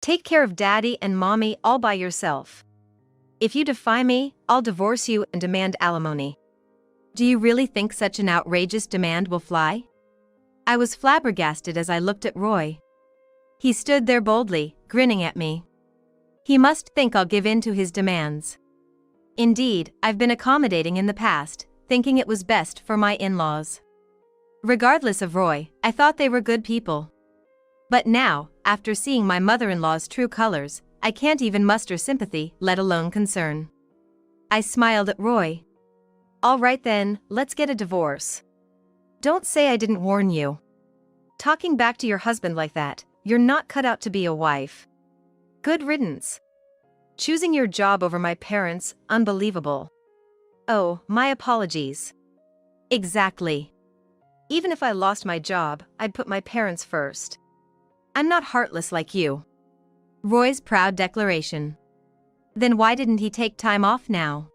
Take care of daddy and mommy all by yourself. If you defy me, I'll divorce you and demand alimony. Do you really think such an outrageous demand will fly? I was flabbergasted as I looked at Roy. He stood there boldly, grinning at me. He must think I'll give in to his demands. Indeed, I've been accommodating in the past, thinking it was best for my in-laws. Regardless of Roy, I thought they were good people. But now, after seeing my mother-in-law's true colors, I can't even muster sympathy, let alone concern. I smiled at Roy. All right then, let's get a divorce. Don't say I didn't warn you. Talking back to your husband like that, you're not cut out to be a wife. Good riddance. Choosing your job over my parents, unbelievable. Oh, my apologies. Exactly. Even if I lost my job, I'd put my parents first. I'm not heartless like you. Roy's proud declaration. Then why didn't he take time off now?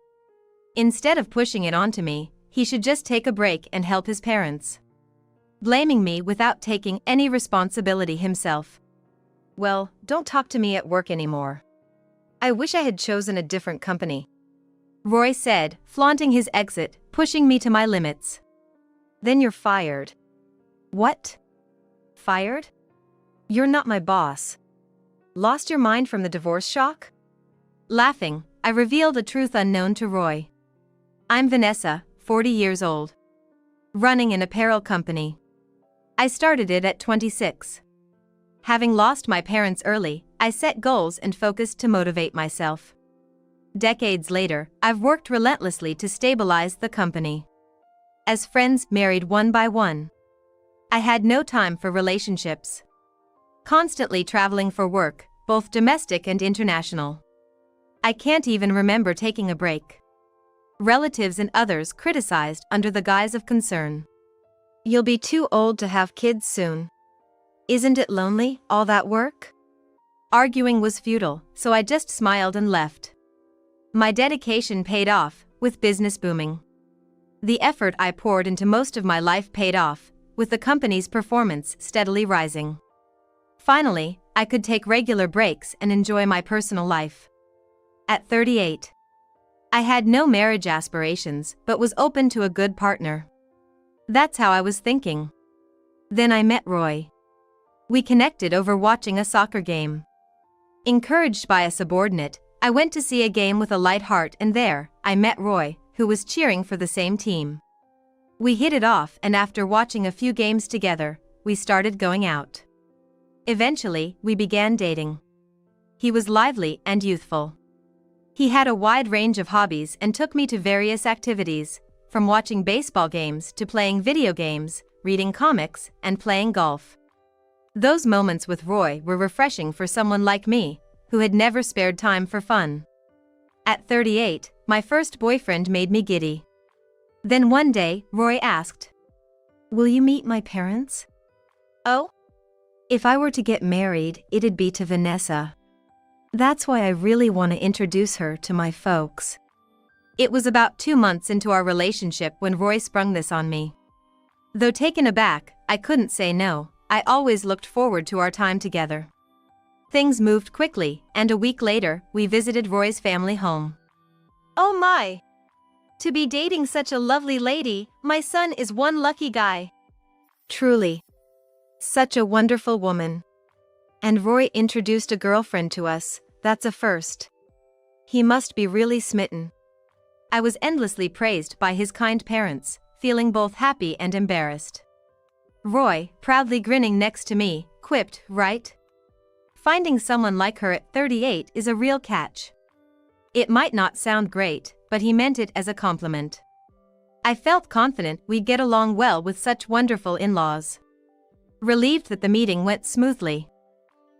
Instead of pushing it onto me, he should just take a break and help his parents. Blaming me without taking any responsibility himself. Well, don't talk to me at work anymore. I wish I had chosen a different company. Roy said, flaunting his exit, pushing me to my limits. Then you're fired. What? Fired? You're not my boss. Lost your mind from the divorce shock? Laughing, I revealed a truth unknown to Roy. I'm Vanessa, 40 years old. Running an apparel company. I started it at 26. Having lost my parents early, I set goals and focused to motivate myself. Decades later, I've worked relentlessly to stabilize the company. As friends married one by one. I had no time for relationships. Constantly traveling for work, both domestic and international. I can't even remember taking a break. Relatives and others criticized under the guise of concern. You'll be too old to have kids soon. Isn't it lonely, all that work? Arguing was futile, so I just smiled and left. My dedication paid off, with business booming. The effort I poured into most of my life paid off, with the company's performance steadily rising. Finally, I could take regular breaks and enjoy my personal life. At 38. I had no marriage aspirations but was open to a good partner. That's how I was thinking. Then I met Roy. We connected over watching a soccer game. Encouraged by a subordinate, I went to see a game with a light heart and there, I met Roy, who was cheering for the same team. We hit it off and after watching a few games together, we started going out. Eventually, we began dating. He was lively and youthful. He had a wide range of hobbies and took me to various activities, from watching baseball games to playing video games, reading comics, and playing golf. Those moments with Roy were refreshing for someone like me, who had never spared time for fun. At 38, my first boyfriend made me giddy. Then one day, Roy asked, "Will you meet my parents?" Oh? If I were to get married, it'd be to Vanessa. That's why I really want to introduce her to my folks. It was about 2 months into our relationship when Roy sprung this on me. Though taken aback, I couldn't say no. I always looked forward to our time together. Things moved quickly, and a week later, we visited Roy's family home. Oh my! To be dating such a lovely lady, my son is one lucky guy. Truly. Such a wonderful woman. And Roy introduced a girlfriend to us, that's a first. He must be really smitten. I was endlessly praised by his kind parents, feeling both happy and embarrassed. Roy, proudly grinning next to me, quipped, "Right? Finding someone like her at 38 is a real catch." It might not sound great, but he meant it as a compliment. I felt confident we'd get along well with such wonderful in-laws. Relieved that the meeting went smoothly.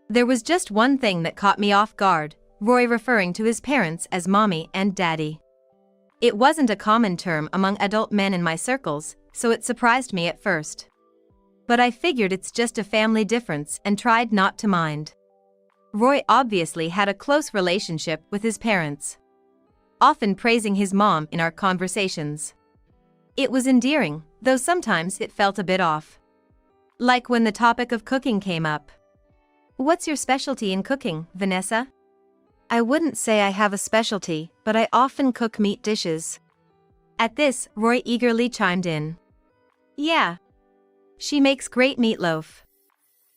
There was just one thing that caught me off guard, Roy referring to his parents as mommy and daddy. It wasn't a common term among adult men in my circles, so it surprised me at first. But I figured it's just a family difference and tried not to mind. Roy obviously had a close relationship with his parents, often praising his mom in our conversations. It was endearing, though sometimes it felt a bit off. Like when the topic of cooking came up. What's your specialty in cooking, Vanessa? I wouldn't say I have a specialty, but I often cook meat dishes. At this, Roy eagerly chimed in. Yeah. She makes great meatloaf.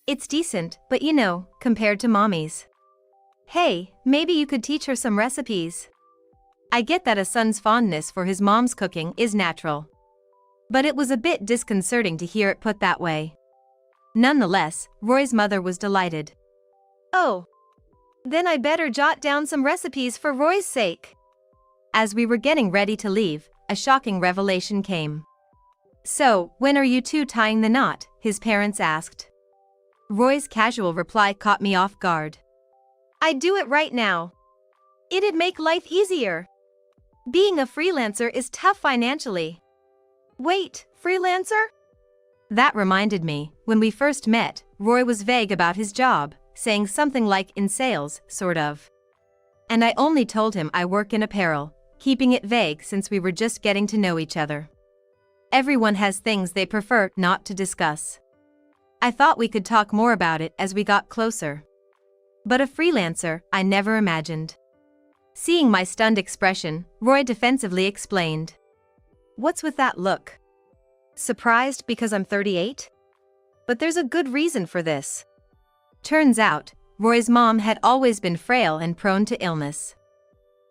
It's decent, but compared to Mommy's. Hey, maybe you could teach her some recipes. I get that a son's fondness for his mom's cooking is natural. But it was a bit disconcerting to hear it put that way. Nonetheless, Roy's mother was delighted. Oh. Then I better jot down some recipes for Roy's sake. As we were getting ready to leave, a shocking revelation came. So, when are you two tying the knot? His parents asked. Roy's casual reply caught me off guard. I'd do it right now. It'd make life easier. Being a freelancer is tough financially. Wait, freelancer? That reminded me, when we first met, Roy was vague about his job, saying something like in sales, sort of. And I only told him I work in apparel, keeping it vague since we were just getting to know each other. Everyone has things they prefer not to discuss. I thought we could talk more about it as we got closer. But a freelancer, I never imagined. Seeing my stunned expression, Roy defensively explained. What's with that look? Surprised because I'm 38? But there's a good reason for this. Turns out, Roy's mom had always been frail and prone to illness.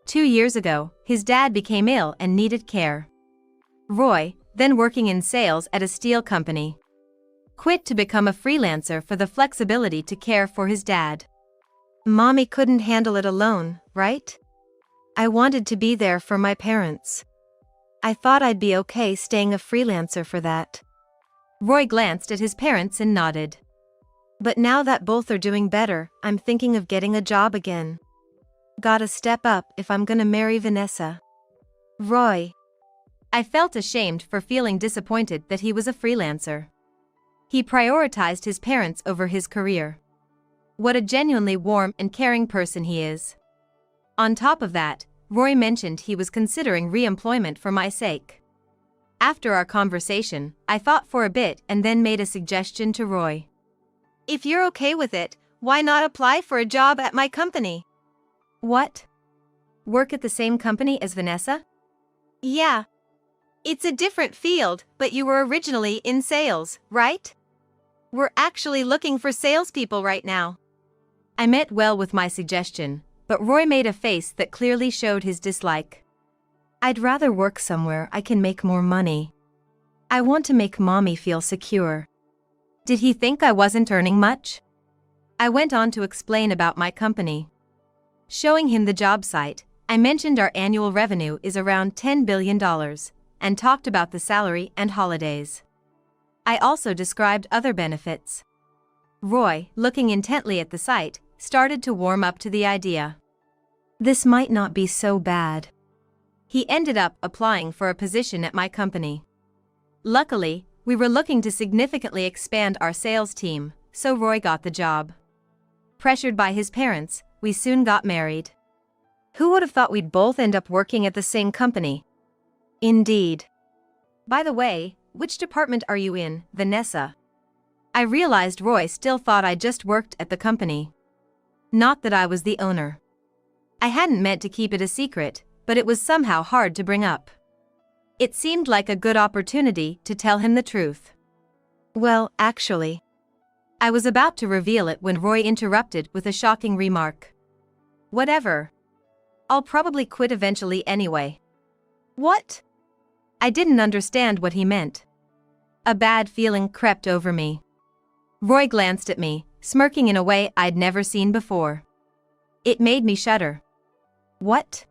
2 years ago, his dad became ill and needed care. Roy, then working in sales at a steel company, quit to become a freelancer for the flexibility to care for his dad. Mommy couldn't handle it alone, right? I wanted to be there for my parents. I thought I'd be okay staying a freelancer for that. Roy glanced at his parents and nodded. But now that both are doing better, I'm thinking of getting a job again. Gotta step up if I'm gonna marry Vanessa. Roy. I felt ashamed for feeling disappointed that he was a freelancer. He prioritized his parents over his career. What a genuinely warm and caring person he is. On top of that, Roy mentioned he was considering re-employment for my sake. After our conversation, I thought for a bit and then made a suggestion to Roy. If you're okay with it, why not apply for a job at my company? What? Work at the same company as Vanessa? Yeah. It's a different field, but you were originally in sales, right? We're actually looking for salespeople right now. I meant well with my suggestion, but Roy made a face that clearly showed his dislike. I'd rather work somewhere I can make more money. I want to make Mommy feel secure. Did he think I wasn't earning much? I went on to explain about my company. Showing him the job site, I mentioned our annual revenue is around $10 billion, and talked about the salary and holidays. I also described other benefits. Roy, looking intently at the site, started to warm up to the idea. This might not be so bad. He ended up applying for a position at my company. Luckily, we were looking to significantly expand our sales team, so Roy got the job. Pressured by his parents, we soon got married. Who would have thought we'd both end up working at the same company? Indeed. By the way, which department are you in, Vanessa? I realized Roy still thought I just worked at the company. Not that I was the owner. I hadn't meant to keep it a secret, but it was somehow hard to bring up. It seemed like a good opportunity to tell him the truth. Well, actually, I was about to reveal it when Roy interrupted with a shocking remark. Whatever. I'll probably quit eventually anyway. What? I didn't understand what he meant. A bad feeling crept over me. Roy glanced at me, smirking in a way I'd never seen before. It made me shudder. What?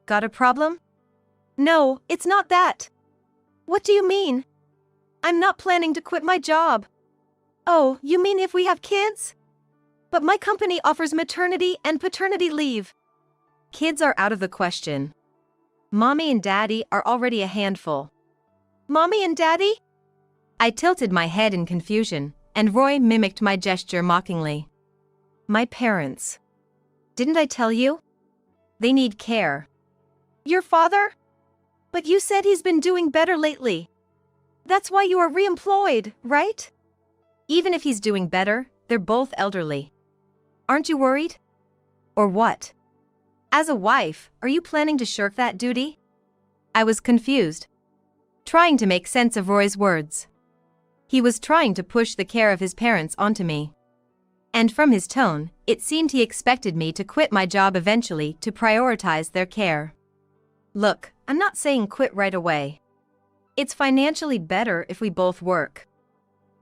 Got a problem? No, it's not that. What do you mean? I'm not planning to quit my job. Oh, you mean if we have kids? But my company offers maternity and paternity leave. Kids are out of the question. Mommy and Daddy are already a handful. Mommy and Daddy? I tilted my head in confusion, and Roy mimicked my gesture mockingly. My parents. Didn't I tell you? They need care. Your father? But you said he's been doing better lately. That's why you are reemployed, right? Even if he's doing better, they're both elderly. Aren't you worried? Or what? As a wife, are you planning to shirk that duty? I was confused, trying to make sense of Roy's words. He was trying to push the care of his parents onto me. And from his tone, it seemed he expected me to quit my job eventually to prioritize their care. Look, I'm not saying quit right away. It's financially better if we both work.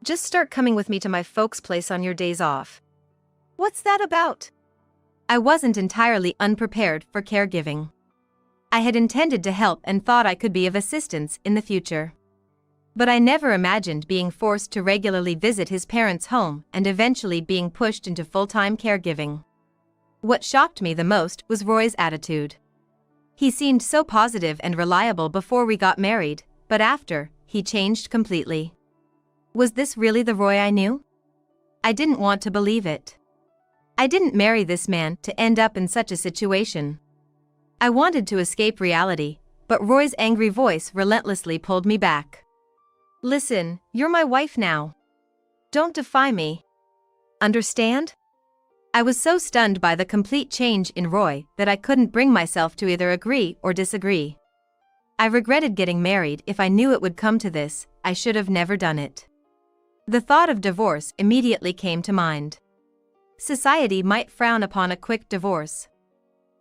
Just start coming with me to my folks' place on your days off. What's that about? I wasn't entirely unprepared for caregiving. I had intended to help and thought I could be of assistance in the future. But I never imagined being forced to regularly visit his parents' home and eventually being pushed into full-time caregiving. What shocked me the most was Roy's attitude. He seemed so positive and reliable before we got married, but after, he changed completely. Was this really the Roy I knew? I didn't want to believe it. I didn't marry this man to end up in such a situation. I wanted to escape reality, but Roy's angry voice relentlessly pulled me back. Listen, you're my wife now. Don't defy me. Understand? I was so stunned by the complete change in Roy that I couldn't bring myself to either agree or disagree. I regretted getting married. If I knew it would come to this, I should have never done it. The thought of divorce immediately came to mind. Society might frown upon a quick divorce.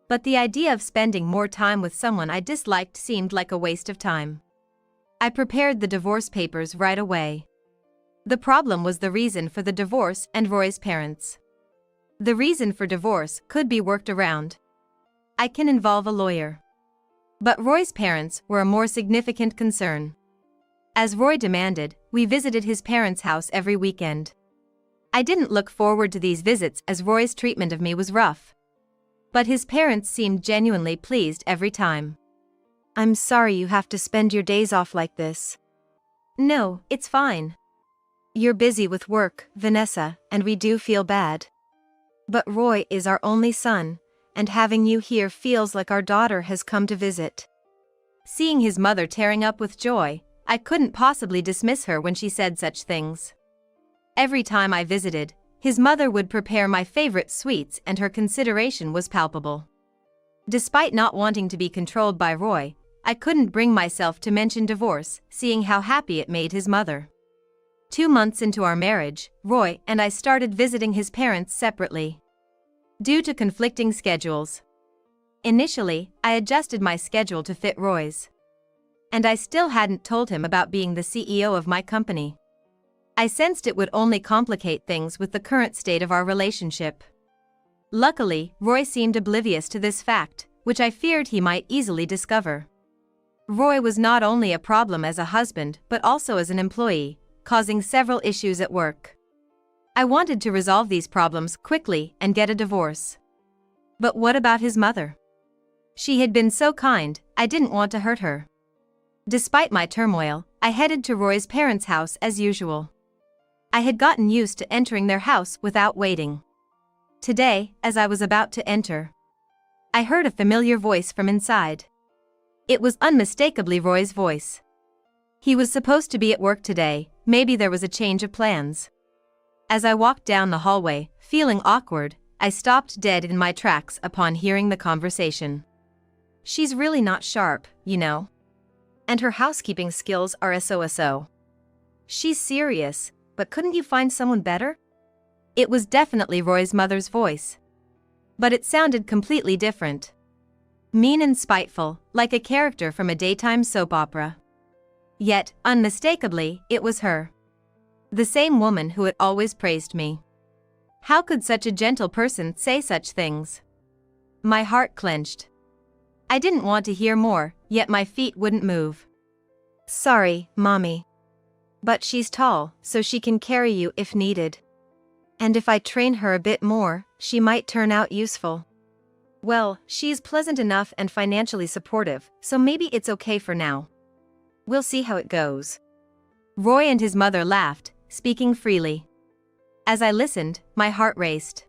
But the idea of spending more time with someone I disliked seemed like a waste of time. I prepared the divorce papers right away. The problem was the reason for the divorce and Roy's parents. The reason for divorce could be worked around. I can involve a lawyer. But Roy's parents were a more significant concern. As Roy demanded, we visited his parents' house every weekend. I didn't look forward to these visits as Roy's treatment of me was rough. But his parents seemed genuinely pleased every time. I'm sorry you have to spend your days off like this. No, it's fine. You're busy with work, Vanessa, and we do feel bad. But Roy is our only son, and having you here feels like our daughter has come to visit. Seeing his mother tearing up with joy, I couldn't possibly dismiss her when she said such things. Every time I visited, his mother would prepare my favorite sweets and her consideration was palpable. Despite not wanting to be controlled by Roy, I couldn't bring myself to mention divorce, seeing how happy it made his mother. 2 months into our marriage, Roy and I started visiting his parents separately. Due to conflicting schedules. Initially, I adjusted my schedule to fit Roy's. And I still hadn't told him about being the CEO of my company. I sensed it would only complicate things with the current state of our relationship. Luckily, Roy seemed oblivious to this fact, which I feared he might easily discover. Roy was not only a problem as a husband but also as an employee, causing several issues at work. I wanted to resolve these problems quickly and get a divorce. But what about his mother? She had been so kind, I didn't want to hurt her. Despite my turmoil, I headed to Roy's parents' house as usual. I had gotten used to entering their house without waiting. Today, as I was about to enter, I heard a familiar voice from inside. It was unmistakably Roy's voice. He was supposed to be at work today, maybe there was a change of plans. As I walked down the hallway, feeling awkward, I stopped dead in my tracks upon hearing the conversation. She's really not sharp, you know. And her housekeeping skills are so-so. She's serious, but couldn't you find someone better? It was definitely Roy's mother's voice. But it sounded completely different. Mean and spiteful, like a character from a daytime soap opera. Yet, unmistakably, it was her. The same woman who had always praised me. How could such a gentle person say such things? My heart clenched. I didn't want to hear more, yet my feet wouldn't move. Sorry, Mommy. But she's tall, so she can carry you if needed. And if I train her a bit more, she might turn out useful. Well, she's pleasant enough and financially supportive, so maybe it's okay for now. We'll see how it goes. Roy and his mother laughed, speaking freely. As I listened, my heart raced.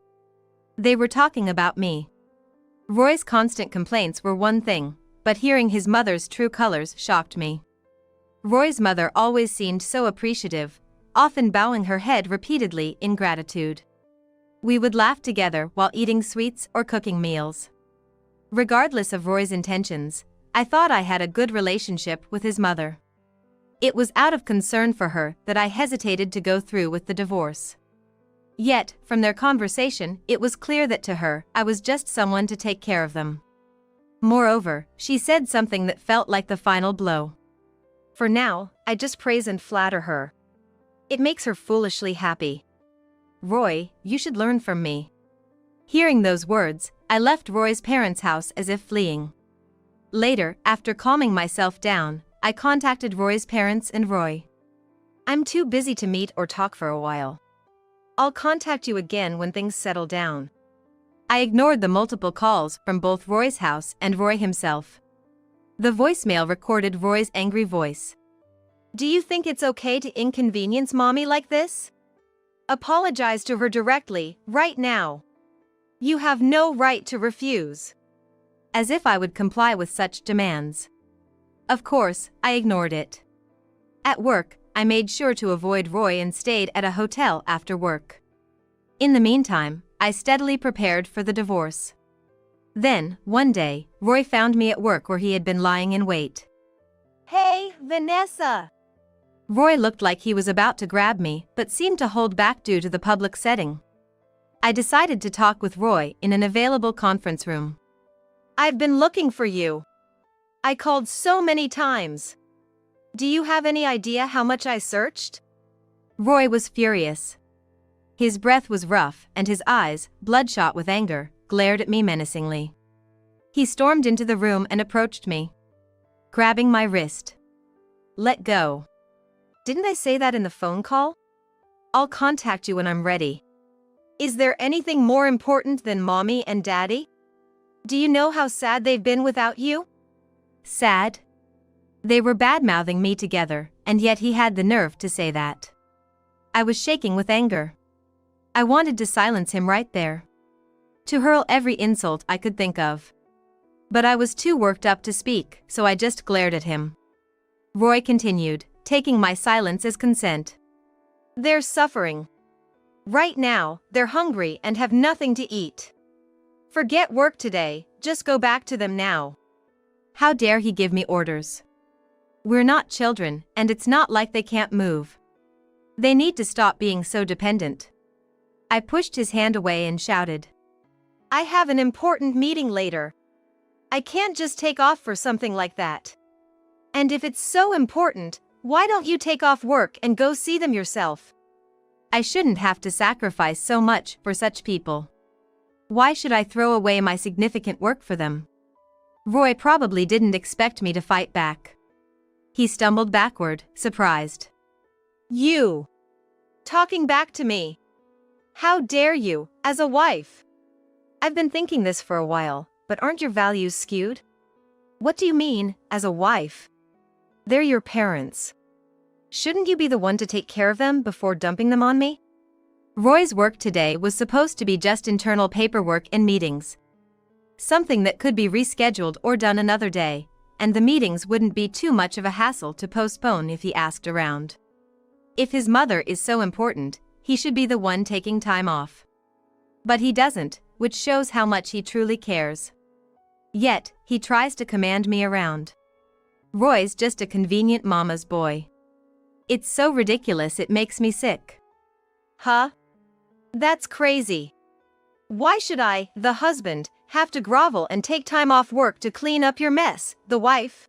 They were talking about me. Roy's constant complaints were one thing, but hearing his mother's true colors shocked me. Roy's mother always seemed so appreciative, often bowing her head repeatedly in gratitude. We would laugh together while eating sweets or cooking meals. Regardless of Roy's intentions, I thought I had a good relationship with his mother. It was out of concern for her that I hesitated to go through with the divorce. Yet, from their conversation, it was clear that to her, I was just someone to take care of them. Moreover, she said something that felt like the final blow. For now, I just praise and flatter her. It makes her foolishly happy. Roy, you should learn from me. Hearing those words, I left Roy's parents' house as if fleeing. Later, after calming myself down, I contacted Roy's parents and Roy. I'm too busy to meet or talk for a while. I'll contact you again when things settle down. I ignored the multiple calls from both Roy's house and Roy himself. The voicemail recorded Roy's angry voice. Do you think it's okay to inconvenience mommy like this? Apologize to her directly, right now. You have no right to refuse. As if I would comply with such demands. Of course, I ignored it. At work, I made sure to avoid Roy and stayed at a hotel after work. In the meantime, I steadily prepared for the divorce. Then, one day, Roy found me at work where he had been lying in wait. Hey, Vanessa! Roy looked like he was about to grab me, but seemed to hold back due to the public setting. I decided to talk with Roy in an available conference room. I've been looking for you. I called so many times. Do you have any idea how much I searched? Roy was furious. His breath was rough and his eyes, bloodshot with anger, glared at me menacingly. He stormed into the room and approached me, grabbing my wrist. Let go. Didn't I say that in the phone call? I'll contact you when I'm ready. Is there anything more important than mommy and daddy? Do you know how sad they've been without you? Sad? They were bad-mouthing me together, and yet he had the nerve to say that. I was shaking with anger. I wanted to silence him right there. To hurl every insult I could think of. But I was too worked up to speak, so I just glared at him. Roy continued, taking my silence as consent. They're suffering. Right now, they're hungry and have nothing to eat. Forget work today, just go back to them now. How dare he give me orders? We're not children, and it's not like they can't move. They need to stop being so dependent. I pushed his hand away and shouted. I have an important meeting later. I can't just take off for something like that. And if it's so important, why don't you take off work and go see them yourself? I shouldn't have to sacrifice so much for such people. Why should I throw away my significant work for them? Roy probably didn't expect me to fight back. He stumbled backward, surprised. You! Talking back to me! How dare you, as a wife? I've been thinking this for a while, but aren't your values skewed? What do you mean, as a wife? They're your parents. Shouldn't you be the one to take care of them before dumping them on me? Roy's work today was supposed to be just internal paperwork and meetings. Something that could be rescheduled or done another day, and the meetings wouldn't be too much of a hassle to postpone if he asked around. If his mother is so important, he should be the one taking time off. But he doesn't, which shows how much he truly cares. Yet, he tries to command me around. Roy's just a convenient mama's boy. It's so ridiculous it makes me sick. Huh? That's crazy. Why should I, the husband, have to grovel and take time off work to clean up your mess, the wife?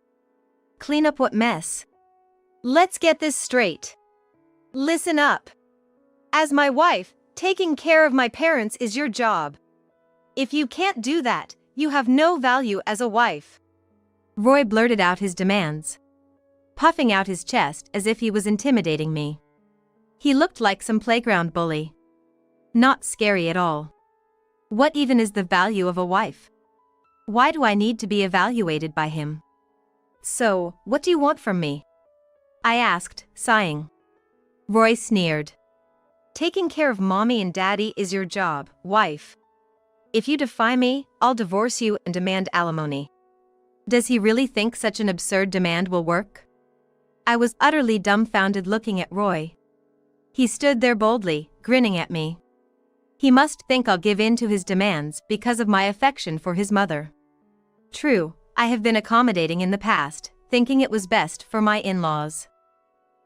Clean up what mess? Let's get this straight. Listen up. As my wife, taking care of my parents is your job. If you can't do that, you have no value as a wife. Roy blurted out his demands, puffing out his chest as if he was intimidating me. He looked like some playground bully. Not scary at all. What even is the value of a wife? Why do I need to be evaluated by him? So, what do you want from me? I asked, sighing. Roy sneered. Taking care of mommy and daddy is your job, wife. If you defy me, I'll divorce you and demand alimony. Does he really think such an absurd demand will work? I was utterly dumbfounded looking at Roy. He stood there boldly, grinning at me. He must think I'll give in to his demands because of my affection for his mother. True, I have been accommodating in the past, thinking it was best for my in-laws.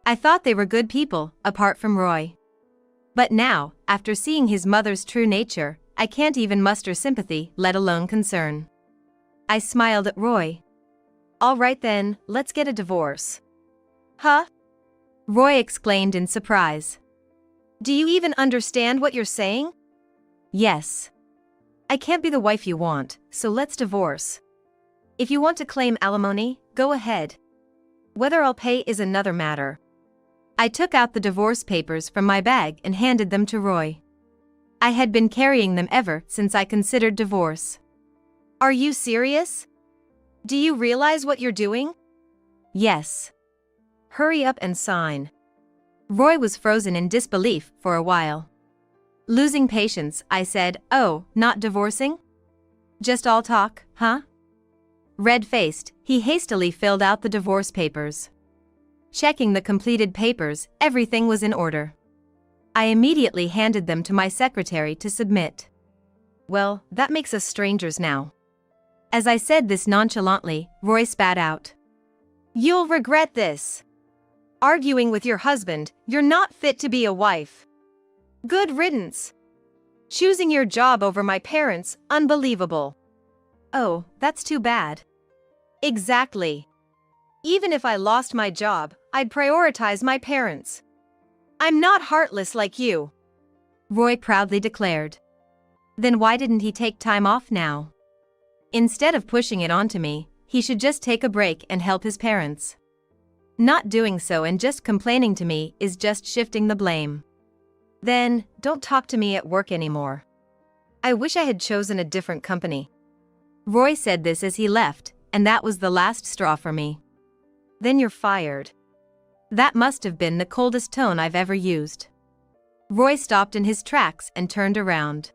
I thought they were good people, apart from Roy. But now, after seeing his mother's true nature, I can't even muster sympathy, let alone concern. I smiled at Roy. All right then, let's get a divorce. Huh? Roy exclaimed in surprise. Do you even understand what you're saying? Yes. I can't be the wife you want, so let's divorce. If you want to claim alimony, go ahead. Whether I'll pay is another matter. I took out the divorce papers from my bag and handed them to Roy. I had been carrying them ever since I considered divorce. Are you serious? Do you realize what you're doing? Yes. Hurry up and sign. Roy was frozen in disbelief for a while. Losing patience, I said, "Oh, not divorcing? Just all talk, huh?" Red-faced, he hastily filled out the divorce papers. Checking the completed papers, everything was in order. I immediately handed them to my secretary to submit. Well, that makes us strangers now. As I said this nonchalantly, Roy spat out. You'll regret this. Arguing with your husband, you're not fit to be a wife. Good riddance. Choosing your job over my parents, unbelievable. Oh, that's too bad. Exactly. Even if I lost my job, I'd prioritize my parents. I'm not heartless like you, Roy proudly declared. Then why didn't he take time off now? Instead of pushing it onto me, he should just take a break and help his parents. Not doing so and just complaining to me is just shifting the blame. Then, don't talk to me at work anymore. I wish I had chosen a different company. Roy said this as he left, and that was the last straw for me. Then you're fired. That must have been the coldest tone I've ever used. Roy stopped in his tracks and turned around.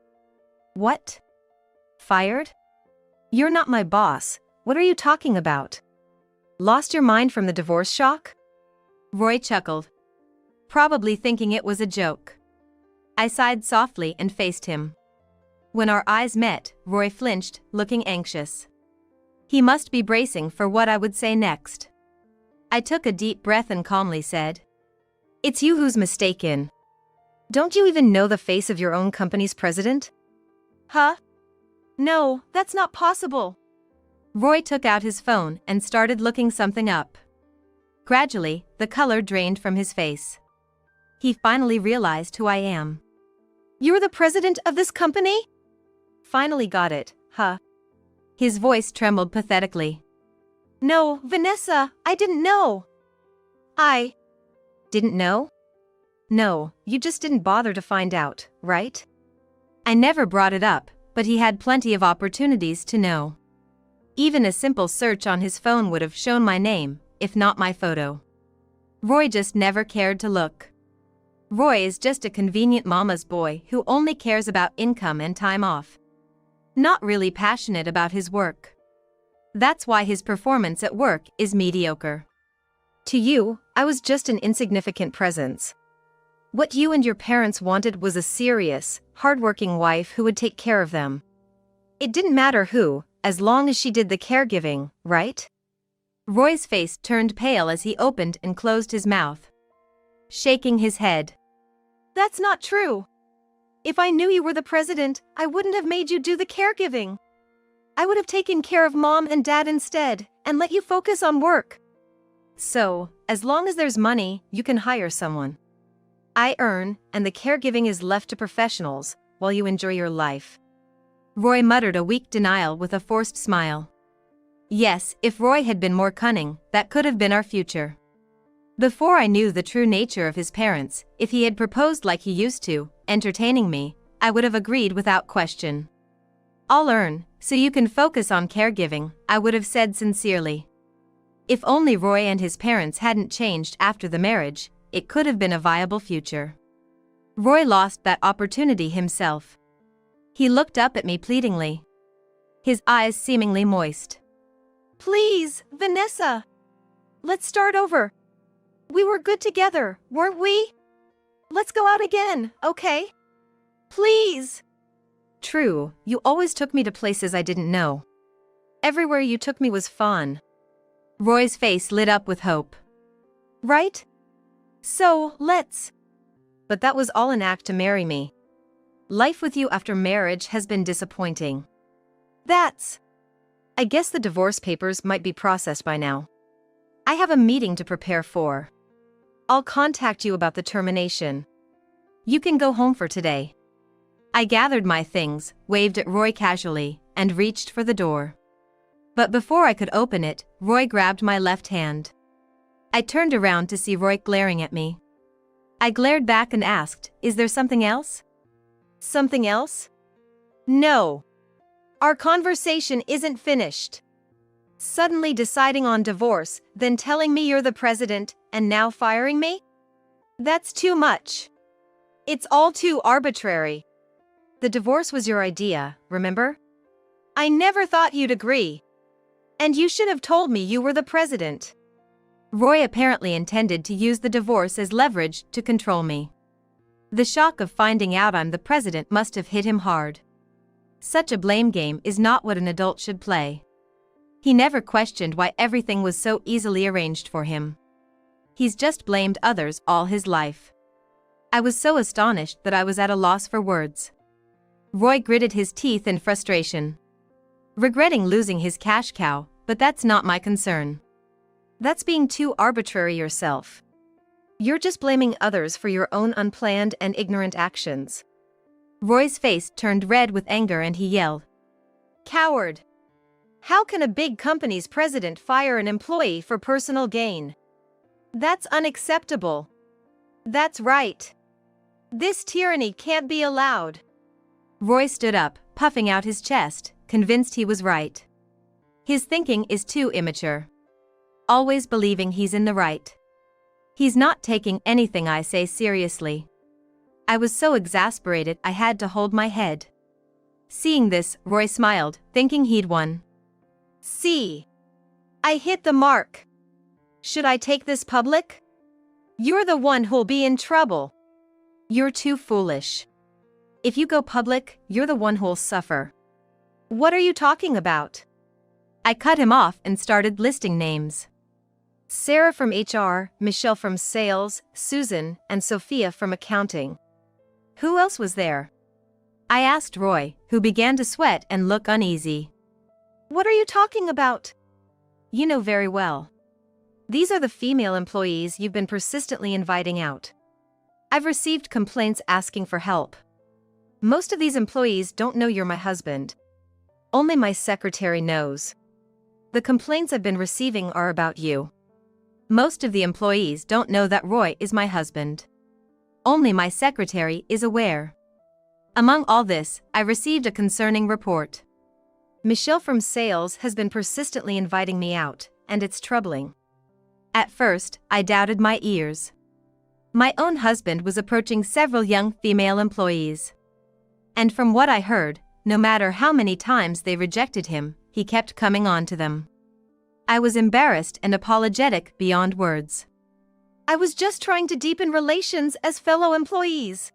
What? Fired? You're not my boss, what are you talking about? Lost your mind from the divorce shock? Roy chuckled. Probably thinking it was a joke. I sighed softly and faced him. When our eyes met, Roy flinched, looking anxious. He must be bracing for what I would say next. I took a deep breath and calmly said, It's you who's mistaken. Don't you even know the face of your own company's president? Huh? No, that's not possible. Roy took out his phone and started looking something up. Gradually, the color drained from his face. He finally realized who I am. You're the president of this company? Finally got it, huh? His voice trembled pathetically. No, Vanessa, I didn't know. I didn't know? No, you just didn't bother to find out, right? I never brought it up, but he had plenty of opportunities to know. Even a simple search on his phone would have shown my name, if not my photo. Roy just never cared to look. Roy is just a convenient mama's boy who only cares about income and time off. Not really passionate about his work. That's why his performance at work is mediocre. To you, I was just an insignificant presence. What you and your parents wanted was a serious, hardworking wife who would take care of them. It didn't matter who, as long as she did the caregiving, right? Roy's face turned pale as he opened and closed his mouth, shaking his head. That's not true. If I knew you were the president, I wouldn't have made you do the caregiving. I would have taken care of mom and dad instead, and let you focus on work. So, as long as there's money, you can hire someone. I earn, and the caregiving is left to professionals, while you enjoy your life. Roy muttered a weak denial with a forced smile. Yes, if Roy had been more cunning, that could have been our future. Before I knew the true nature of his parents, if he had proposed like he used to, entertaining me, I would have agreed without question. I'll earn, so you can focus on caregiving, I would have said sincerely. If only Roy and his parents hadn't changed after the marriage, it could have been a viable future. Roy lost that opportunity himself. He looked up at me pleadingly, his eyes seemingly moist. Please, Vanessa. Let's start over. We were good together, weren't we? Let's go out again, okay? Please! True, you always took me to places I didn't know. Everywhere you took me was fun. Roy's face lit up with hope. Right? So, let's. But that was all an act to marry me. Life with you after marriage has been disappointing. I guess the divorce papers might be processed by now. I have a meeting to prepare for. I'll contact you about the termination. You can go home for today. I gathered my things, waved at Roy casually, and reached for the door. But before I could open it, Roy grabbed my left hand. I turned around to see Roy glaring at me. I glared back and asked, "Is there something else?" Something else? No. Our conversation isn't finished. Suddenly deciding on divorce, then telling me you're the president, and now firing me? That's too much. It's all too arbitrary. The divorce was your idea, remember? I never thought you'd agree. And you should have told me you were the president. Roy apparently intended to use the divorce as leverage to control me. The shock of finding out I'm the president must have hit him hard. Such a blame game is not what an adult should play. He never questioned why everything was so easily arranged for him. He's just blamed others all his life. I was so astonished that I was at a loss for words. Roy gritted his teeth in frustration. Regretting losing his cash cow, but that's not my concern. That's being too arbitrary yourself. You're just blaming others for your own unplanned and ignorant actions. Roy's face turned red with anger and he yelled, "Coward! How can a big company's president fire an employee for personal gain? That's unacceptable. That's right. This tyranny can't be allowed." Roy stood up, puffing out his chest, convinced he was right. His thinking is too immature. Always believing he's in the right. He's not taking anything I say seriously. I was so exasperated I had to hold my head. Seeing this, Roy smiled, thinking he'd won. "See? I hit the mark. Should I take this public? You're the one who'll be in trouble. You're too foolish. If you go public, you're the one who'll suffer." "What are you talking about?" I cut him off and started listing names. Sarah from HR, Michelle from sales, Susan, and Sophia from accounting. Who else was there? I asked Roy, who began to sweat and look uneasy. "What are you talking about?" "You know very well. These are the female employees you've been persistently inviting out. I've received complaints asking for help. Most of these employees don't know you're my husband. Only my secretary knows. The complaints I've been receiving are about you. Most of the employees don't know that Roy is my husband. Only my secretary is aware. Among all this, I received a concerning report. Michelle from sales has been persistently inviting me out, and it's troubling." At first, I doubted my ears. My own husband was approaching several young female employees. And from what I heard, no matter how many times they rejected him, he kept coming on to them. I was embarrassed and apologetic beyond words. "I was just trying to deepen relations as fellow employees."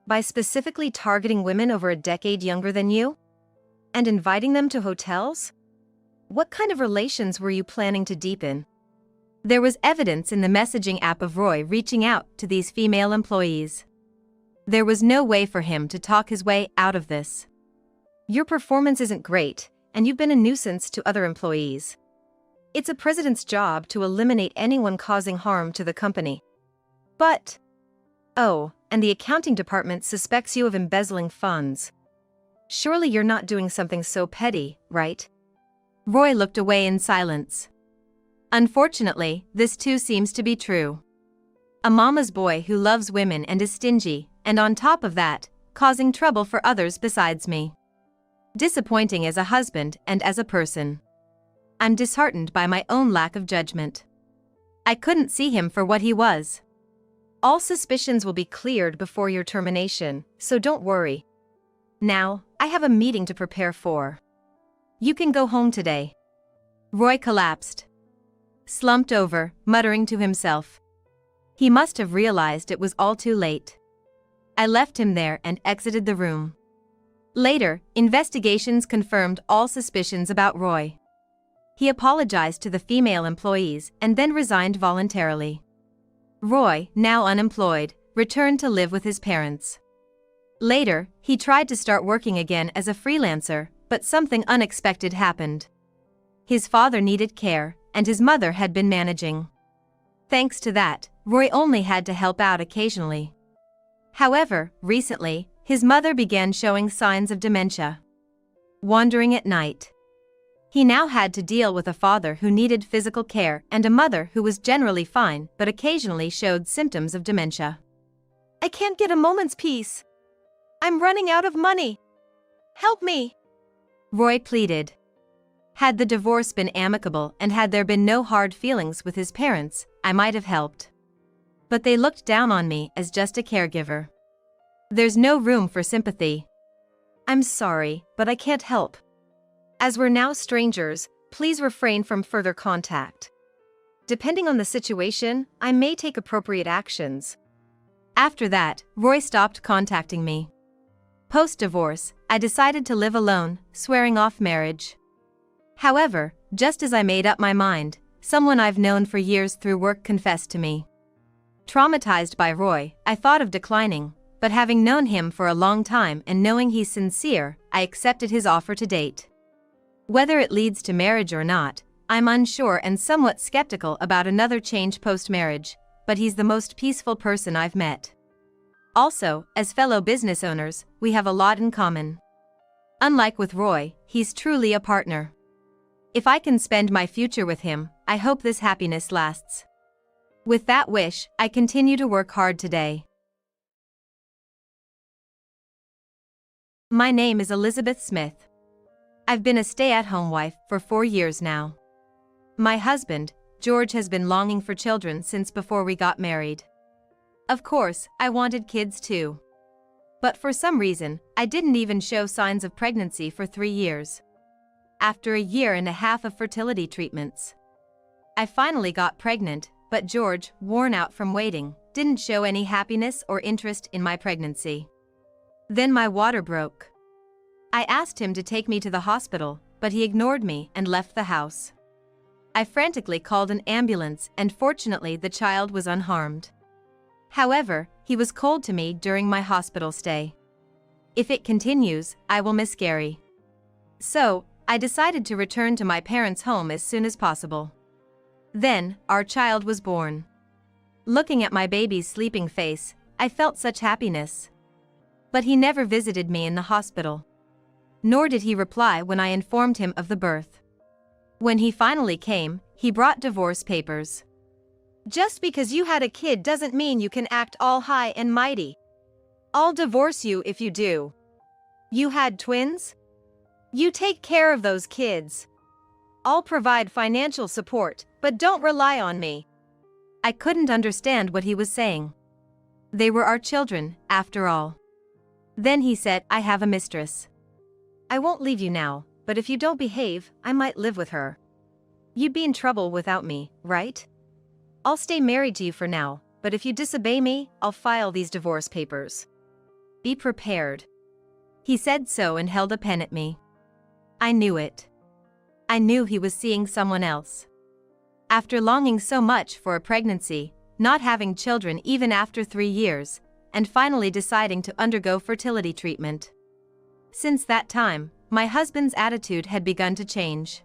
"By specifically targeting women over a decade younger than you? And inviting them to hotels? What kind of relations were you planning to deepen?" There was evidence in the messaging app of Roy reaching out to these female employees. There was no way for him to talk his way out of this. "Your performance isn't great, and you've been a nuisance to other employees. It's a president's job to eliminate anyone causing harm to the company. But, oh, and the accounting department suspects you of embezzling funds. Surely you're not doing something so petty, right?" Roy looked away in silence. Unfortunately, this too seems to be true. A mama's boy who loves women and is stingy, and on top of that, causing trouble for others besides me. Disappointing as a husband and as a person. I'm disheartened by my own lack of judgment. I couldn't see him for what he was. All suspicions will be cleared before your termination, so don't worry. Now, I have a meeting to prepare for. You can go home today." Roy collapsed. Slumped over, muttering to himself. He must have realized it was all too late. I left him there and exited the room. Later, investigations confirmed all suspicions about Roy. He apologized to the female employees and then resigned voluntarily. Roy, now unemployed, returned to live with his parents. Later, he tried to start working again as a freelancer, but something unexpected happened. His father needed care, and his mother had been managing. Thanks to that, Roy only had to help out occasionally. However, recently, his mother began showing signs of dementia. Wandering at night. He now had to deal with a father who needed physical care and a mother who was generally fine but occasionally showed symptoms of dementia. "I can't get a moment's peace. I'm running out of money. Help me," Roy pleaded. Had the divorce been amicable and had there been no hard feelings with his parents, I might have helped. But they looked down on me as just a caregiver. There's no room for sympathy. "I'm sorry, but I can't help. As we're now strangers, please refrain from further contact. Depending on the situation, I may take appropriate actions." After that, Roy stopped contacting me. Post-divorce, I decided to live alone, swearing off marriage. However, just as I made up my mind, someone I've known for years through work confessed to me. Traumatized by Roy, I thought of declining, but having known him for a long time and knowing he's sincere, I accepted his offer to date. Whether it leads to marriage or not, I'm unsure and somewhat skeptical about another change post-marriage, but he's the most peaceful person I've met. Also, as fellow business owners, we have a lot in common. Unlike with Roy, he's truly a partner. If I can spend my future with him, I hope this happiness lasts. With that wish, I continue to work hard today. My name is Elizabeth Smith. I've been a stay-at-home wife for 4 years now. My husband, George, has been longing for children since before we got married. Of course, I wanted kids too. But for some reason, I didn't even show signs of pregnancy for 3 years. After a year and a half of fertility treatments, I finally got pregnant, but George, worn out from waiting, didn't show any happiness or interest in my pregnancy. Then my water broke. I asked him to take me to the hospital, but he ignored me and left the house. I frantically called an ambulance and fortunately the child was unharmed. However, he was cold to me during my hospital stay. If it continues, I will miss Gary. So, I decided to return to my parents' home as soon as possible. Then, our child was born. Looking at my baby's sleeping face, I felt such happiness. But he never visited me in the hospital. Nor did he reply when I informed him of the birth. When he finally came, he brought divorce papers. "Just because you had a kid doesn't mean you can act all high and mighty. I'll divorce you if you do. You had twins? You take care of those kids. I'll provide financial support, but don't rely on me." I couldn't understand what he was saying. They were our children, after all. Then he said, "I have a mistress. I won't leave you now, but if you don't behave, I might live with her. You'd be in trouble without me, right? I'll stay married to you for now, but if you disobey me, I'll file these divorce papers. Be prepared." He said so and held a pen at me. I knew it. I knew he was seeing someone else. After longing so much for a pregnancy, not having children even after 3 years, and finally deciding to undergo fertility treatment. Since that time, my husband's attitude had begun to change.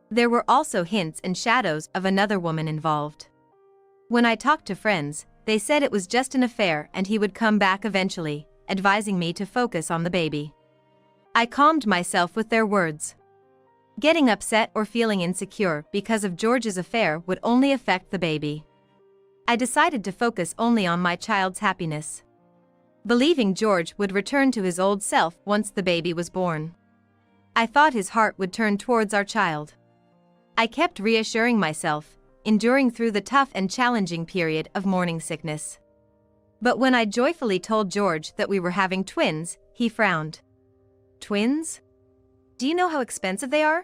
There were also hints and shadows of another woman involved. When I talked to friends, they said it was just an affair and he would come back eventually, advising me to focus on the baby. I calmed myself with their words. Getting upset or feeling insecure because of George's affair would only affect the baby. I decided to focus only on my child's happiness, believing George would return to his old self once the baby was born. I thought his heart would turn towards our child. I kept reassuring myself, enduring through the tough and challenging period of morning sickness. But when I joyfully told George that we were having twins, he frowned. "Twins? Do you know how expensive they are?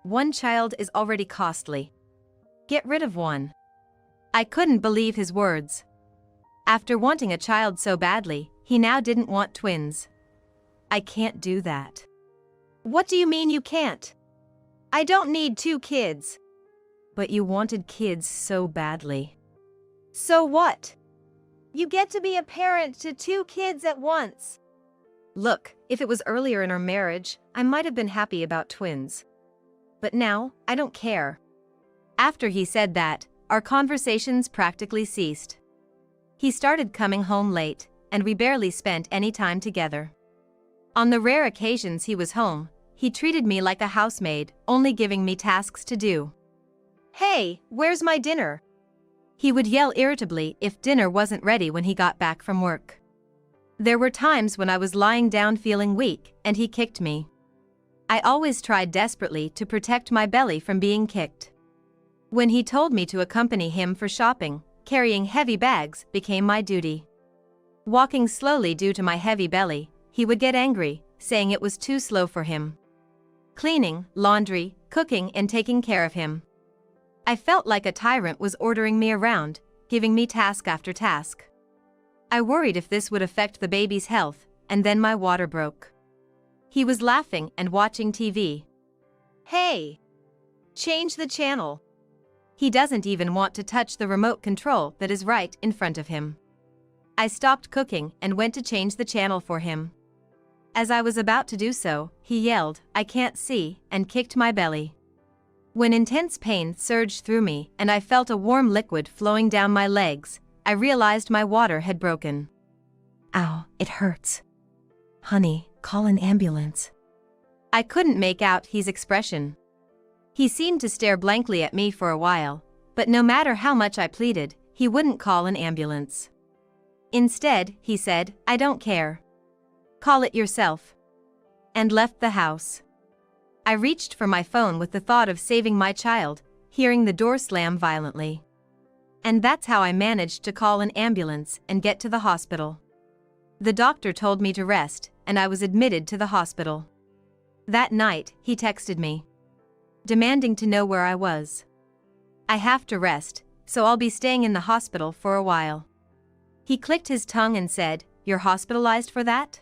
One child is already costly. Get rid of one." I couldn't believe his words. After wanting a child so badly, he now didn't want twins. I can't do that. What do you mean you can't? I don't need 2 kids. But you wanted kids so badly. So what? You get to be a parent to 2 kids at once. Look, if it was earlier in our marriage, I might have been happy about twins. But now, I don't care. After he said that, our conversations practically ceased. He started coming home late, and we barely spent any time together. On the rare occasions he was home, he treated me like a housemaid, only giving me tasks to do. Hey, where's my dinner? He would yell irritably if dinner wasn't ready when he got back from work. There were times when I was lying down feeling weak, and he kicked me. I always tried desperately to protect my belly from being kicked. When he told me to accompany him for shopping, carrying heavy bags became my duty. Walking slowly due to my heavy belly, he would get angry, saying it was too slow for him. Cleaning, laundry, cooking and taking care of him. I felt like a tyrant was ordering me around, giving me task after task. I worried if this would affect the baby's health, and then my water broke. He was laughing and watching TV. Hey! Change the channel. He doesn't even want to touch the remote control that is right in front of him. I stopped cooking and went to change the channel for him. As I was about to do so, he yelled, "I can't see," and kicked my belly. When intense pain surged through me and I felt a warm liquid flowing down my legs, I realized my water had broken. Ow, it hurts. Honey, call an ambulance. I couldn't make out his expression. He seemed to stare blankly at me for a while, but no matter how much I pleaded, he wouldn't call an ambulance. Instead, he said, "I don't care. Call it yourself." And left the house. I reached for my phone with the thought of saving my child, hearing the door slam violently. And that's how I managed to call an ambulance and get to the hospital. The doctor told me to rest, and I was admitted to the hospital. That night, he texted me, demanding to know where I was. I have to rest, so I'll be staying in the hospital for a while. He clicked his tongue and said, "You're hospitalized for that?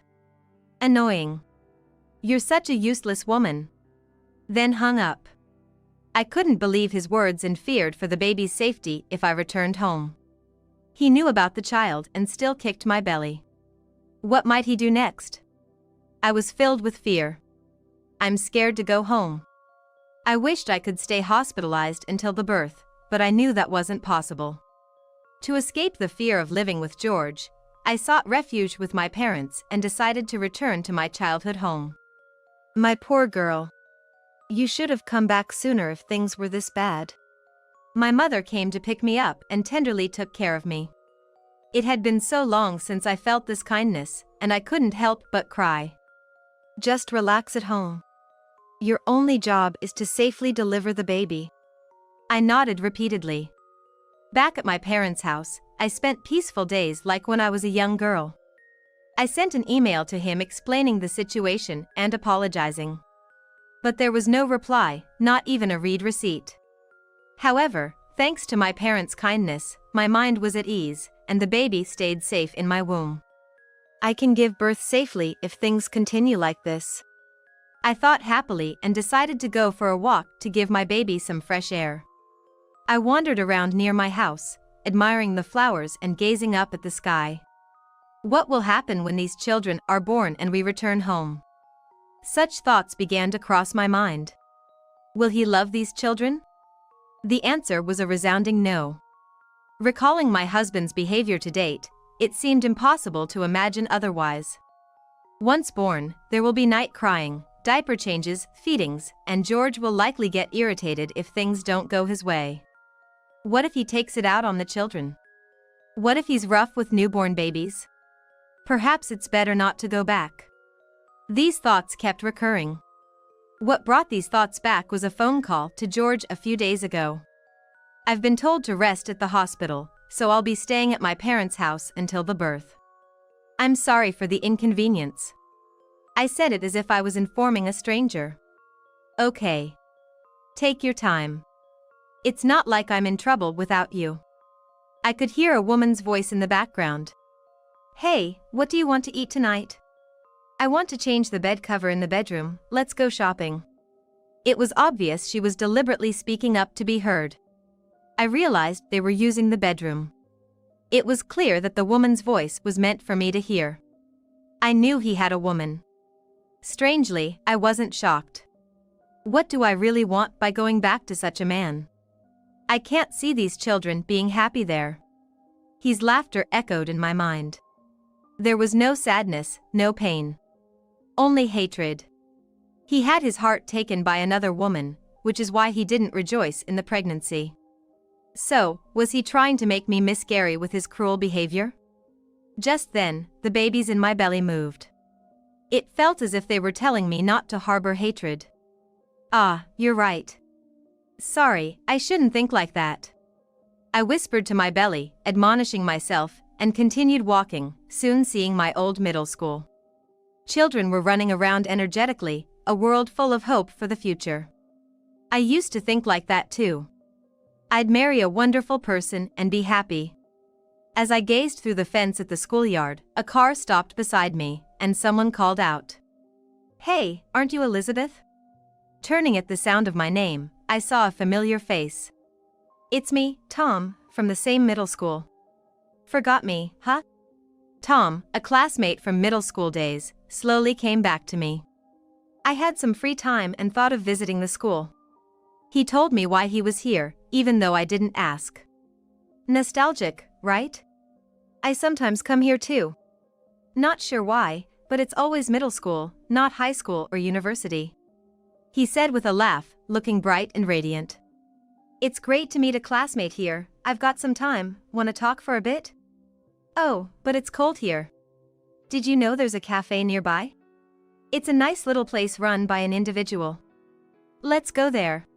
Annoying. You're such a useless woman." Then hung up. I couldn't believe his words and feared for the baby's safety if I returned home. He knew about the child and still kicked my belly. What might he do next? I was filled with fear. I'm scared to go home. I wished I could stay hospitalized until the birth, but I knew that wasn't possible. To escape the fear of living with George, I sought refuge with my parents and decided to return to my childhood home. My poor girl. You should have come back sooner if things were this bad. My mother came to pick me up and tenderly took care of me. It had been so long since I felt this kindness, and I couldn't help but cry. Just relax at home. Your only job is to safely deliver the baby. I nodded repeatedly. Back at my parents' house, I spent peaceful days like when I was a young girl. I sent an email to him explaining the situation and apologizing. But there was no reply, not even a read receipt. However, thanks to my parents' kindness, my mind was at ease, and the baby stayed safe in my womb. I can give birth safely if things continue like this. I thought happily and decided to go for a walk to give my baby some fresh air. I wandered around near my house, admiring the flowers and gazing up at the sky. What will happen when these children are born and we return home? Such thoughts began to cross my mind. Will he love these children? The answer was a resounding no. Recalling my husband's behavior to date, it seemed impossible to imagine otherwise. Once born, there will be night crying, diaper changes, feedings, and George will likely get irritated if things don't go his way. What if he takes it out on the children? What if he's rough with newborn babies? Perhaps it's better not to go back. These thoughts kept recurring. What brought these thoughts back was a phone call to George a few days ago. I've been told to rest at the hospital, so I'll be staying at my parents' house until the birth. I'm sorry for the inconvenience. I said it as if I was informing a stranger. Okay. Take your time. It's not like I'm in trouble without you. I could hear a woman's voice in the background. Hey, what do you want to eat tonight? I want to change the bed cover in the bedroom, let's go shopping. It was obvious she was deliberately speaking up to be heard. I realized they were using the bedroom. It was clear that the woman's voice was meant for me to hear. I knew he had a woman. Strangely, I wasn't shocked. What do I really want by going back to such a man? I can't see these children being happy there. His laughter echoed in my mind. There was no sadness, no pain. Only hatred. He had his heart taken by another woman, which is why he didn't rejoice in the pregnancy. So, was he trying to make me miss Gary with his cruel behavior? Just then, the babies in my belly moved. It felt as if they were telling me not to harbor hatred. Ah, you're right. Sorry, I shouldn't think like that. I whispered to my belly, admonishing myself, and continued walking, soon seeing my old middle school. Children were running around energetically, a world full of hope for the future. I used to think like that too. I'd marry a wonderful person and be happy. As I gazed through the fence at the schoolyard, a car stopped beside me, and someone called out. Hey, aren't you Elizabeth? Turning at the sound of my name, I saw a familiar face. It's me, Tom, from the same middle school. Forgot me, huh? Tom, a classmate from middle school days, slowly came back to me. I had some free time and thought of visiting the school. He told me why he was here, even though I didn't ask. Nostalgic, right? I sometimes come here too. Not sure why, but it's always middle school, not high school or university. He said with a laugh, looking bright and radiant. It's great to meet a classmate here, I've got some time, wanna talk for a bit? Oh, but it's cold here. Did you know there's a cafe nearby? It's a nice little place run by an individual. Let's go there.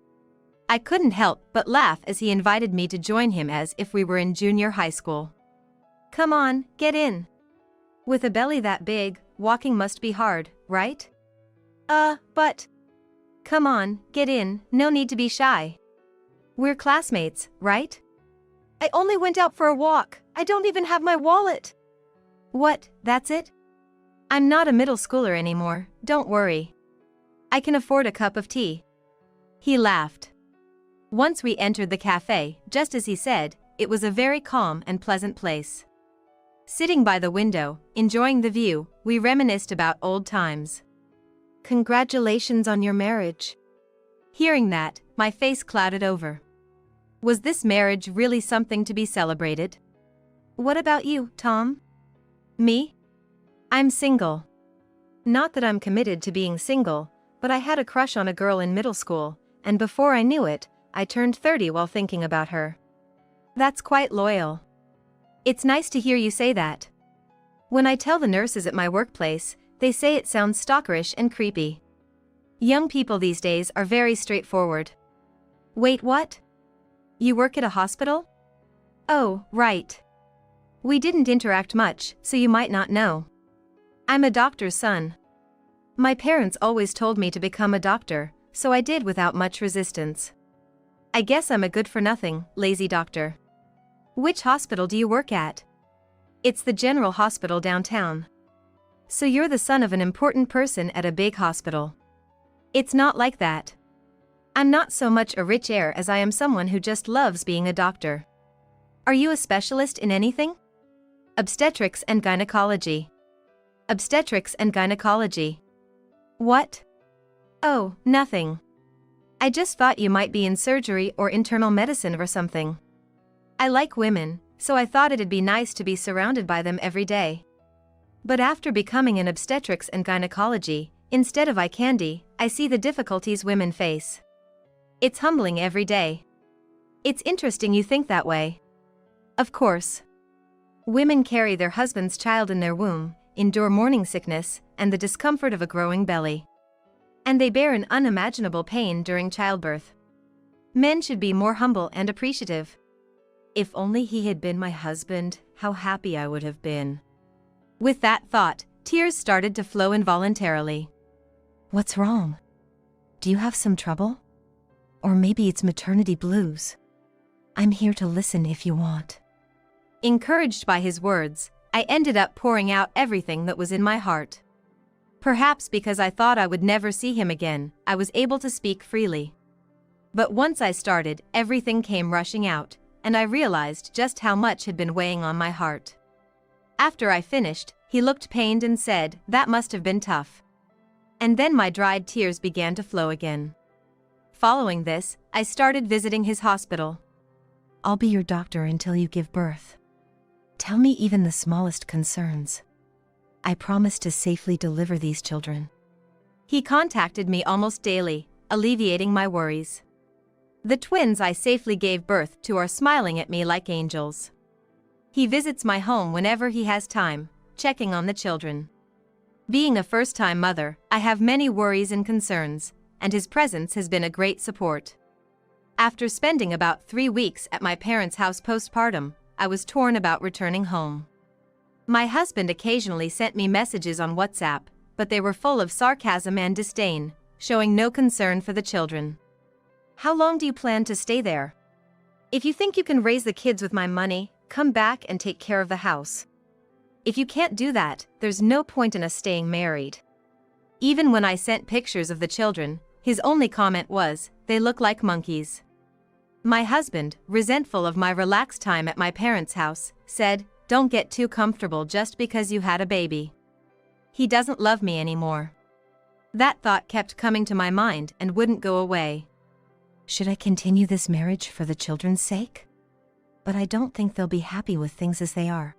I couldn't help but laugh as he invited me to join him as if we were in junior high school. Come on, get in. With a belly that big, walking must be hard, right? But... Come on, get in, no need to be shy. We're classmates, right? I only went out for a walk, I don't even have my wallet. What, that's it? I'm not a middle schooler anymore, don't worry. I can afford a cup of tea. He laughed. Once we entered the cafe, just as he said, it was a very calm and pleasant place. Sitting by the window, enjoying the view, we reminisced about old times. Congratulations on your marriage. Hearing that, my face clouded over. Was this marriage really something to be celebrated? What about you, Tom? Me? I'm single. Not that I'm committed to being single, but I had a crush on a girl in middle school, and before I knew it, I turned 30 while thinking about her. That's quite loyal. It's nice to hear you say that. When I tell the nurses at my workplace, they say it sounds stalkerish and creepy. Young people these days are very straightforward. Wait, what? You work at a hospital? Oh, right. We didn't interact much, so you might not know. I'm a doctor's son. My parents always told me to become a doctor, so I did without much resistance. I guess I'm a good-for-nothing, lazy doctor. Which hospital do you work at? It's the general hospital downtown. So you're the son of an important person at a big hospital. It's not like that. I'm not so much a rich heir as I am someone who just loves being a doctor. Are you a specialist in anything? Obstetrics and gynecology. Obstetrics and gynecology. What? Oh, nothing. I just thought you might be in surgery or internal medicine or something. I like women, so I thought it'd be nice to be surrounded by them every day. But after becoming an obstetrics and gynecology, instead of eye candy, I see the difficulties women face. It's humbling every day. It's interesting you think that way. Of course. Women carry their husband's child in their womb, endure morning sickness, and the discomfort of a growing belly. And they bear an unimaginable pain during childbirth. Men should be more humble and appreciative. If only he had been my husband, how happy I would have been. With that thought, tears started to flow involuntarily. What's wrong? Do you have some trouble? Or maybe it's maternity blues. I'm here to listen if you want. Encouraged by his words, I ended up pouring out everything that was in my heart. Perhaps because I thought I would never see him again, I was able to speak freely. But once I started, everything came rushing out, and I realized just how much had been weighing on my heart. After I finished, he looked pained and said, "That must have been tough." And then my dried tears began to flow again. Following this, I started visiting his hospital. "I'll be your doctor until you give birth. Tell me even the smallest concerns. I promise to safely deliver these children." He contacted me almost daily, alleviating my worries. The twins I safely gave birth to are smiling at me like angels. He visits my home whenever he has time, checking on the children. Being a first-time mother, I have many worries and concerns, and his presence has been a great support. After spending about 3 weeks at my parents' house postpartum, I was torn about returning home. My husband occasionally sent me messages on WhatsApp, but they were full of sarcasm and disdain, showing no concern for the children. "How long do you plan to stay there? If you think you can raise the kids with my money, come back and take care of the house. If you can't do that, there's no point in us staying married." Even when I sent pictures of the children, his only comment was, "They look like monkeys." My husband, resentful of my relaxed time at my parents' house, said, "Don't get too comfortable just because you had a baby. He doesn't love me anymore." That thought kept coming to my mind and wouldn't go away. Should I continue this marriage for the children's sake? But I don't think they'll be happy with things as they are.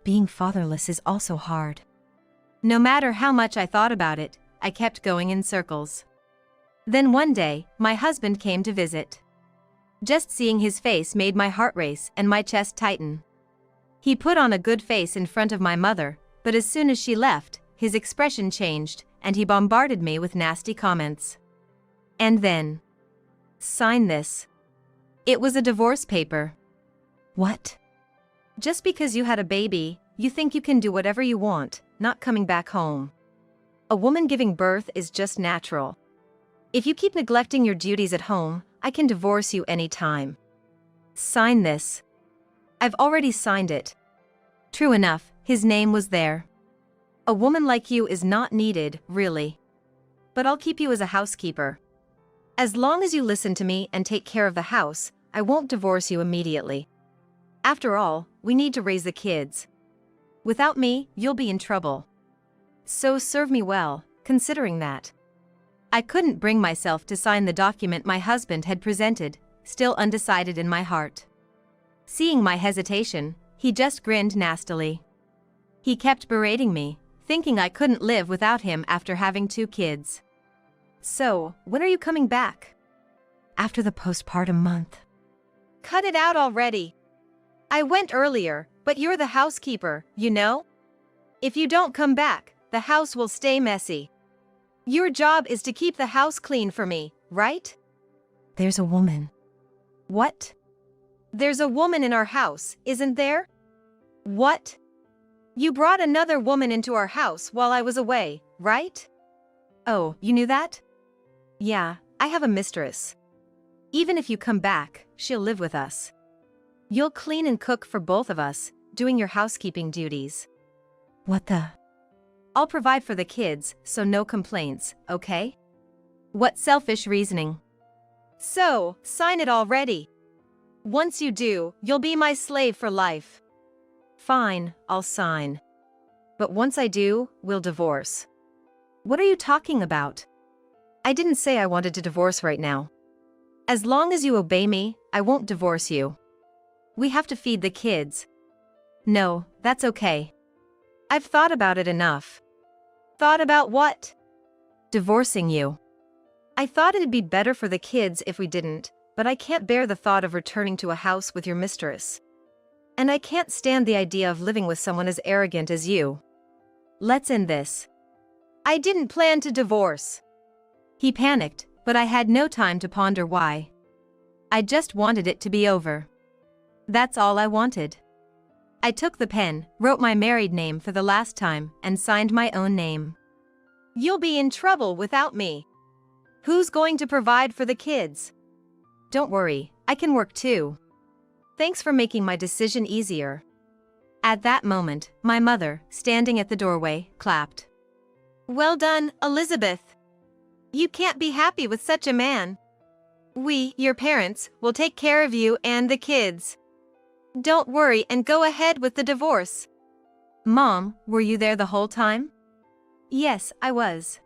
Being fatherless is also hard. No matter how much I thought about it, I kept going in circles. Then one day, my husband came to visit. Just seeing his face made my heart race and my chest tighten. He put on a good face in front of my mother, but as soon as she left, his expression changed, and he bombarded me with nasty comments. And then, "Sign this." It was a divorce paper. What? Just because you had a baby, you think you can do whatever you want, not coming back home. A woman giving birth is just natural. If you keep neglecting your duties at home, I can divorce you anytime. Sign this. I've already signed it. True enough, his name was there. A woman like you is not needed, really. But I'll keep you as a housekeeper. As long as you listen to me and take care of the house, I won't divorce you immediately. After all, we need to raise the kids. Without me, you'll be in trouble. So serve me well, considering that. I couldn't bring myself to sign the document my husband had presented, still undecided in my heart. Seeing my hesitation, he just grinned nastily. He kept berating me, thinking I couldn't live without him after having 2 kids. "So, when are you coming back?" "After the postpartum month." "Cut it out already. I went earlier, but you're the housekeeper, you know? If you don't come back, the house will stay messy. Your job is to keep the house clean for me, right?" "There's a woman." "What?" "There's a woman in our house, isn't there?" "What?" "You brought another woman into our house while I was away, right?" "Oh, you knew that?" "Yeah, I have a mistress. Even if you come back, she'll live with us. You'll clean and cook for both of us, doing your housekeeping duties." "What the?" "I'll provide for the kids, so no complaints, okay?" What selfish reasoning. "So, sign it already. Once you do, you'll be my slave for life." "Fine, I'll sign. But once I do, we'll divorce." "What are you talking about?" "I didn't say I wanted to divorce right now. As long as you obey me, I won't divorce you. We have to feed the kids." "No, that's okay. I've thought about it enough." "Thought about what?" "Divorcing you. I thought it'd be better for the kids if we didn't, but I can't bear the thought of returning to a house with your mistress. And I can't stand the idea of living with someone as arrogant as you. Let's end this." "I didn't plan to divorce." He panicked, but I had no time to ponder why. I just wanted it to be over. That's all I wanted. I took the pen, wrote my married name for the last time, and signed my own name. "You'll be in trouble without me. Who's going to provide for the kids?" "Don't worry, I can work too. Thanks for making my decision easier." At that moment, my mother, standing at the doorway, clapped. "Well done, Elizabeth. You can't be happy with such a man. We, your parents, will take care of you and the kids. Don't worry and go ahead with the divorce." "Mom, were you there the whole time?" "Yes, I was."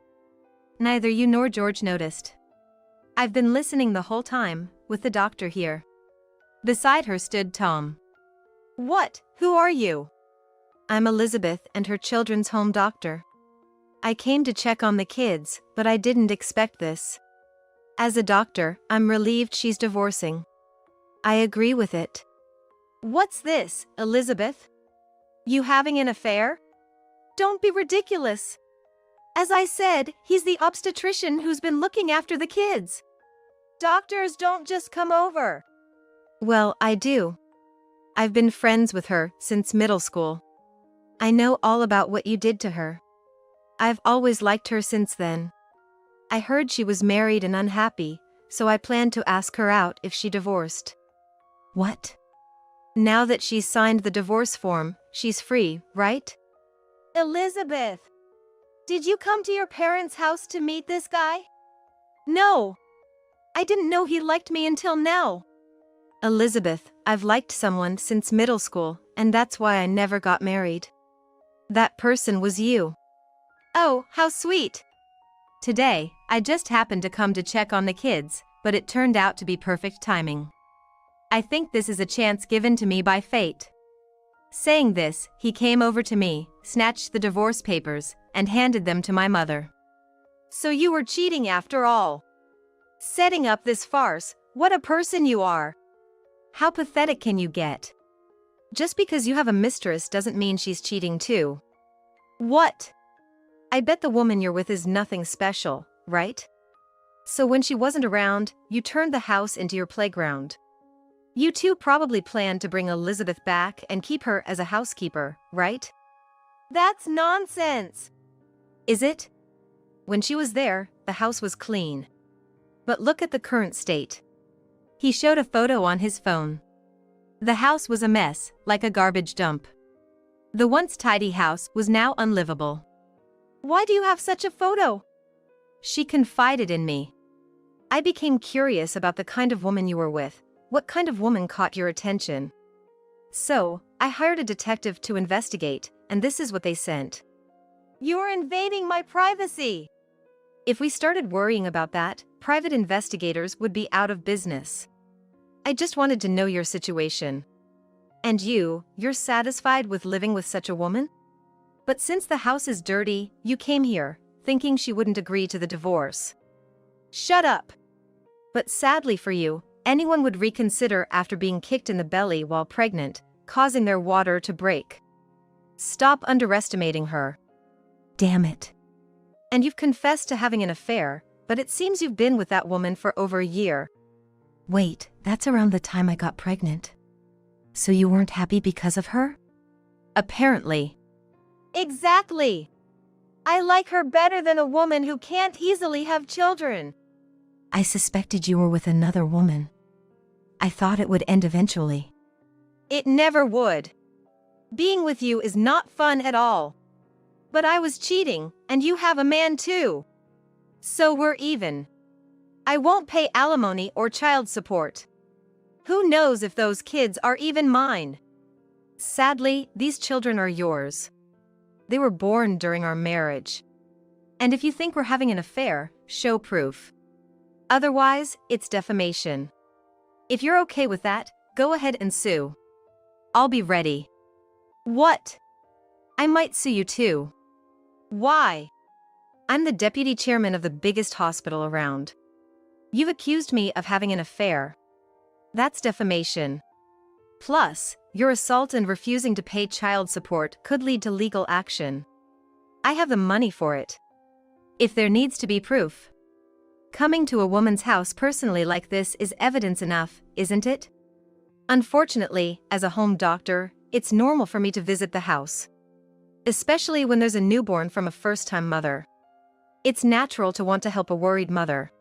Neither you nor George noticed. "I've been listening the whole time, with the doctor here." Beside her stood Tom. "What? Who are you?" "I'm Elizabeth and her children's home doctor. I came to check on the kids, but I didn't expect this. As a doctor, I'm relieved she's divorcing. I agree with it." "What's this, Elizabeth? You having an affair? Don't be ridiculous. As I said, he's the obstetrician who's been looking after the kids. Doctors don't just come over." "Well, I do. I've been friends with her since middle school. I know all about what you did to her. I've always liked her since then. I heard she was married and unhappy, so I planned to ask her out if she divorced." "What?" "Now that she's signed the divorce form, she's free, right?" "Elizabeth, did you come to your parents' house to meet this guy?" "No. I didn't know he liked me until now." "Elizabeth, I've liked someone since middle school, and that's why I never got married. That person was you." "Oh, how sweet." "Today, I just happened to come to check on the kids, but it turned out to be perfect timing. I think this is a chance given to me by fate." Saying this, he came over to me, snatched the divorce papers, and handed them to my mother. "So you were cheating after all. Setting up this farce, what a person you are." "How pathetic can you get? Just because you have a mistress doesn't mean she's cheating too." "What?" "I bet the woman you're with is nothing special, right? So when she wasn't around, you turned the house into your playground. You two probably planned to bring Elizabeth back and keep her as a housekeeper, right?" "That's nonsense." "Is it? When she was there, the house was clean. But look at the current state." He showed a photo on his phone. The house was a mess, like a garbage dump. The once tidy house was now unlivable. "Why do you have such a photo?" She confided in me. "I became curious about the kind of woman you were with. What kind of woman caught your attention? So, I hired a detective to investigate, and this is what they sent." "You're invading my privacy." "If we started worrying about that, private investigators would be out of business. I just wanted to know your situation. And you're satisfied with living with such a woman? But since the house is dirty, you came here, thinking she wouldn't agree to the divorce." "Shut up." "But sadly for you, anyone would reconsider after being kicked in the belly while pregnant, causing their water to break. Stop underestimating her." "Damn it." "And you've confessed to having an affair, but it seems you've been with that woman for over a year." "Wait, that's around the time I got pregnant. So you weren't happy because of her?" "Apparently." "Exactly. I like her better than a woman who can't easily have children." "I suspected you were with another woman. I thought it would end eventually." "It never would. Being with you is not fun at all. But I was cheating, and you have a man too. So we're even. I won't pay alimony or child support. Who knows if those kids are even mine? Sadly, these children are yours. They were born during our marriage. And if you think we're having an affair, show proof. Otherwise, it's defamation. If you're okay with that, go ahead and sue. I'll be ready." "What?" "I might sue you too." "Why?" "I'm the deputy chairman of the biggest hospital around. You've accused me of having an affair. That's defamation. Plus, your assault and refusing to pay child support could lead to legal action. I have the money for it. If there needs to be proof. Coming to a woman's house personally like this is evidence enough, isn't it? Unfortunately, as a home doctor, it's normal for me to visit the house. Especially when there's a newborn from a first-time mother. It's natural to want to help a worried mother.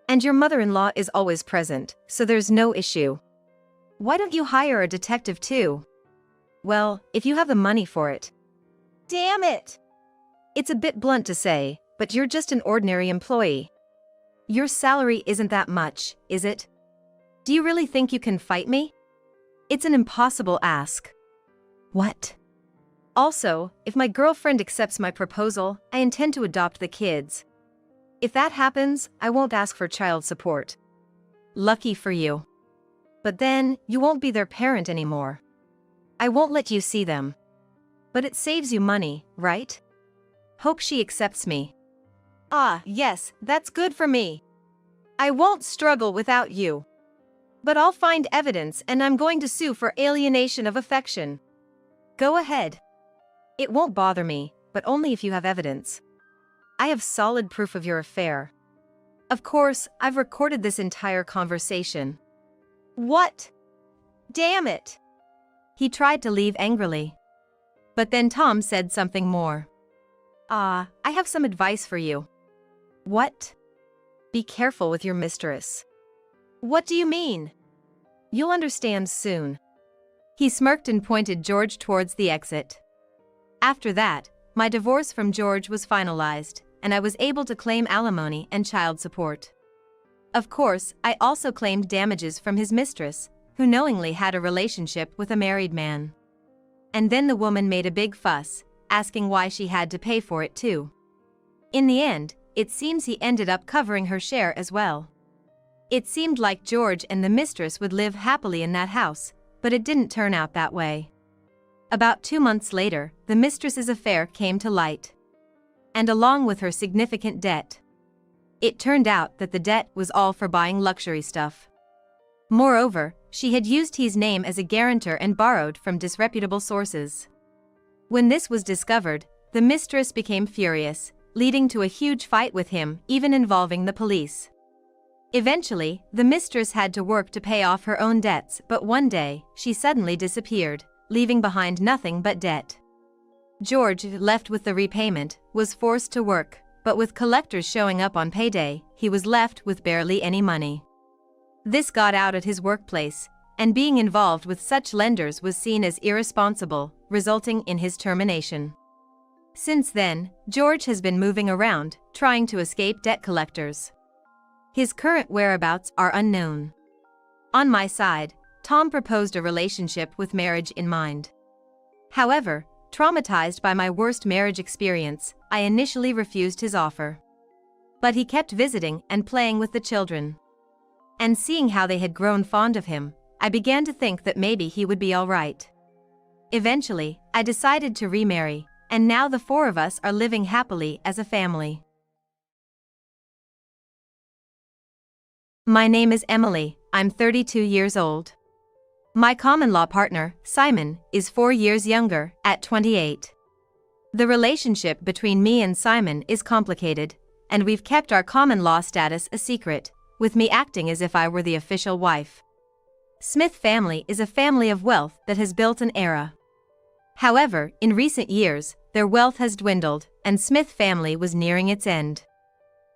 And your mother-in-law is always present, so there's no issue. Why don't you hire a detective too?" Well, if you have the money for it. Damn it! It's a bit blunt to say, but you're just an ordinary employee. Your salary isn't that much, is it? Do you really think you can fight me? It's an impossible ask. What? Also, if my girlfriend accepts my proposal, I intend to adopt the kids. If that happens, I won't ask for child support. Lucky for you. But then, you won't be their parent anymore. I won't let you see them. But it saves you money, right? Hope she accepts me. Ah, yes, that's good for me. I won't struggle without you. But I'll find evidence and I'm going to sue for alienation of affection. Go ahead. It won't bother me, but only if you have evidence. I have solid proof of your affair. Of course, I've recorded this entire conversation. What? Damn it! He tried to leave angrily. But then Tom said something more. I have some advice for you. What? Be careful with your mistress. What do you mean? You'll understand soon. He smirked and pointed George towards the exit. After that, my divorce from George was finalized, and I was able to claim alimony and child support. Of course, I also claimed damages from his mistress, who knowingly had a relationship with a married man. And then the woman made a big fuss, asking why she had to pay for it too. In the end, it seems he ended up covering her share as well. It seemed like George and the mistress would live happily in that house, but it didn't turn out that way. About 2 months later, the mistress's affair came to light. And along with her significant debt. It turned out that the debt was all for buying luxury stuff. Moreover, she had used his name as a guarantor and borrowed from disreputable sources. When this was discovered, the mistress became furious, leading to a huge fight with him, even involving the police. Eventually, the mistress had to work to pay off her own debts, but one day, she suddenly disappeared, leaving behind nothing but debt. George, left with the repayment, was forced to work, but with collectors showing up on payday, he was left with barely any money. This got out at his workplace, and being involved with such lenders was seen as irresponsible, resulting in his termination. Since then, George has been moving around, trying to escape debt collectors. His current whereabouts are unknown. On my side, Tom proposed a relationship with marriage in mind. However, traumatized by my worst marriage experience, I initially refused his offer. But he kept visiting and playing with the children. And seeing how they had grown fond of him, I began to think that maybe he would be all right. Eventually, I decided to remarry, and now the 4 of us are living happily as a family. My name is Emily, I'm 32 years old. My common-law partner, Simon, is 4 years younger, at 28. The relationship between me and Simon is complicated, and we've kept our common-law status a secret, with me acting as if I were the official wife. Smith family is a family of wealth that has built an era. However, in recent years, their wealth has dwindled, and Smith family was nearing its end.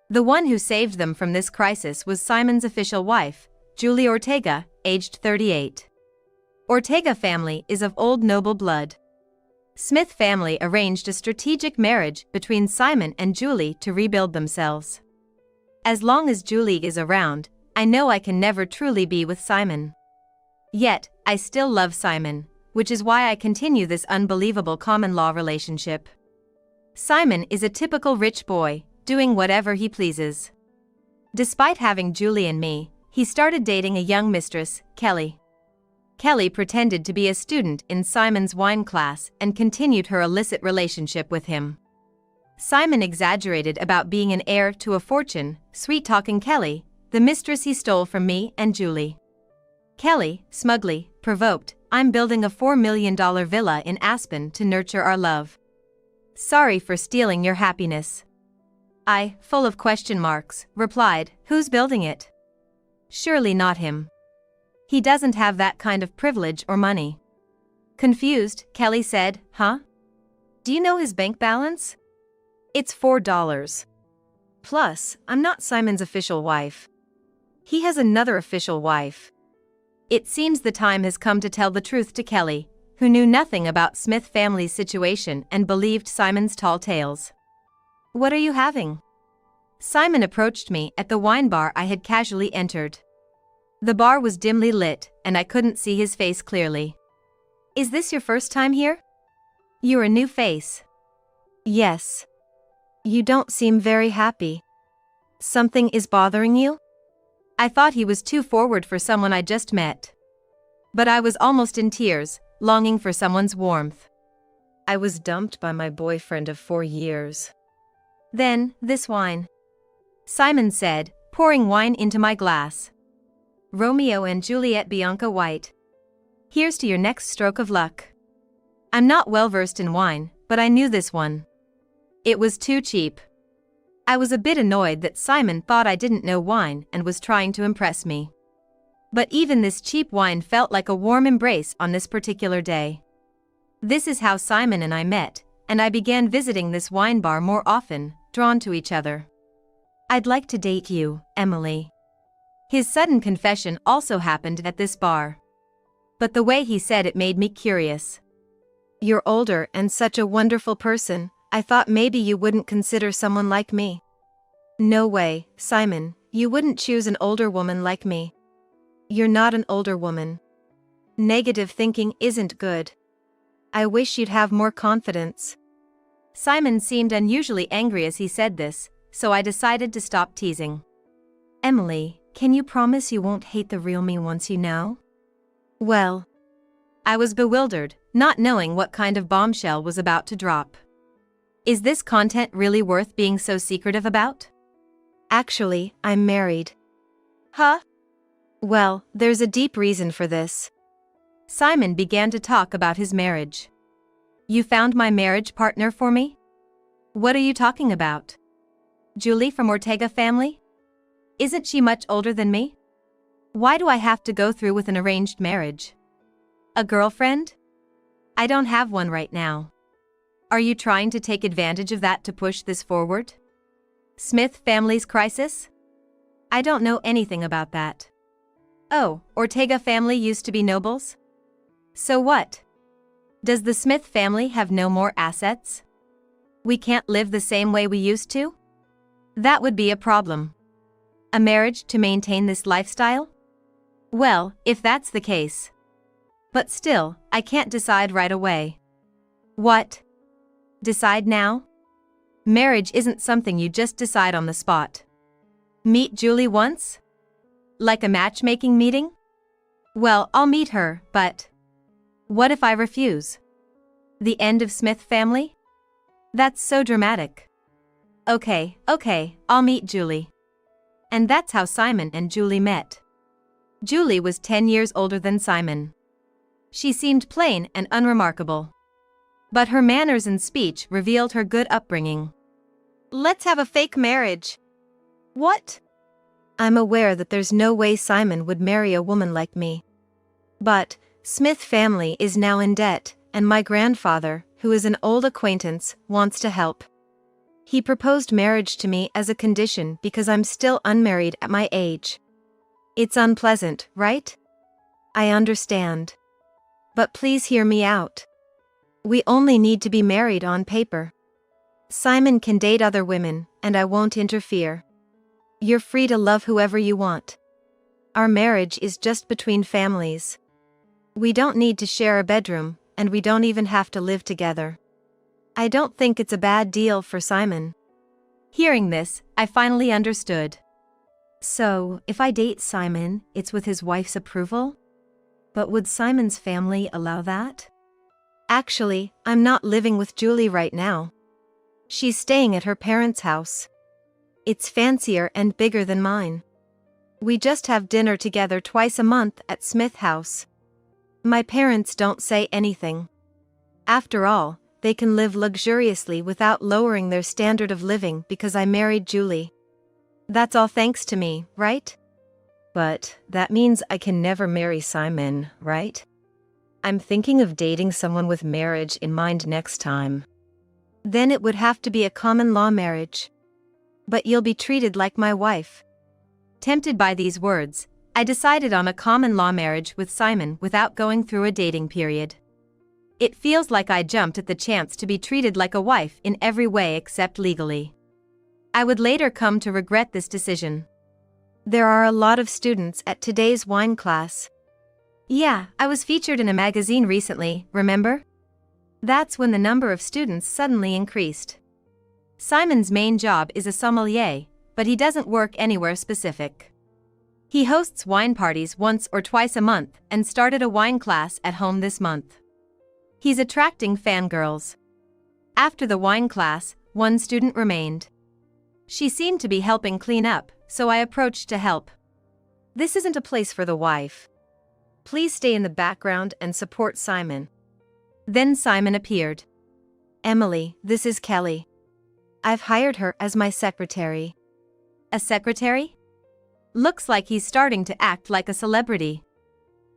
The one who saved them from this crisis was Simon's official wife, Julie Ortega, aged 38. Ortega family is of old noble blood. Smith family arranged a strategic marriage between Simon and Julie to rebuild themselves. As long as Julie is around, I know I can never truly be with Simon. Yet, I still love Simon, which is why I continue this unbelievable common-law relationship. Simon is a typical rich boy, doing whatever he pleases. Despite having Julie and me, he started dating a young mistress, Kelly. Kelly pretended to be a student in Simon's wine class and continued her illicit relationship with him. Simon exaggerated about being an heir to a fortune, sweet-talking Kelly, the mistress he stole from me and Julie. Kelly, smugly, provoked, "I'm building a $4 million villa in Aspen to nurture our love. Sorry for stealing your happiness." I, full of question marks, replied, "Who's building it? Surely not him. He doesn't have that kind of privilege or money." Confused, Kelly said, "Huh? Do you know his bank balance? It's $4. Plus, I'm not Simon's official wife. He has another official wife." It seems the time has come to tell the truth to Kelly, who knew nothing about Smith family's situation and believed Simon's tall tales. "What are you having?" Simon approached me at the wine bar I had casually entered. The bar was dimly lit, and I couldn't see his face clearly. "Is this your first time here? You're a new face." "Yes. You don't seem very happy. Something is bothering you?" I thought he was too forward for someone I just met. But I was almost in tears, longing for someone's warmth. "I was dumped by my boyfriend of 4 years. Then, this wine," Simon said, pouring wine into my glass. "Romeo and Juliet Bianca White. Here's to your next stroke of luck." I'm not well versed in wine, but I knew this one. It was too cheap. I was a bit annoyed that Simon thought I didn't know wine and was trying to impress me. But even this cheap wine felt like a warm embrace on this particular day. This is how Simon and I met, and I began visiting this wine bar more often, drawn to each other. "I'd like to date you, Emily." His sudden confession also happened at this bar. But the way he said it made me curious. "You're older and such a wonderful person, I thought maybe you wouldn't consider someone like me." "No way, Simon, you wouldn't choose an older woman like me. You're not an older woman. Negative thinking isn't good. I wish you'd have more confidence." Simon seemed unusually angry as he said this, so I decided to stop teasing. "Emily, can you promise you won't hate the real me once you know?" "Well." I was bewildered, not knowing what kind of bombshell was about to drop. Is this content really worth being so secretive about? "Actually, I'm married." "Huh?" "Well, there's a deep reason for this." Simon began to talk about his marriage. "You found my marriage partner for me? What are you talking about? Julie from Ortega family? Isn't she much older than me? Why do I have to go through with an arranged marriage? A girlfriend? I don't have one right now. Are you trying to take advantage of that to push this forward? Smith family's crisis? I don't know anything about that." "Oh, Ortega family used to be nobles? So what? Does the Smith family have no more assets? We can't live the same way we used to? That would be a problem. A marriage to maintain this lifestyle? Well, if that's the case. But still, I can't decide right away." "What? Decide now? Marriage isn't something you just decide on the spot. Meet Julie once? Like a matchmaking meeting? Well, I'll meet her, but what if I refuse? The end of Smith family? That's so dramatic." Okay, I'll meet Julie." And that's how Simon and Julie met. Julie was 10 years older than Simon. She seemed plain and unremarkable. But her manners and speech revealed her good upbringing. "Let's have a fake marriage." "What?" "I'm aware that there's no way Simon would marry a woman like me. But Smith family is now in debt, and my grandfather, who is an old acquaintance, wants to help. He proposed marriage to me as a condition because I'm still unmarried at my age. It's unpleasant, right? I understand. But please hear me out. We only need to be married on paper. Simon can date other women, and I won't interfere. You're free to love whoever you want. Our marriage is just between families. We don't need to share a bedroom, and we don't even have to live together. I don't think it's a bad deal for Simon." Hearing this, I finally understood. So, if I date Simon, it's with his wife's approval? But would Simon's family allow that? Actually, I'm not living with Julie right now. She's staying at her parents' house. It's fancier and bigger than mine. We just have dinner together twice a month at Smith House. My parents don't say anything. After all, they can live luxuriously without lowering their standard of living because I married Julie. That's all thanks to me, right? But that means I can never marry Simon, right? I'm thinking of dating someone with marriage in mind next time. Then it would have to be a common law marriage. But you'll be treated like my wife. Tempted by these words, I decided on a common law marriage with Simon without going through a dating period. It feels like I jumped at the chance to be treated like a wife in every way except legally. I would later come to regret this decision. There are a lot of students at today's wine class. Yeah, I was featured in a magazine recently, remember? That's when the number of students suddenly increased. Simon's main job is a sommelier, but he doesn't work anywhere specific. He hosts wine parties once or twice a month and started a wine class at home this month. He's attracting fangirls. After the wine class, one student remained. She seemed to be helping clean up, so I approached to help. This isn't a place for the wife. Please stay in the background and support Simon. Then Simon appeared. Emily, this is Kelly. I've hired her as my secretary. A secretary? Looks like he's starting to act like a celebrity.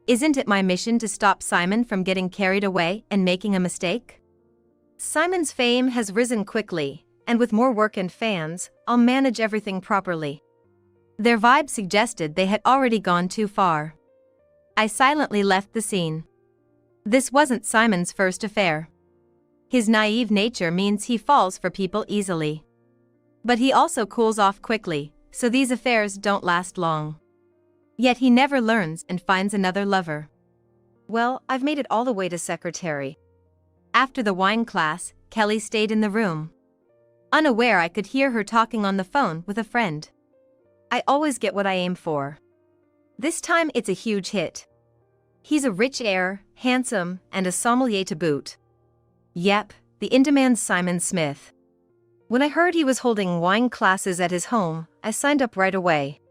Isn't it my mission to stop Simon from getting carried away and making a mistake? Simon's fame has risen quickly, and with more work and fans, I'll manage everything properly. Their vibe suggested they had already gone too far. I silently left the scene. This wasn't Simon's first affair. His naive nature means he falls for people easily. But he also cools off quickly, so these affairs don't last long. Yet he never learns and finds another lover. Well, I've made it all the way to secretary. After the wine class, Kelly stayed in the room. Unaware I could hear her talking on the phone with a friend. I always get what I aim for. This time it's a huge hit. He's a rich heir, handsome, and a sommelier to boot. Yep, the in-demand Simon Smith. When I heard he was holding wine classes at his home, I signed up right away.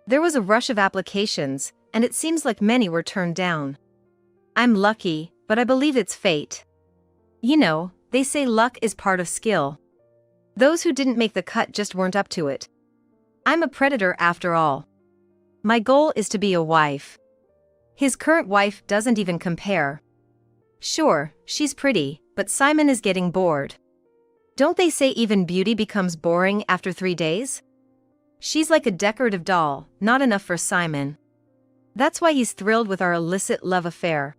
There was a rush of applications, and it seems like many were turned down. I'm lucky, but I believe it's fate. You know, they say luck is part of skill. Those who didn't make the cut just weren't up to it. I'm a predator after all. My goal is to be a wife. His current wife doesn't even compare. Sure, she's pretty, but Simon is getting bored. Don't they say even beauty becomes boring after 3 days? She's like a decorative doll, not enough for Simon. That's why he's thrilled with our illicit love affair.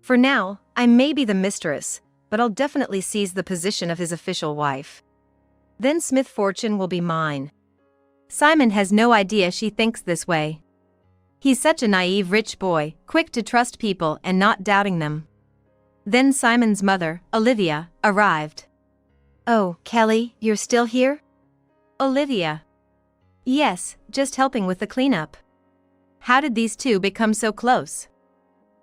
For now, I may be the mistress, but I'll definitely seize the position of his official wife. Then Smith fortune will be mine. Simon has no idea she thinks this way. He's such a naive rich boy, quick to trust people and not doubting them. Then Simon's mother, Olivia, arrived. Oh, Kelly, you're still here? Olivia. Yes, just helping with the cleanup. How did these two become so close?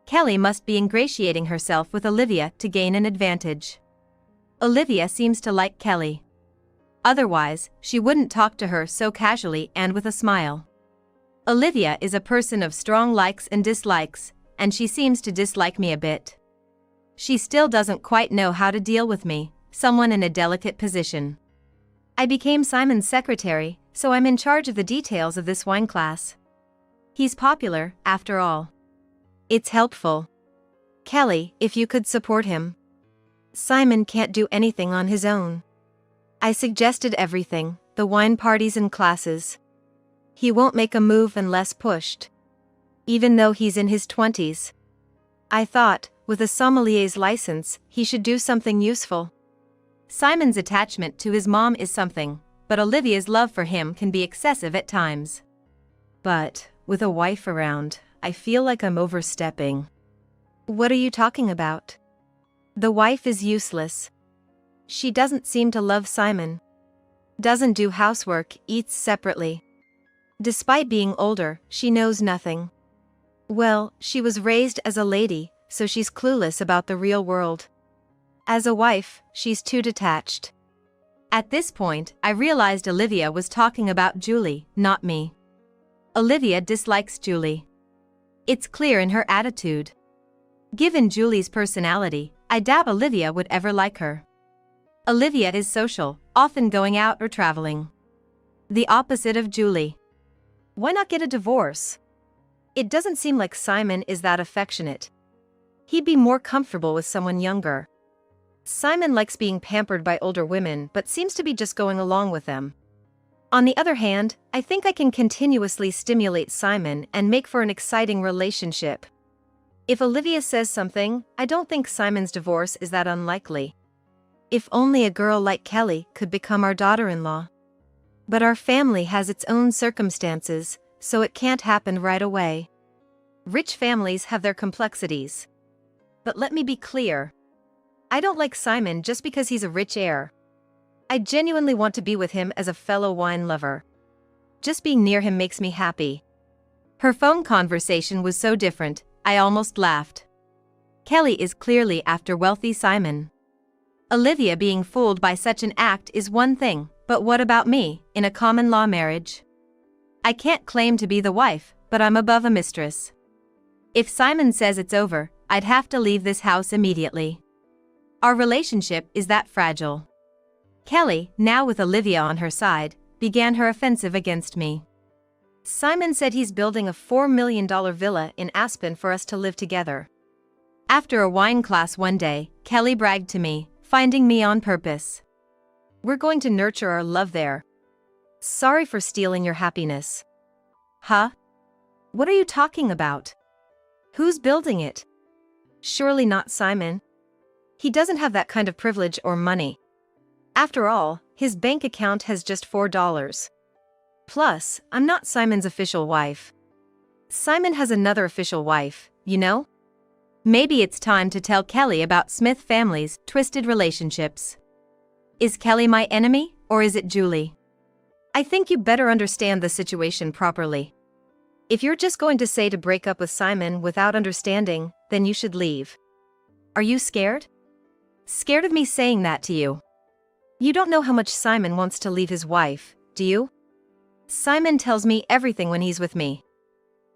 Kelly must be ingratiating herself with Olivia to gain an advantage. Olivia seems to like Kelly. Otherwise, she wouldn't talk to her so casually and with a smile. Olivia is a person of strong likes and dislikes, and she seems to dislike me a bit. She still doesn't quite know how to deal with me, someone in a delicate position. I became Simon's secretary, so I'm in charge of the details of this wine class. He's popular, after all. It's helpful. Kelly, if you could support him. Simon can't do anything on his own. I suggested everything, the wine parties and classes. He won't make a move unless pushed. Even though he's in his 20s. I thought, with a sommelier's license, he should do something useful. Simon's attachment to his mom is something, but Olivia's love for him can be excessive at times. But, with a wife around, I feel like I'm overstepping. What are you talking about? The wife is useless. She doesn't seem to love Simon. Doesn't do housework, eats separately. Despite being older, she knows nothing. Well, she was raised as a lady, so she's clueless about the real world. As a wife, she's too detached. At this point, I realized Olivia was talking about Julie, not me. Olivia dislikes Julie. It's clear in her attitude. Given Julie's personality, I doubt Olivia would ever like her. Olivia is social, often going out or traveling. The opposite of Julie. Why not get a divorce? It doesn't seem like Simon is that affectionate. He'd be more comfortable with someone younger. Simon likes being pampered by older women but seems to be just going along with them. On the other hand, I think I can continuously stimulate Simon and make for an exciting relationship. If Olivia says something, I don't think Simon's divorce is that unlikely. If only a girl like Kelly could become our daughter-in-law. But our family has its own circumstances, so it can't happen right away. Rich families have their complexities. But let me be clear. I don't like Simon just because he's a rich heir. I genuinely want to be with him as a fellow wine lover. Just being near him makes me happy. Her phone conversation was so different, I almost laughed. Kelly is clearly after wealthy Simon. Olivia being fooled by such an act is one thing, but what about me, in a common law marriage? I can't claim to be the wife, but I'm above a mistress. If Simon says it's over, I'd have to leave this house immediately. Our relationship is that fragile. Kelly, now with Olivia on her side, began her offensive against me. Simon said he's building a $4 million villa in Aspen for us to live together. After a wine class one day, Kelly bragged to me, finding me on purpose. We're going to nurture our love there. Sorry for stealing your happiness. Huh? What are you talking about? Who's building it? Surely not Simon. He doesn't have that kind of privilege or money. After all, his bank account has just $4. Plus, I'm not Simon's official wife. Simon has another official wife, you know? Maybe it's time to tell Kelly about Smith family's twisted relationships. Is Kelly my enemy, or is it Julie? I think you better understand the situation properly. If you're just going to say to break up with Simon without understanding, then you should leave. Are you scared? Scared of me saying that to you? You don't know how much Simon wants to leave his wife, do you? Simon tells me everything when he's with me.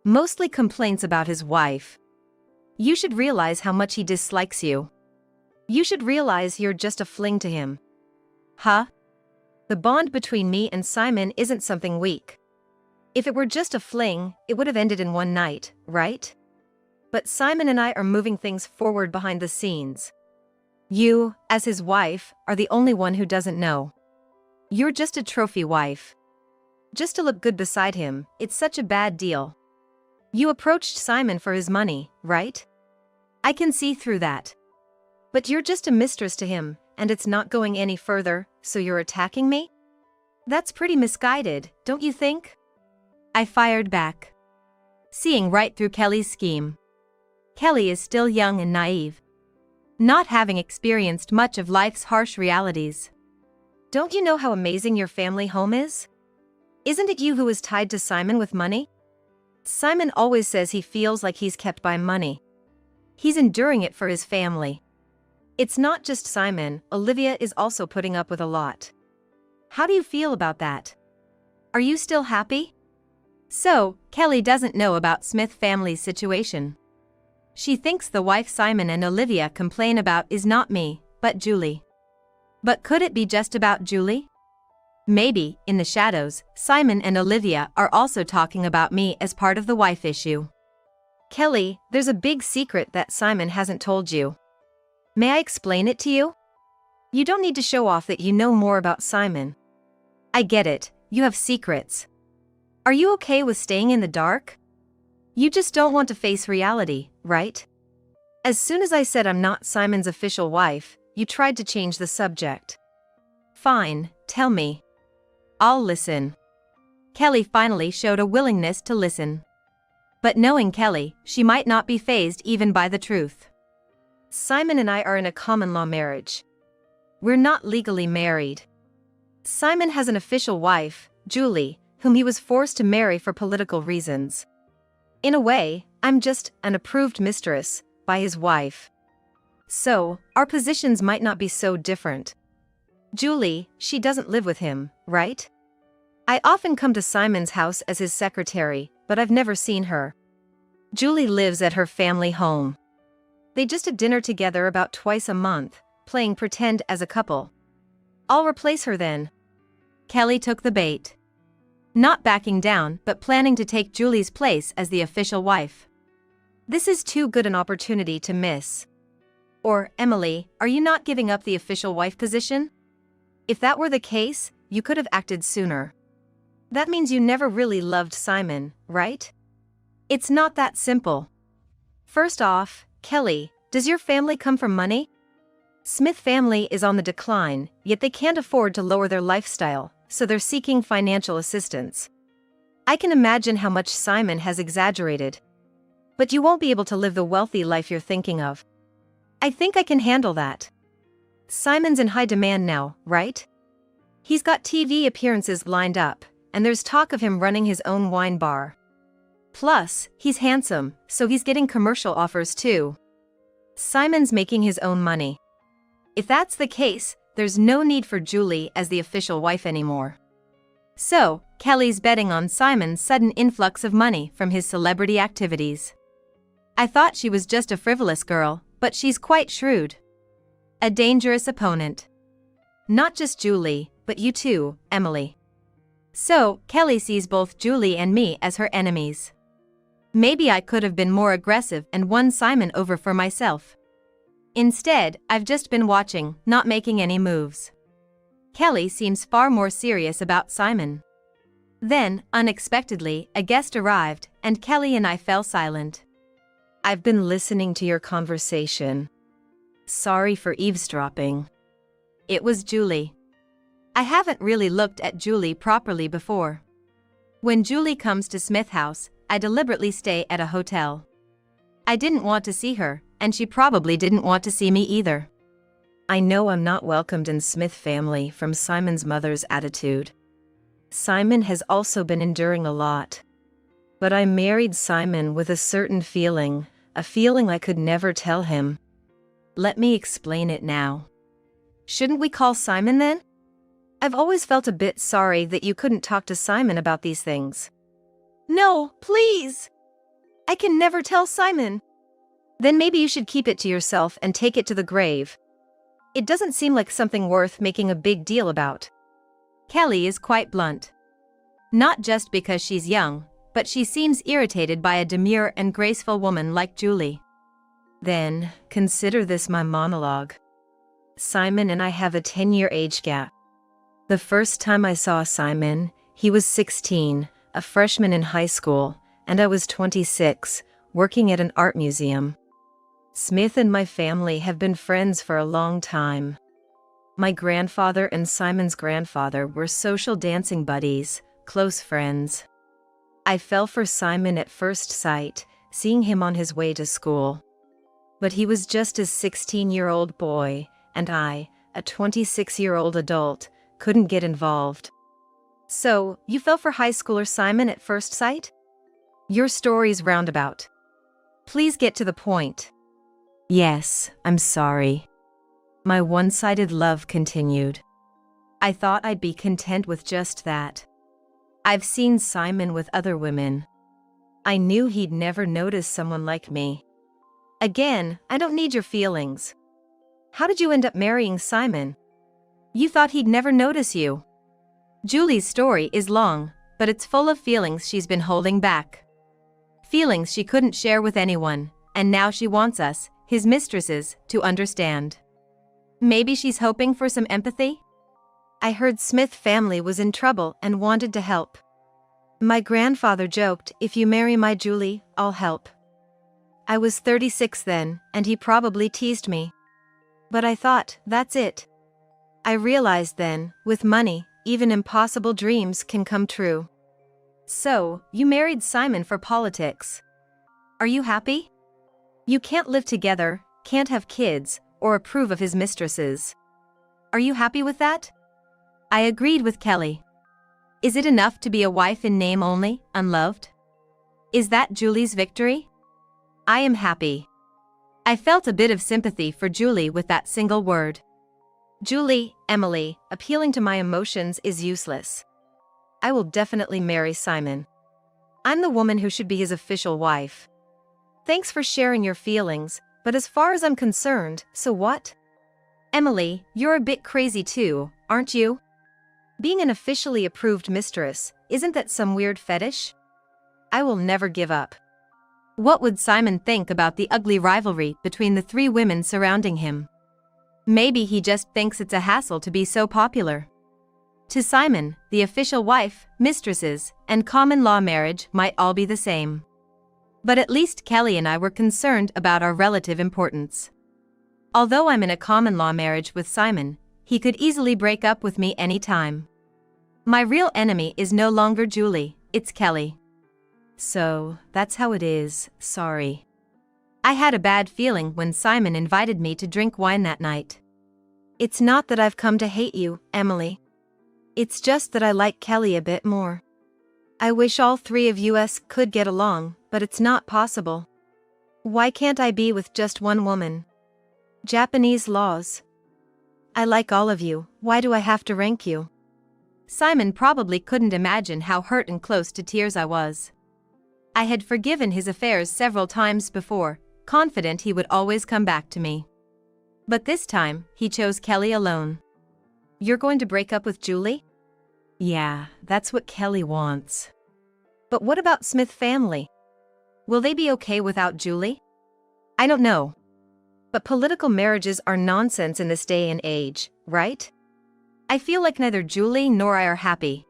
Mostly complaints about his wife. You should realize how much he dislikes you. You should realize you're just a fling to him. Huh? The bond between me and Simon isn't something weak. If it were just a fling, it would have ended in one night, right? But Simon and I are moving things forward behind the scenes. You, as his wife, are the only one who doesn't know. You're just a trophy wife. Just to look good beside him, it's such a bad deal. You approached Simon for his money, right? I can see through that. But you're just a mistress to him, and it's not going any further, so you're attacking me? That's pretty misguided, don't you think? I fired back. Seeing right through Kelly's scheme. Kelly is still young and naive. Not having experienced much of life's harsh realities. Don't you know how amazing your family home is? Isn't it you who is tied to Simon with money? Simon always says he feels like he's kept by money. He's enduring it for his family. It's not just Simon, Olivia is also putting up with a lot. How do you feel about that? Are you still happy? So, Kelly doesn't know about Smith family's situation. She thinks the wife Simon and Olivia complain about is not me, but Julie. But could it be just about Julie? Maybe, in the shadows, Simon and Olivia are also talking about me as part of the wife issue. Kelly, there's a big secret that Simon hasn't told you. May I explain it to you? You don't need to show off that you know more about Simon. I get it, you have secrets. Are you okay with staying in the dark? You just don't want to face reality, right? As soon as I said I'm not Simon's official wife, you tried to change the subject. Fine, tell me. I'll listen. Kelly finally showed a willingness to listen. But knowing Kelly, she might not be fazed even by the truth. Simon and I are in a common law marriage. We're not legally married. Simon has an official wife, Julie, whom he was forced to marry for political reasons. In a way, I'm just an approved mistress by his wife. So, our positions might not be so different. Julie, she doesn't live with him, right? I often come to Simon's house as his secretary, but I've never seen her. Julie lives at her family home. They just have dinner together about twice a month, playing pretend as a couple. I'll replace her then. Kelly took the bait. Not backing down, but planning to take Julie's place as the official wife. This is too good an opportunity to miss. Or, Emily, are you not giving up the official wife position? If that were the case, you could have acted sooner. That means you never really loved Simon, right? It's not that simple. First off, Kelly, does your family come from money? Smith family is on the decline, yet they can't afford to lower their lifestyle, so they're seeking financial assistance. I can imagine how much Simon has exaggerated. But you won't be able to live the wealthy life you're thinking of. I think I can handle that. Simon's in high demand now, right? He's got TV appearances lined up, and there's talk of him running his own wine bar. Plus, he's handsome, so he's getting commercial offers too. Simon's making his own money. If that's the case, there's no need for Julie as the official wife anymore. So, Kelly's betting on Simon's sudden influx of money from his celebrity activities. I thought she was just a frivolous girl, but she's quite shrewd. A dangerous opponent. Not just Julie, but you too, Emily. So, Kelly sees both Julie and me as her enemies. Maybe I could have been more aggressive and won Simon over for myself. Instead, I've just been watching, not making any moves. Kelly seems far more serious about Simon. Then, unexpectedly, a guest arrived, and Kelly and I fell silent. I've been listening to your conversation. Sorry for eavesdropping. It was Julie. I haven't really looked at Julie properly before. When Julie comes to Smith House, I deliberately stay at a hotel. I didn't want to see her, and she probably didn't want to see me either. I know I'm not welcomed in Smith family from Simon's mother's attitude. Simon has also been enduring a lot. But I married Simon with a certain feeling, a feeling I could never tell him. Let me explain it now. Shouldn't we call Simon then? I've always felt a bit sorry that you couldn't talk to Simon about these things. No, please! I can never tell Simon. Then maybe you should keep it to yourself and take it to the grave. It doesn't seem like something worth making a big deal about. Kelly is quite blunt. Not just because she's young, but she seems irritated by a demure and graceful woman like Julie. Then, consider this my monologue. Simon and I have a 10-year age gap. The first time I saw Simon, he was 16, a freshman in high school, and I was 26, working at an art museum. Smith and my family have been friends for a long time. My grandfather and Simon's grandfather were social dancing buddies, close friends. I fell for Simon at first sight, seeing him on his way to school. But he was just a 16-year-old boy, and I, a 26-year-old adult, couldn't get involved. So, you fell for high schooler Simon at first sight? Your story's roundabout. Please get to the point. Yes, I'm sorry. My one-sided love continued. I thought I'd be content with just that. I've seen Simon with other women. I knew he'd never notice someone like me. Again, I don't need your feelings. How did you end up marrying Simon? You thought he'd never notice you. Julie's story is long, but it's full of feelings she's been holding back. Feelings she couldn't share with anyone, and now she wants us, his mistresses, to understand. Maybe she's hoping for some empathy? I heard Smith family was in trouble and wanted to help. My grandfather joked, if you marry my Julie, I'll help. I was 36 then, and he probably teased me. But I thought, that's it. I realized then, with money, even impossible dreams can come true. So, you married Simon for politics. Are you happy? You can't live together, can't have kids, or approve of his mistresses. Are you happy with that? I agreed with Kelly. Is it enough to be a wife in name only, unloved? Is that Julie's victory? I am happy. I felt a bit of sympathy for Julie with that single word. Julie, Emily, appealing to my emotions is useless. I will definitely marry Simon. I'm the woman who should be his official wife. Thanks for sharing your feelings, but as far as I'm concerned, so what? Emily, you're a bit crazy too, aren't you? Being an officially approved mistress, isn't that some weird fetish? I will never give up. What would Simon think about the ugly rivalry between the three women surrounding him? Maybe he just thinks it's a hassle to be so popular. To Simon, the official wife, mistresses, and common law marriage might all be the same. But at least Kelly and I were concerned about our relative importance. Although I'm in a common-law marriage with Simon, he could easily break up with me any time. My real enemy is no longer Julie, it's Kelly. So, that's how it is, sorry. I had a bad feeling when Simon invited me to drink wine that night. It's not that I've come to hate you, Emily. It's just that I like Kelly a bit more. I wish all three of us could get along, but it's not possible. Why can't I be with just one woman? Japanese laws. I like all of you, why do I have to rank you? Simon probably couldn't imagine how hurt and close to tears I was. I had forgiven his affairs several times before, confident he would always come back to me. But this time, he chose Kelly alone. You're going to break up with Julie? Yeah, that's what Kelly wants. But what about Smith family? Will they be okay without Julie? I don't know. But political marriages are nonsense in this day and age, right? I feel like neither Julie nor I are happy.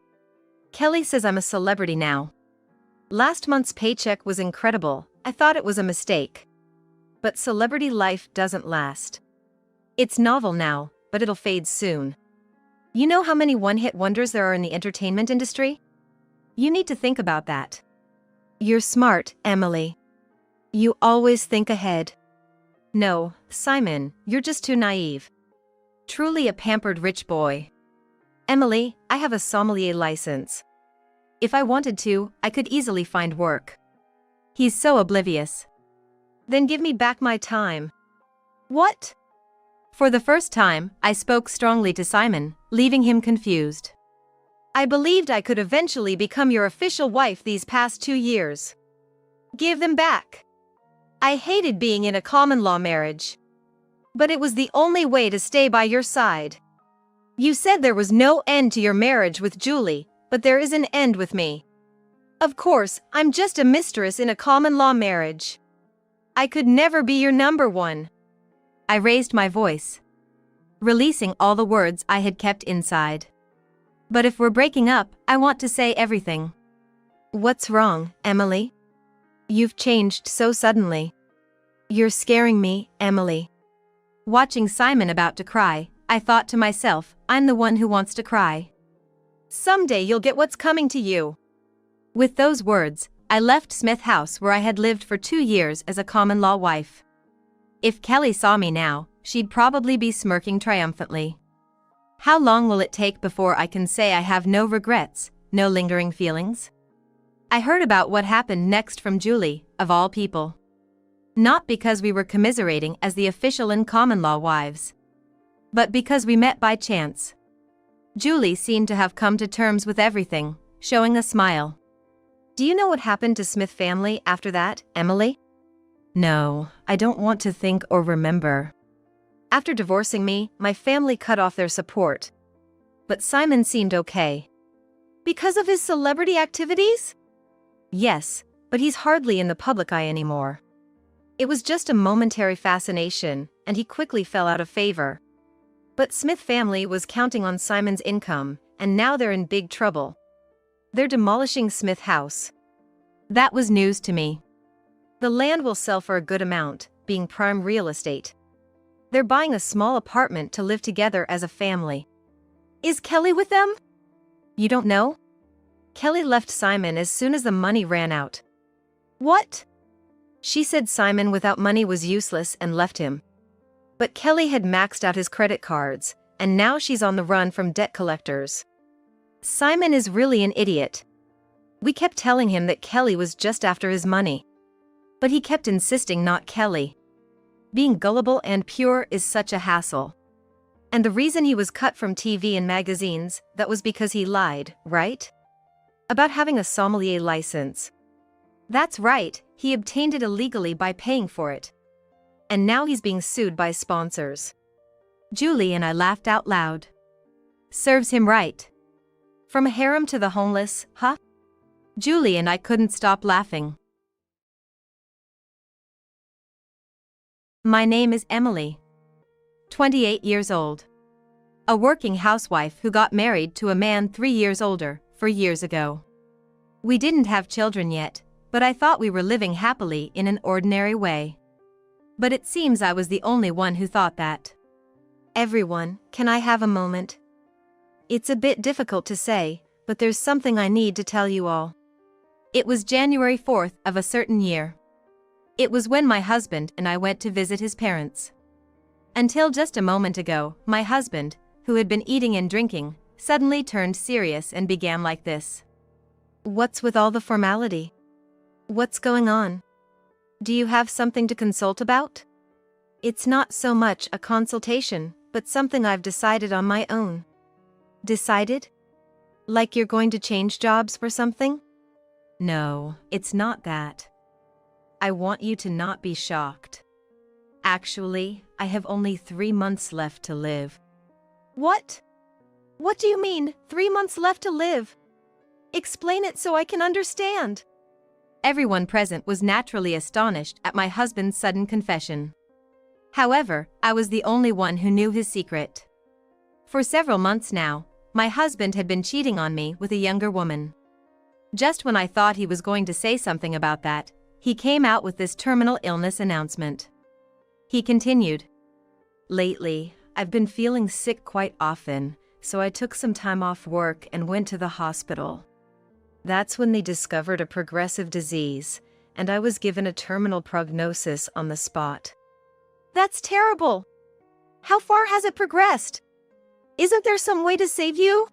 Kelly says I'm a celebrity now. Last month's paycheck was incredible, I thought it was a mistake. But celebrity life doesn't last. It's novel now, but it'll fade soon. You know how many one-hit wonders there are in the entertainment industry? You need to think about that. You're smart, Emily. You always think ahead. No, Simon, you're just too naive. Truly a pampered rich boy. Emily, I have a sommelier license. If I wanted to, I could easily find work. He's so oblivious. Then give me back my time. What? For the first time, I spoke strongly to Simon, leaving him confused. I believed I could eventually become your official wife these past 2 years. Give them back. I hated being in a common-law marriage. But it was the only way to stay by your side. You said there was no end to your marriage with Julie, but there is an end with me. Of course, I'm just a mistress in a common-law marriage. I could never be your number one. I raised my voice, releasing all the words I had kept inside. But if we're breaking up, I want to say everything. What's wrong, Emily? You've changed so suddenly. You're scaring me, Emily. Watching Simon about to cry, I thought to myself, I'm the one who wants to cry. Someday you'll get what's coming to you. With those words, I left Smith House where I had lived for 2 years as a common-law wife. If Kelly saw me now, she'd probably be smirking triumphantly. How long will it take before I can say I have no regrets, no lingering feelings? I heard about what happened next from Julie, of all people. Not because we were commiserating as the official and common-law wives, but because we met by chance. Julie seemed to have come to terms with everything, showing a smile. Do you know what happened to Smith family after that, Emily? No, I don't want to think or remember. After divorcing me, my family cut off their support. But Simon seemed okay. Because of his celebrity activities? Yes, but he's hardly in the public eye anymore. It was just a momentary fascination, and he quickly fell out of favor. But Smith family was counting on Simon's income, and now they're in big trouble. They're demolishing Smith House. That was news to me. The land will sell for a good amount, being prime real estate. They're buying a small apartment to live together as a family. Is Kelly with them? You don't know? Kelly left Simon as soon as the money ran out. What? She said Simon without money was useless and left him. But Kelly had maxed out his credit cards, and now she's on the run from debt collectors. Simon is really an idiot. We kept telling him that Kelly was just after his money. But he kept insisting not Kelly. Being gullible and pure is such a hassle. And the reason he was cut from TV and magazines, that was because he lied, right? About having a sommelier license. That's right, he obtained it illegally by paying for it. And now he's being sued by sponsors. Julie and I laughed out loud. Serves him right. From a harem to the homeless, huh? Julie and I couldn't stop laughing. My name is Emily. 28 years old. A working housewife who got married to a man 3 years older, 4 years ago. We didn't have children yet, but I thought we were living happily in an ordinary way. But it seems I was the only one who thought that. Everyone, can I have a moment? It's a bit difficult to say, but there's something I need to tell you all. It was January 4th of a certain year. It was when my husband and I went to visit his parents. Until just a moment ago, my husband, who had been eating and drinking, suddenly turned serious and began like this. What's with all the formality? What's going on? Do you have something to consult about? It's not so much a consultation, but something I've decided on my own. Decided? Like you're going to change jobs or something? No, it's not that. I want you to not be shocked. Actually, I have only 3 months left to live. What? What do you mean, 3 months left to live? Explain it so I can understand. Everyone present was naturally astonished at my husband's sudden confession. However, I was the only one who knew his secret. For several months now, my husband had been cheating on me with a younger woman. Just when I thought he was going to say something about that, he came out with this terminal illness announcement. He continued, "Lately, I've been feeling sick quite often, so I took some time off work and went to the hospital. That's when they discovered a progressive disease, and I was given a terminal prognosis on the spot." That's terrible. How far has it progressed? Isn't there some way to save you?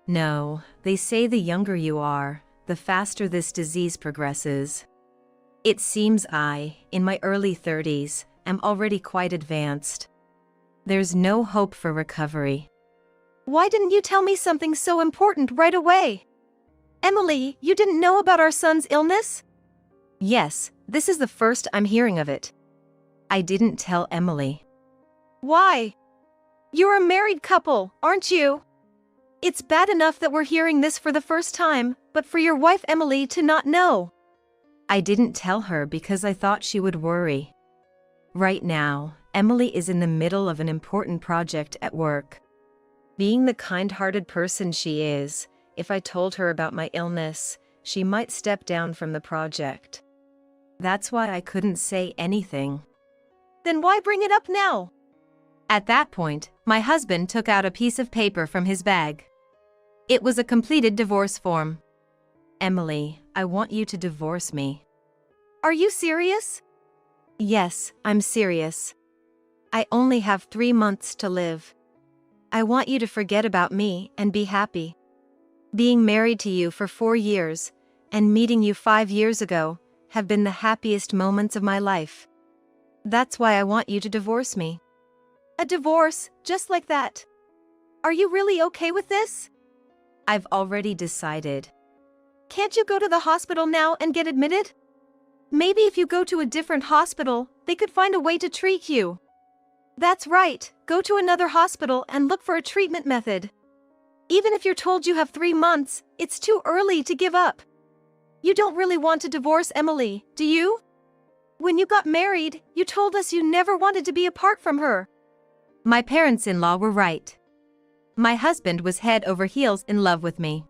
No, they say the younger you are, the faster this disease progresses. It seems I, in my early 30s, am already quite advanced. There's no hope for recovery. Why didn't you tell me something so important right away? Emily, you didn't know about our son's illness? Yes, this is the first I'm hearing of it. I didn't tell Emily. Why? You're a married couple, aren't you? It's bad enough that we're hearing this for the first time, but for your wife Emily to not know. I didn't tell her because I thought she would worry. Right now, Emily is in the middle of an important project at work. Being the kind-hearted person she is, if I told her about my illness, she might step down from the project. That's why I couldn't say anything. Then why bring it up now? At that point, my husband took out a piece of paper from his bag. It was a completed divorce form. Emily, I want you to divorce me. Are you serious? Yes, I'm serious. I only have 3 months to live. I want you to forget about me and be happy. Being married to you for 4 years, and meeting you 5 years ago, have been the happiest moments of my life. That's why I want you to divorce me. A divorce, just like that? Are you really okay with this? I've already decided. Can't you go to the hospital now and get admitted? Maybe if you go to a different hospital, they could find a way to treat you. That's right, go to another hospital and look for a treatment method. Even if you're told you have 3 months, it's too early to give up. You don't really want to divorce Emily, do you? When you got married, you told us you never wanted to be apart from her. My parents-in-law were right. My husband was head over heels in love with me.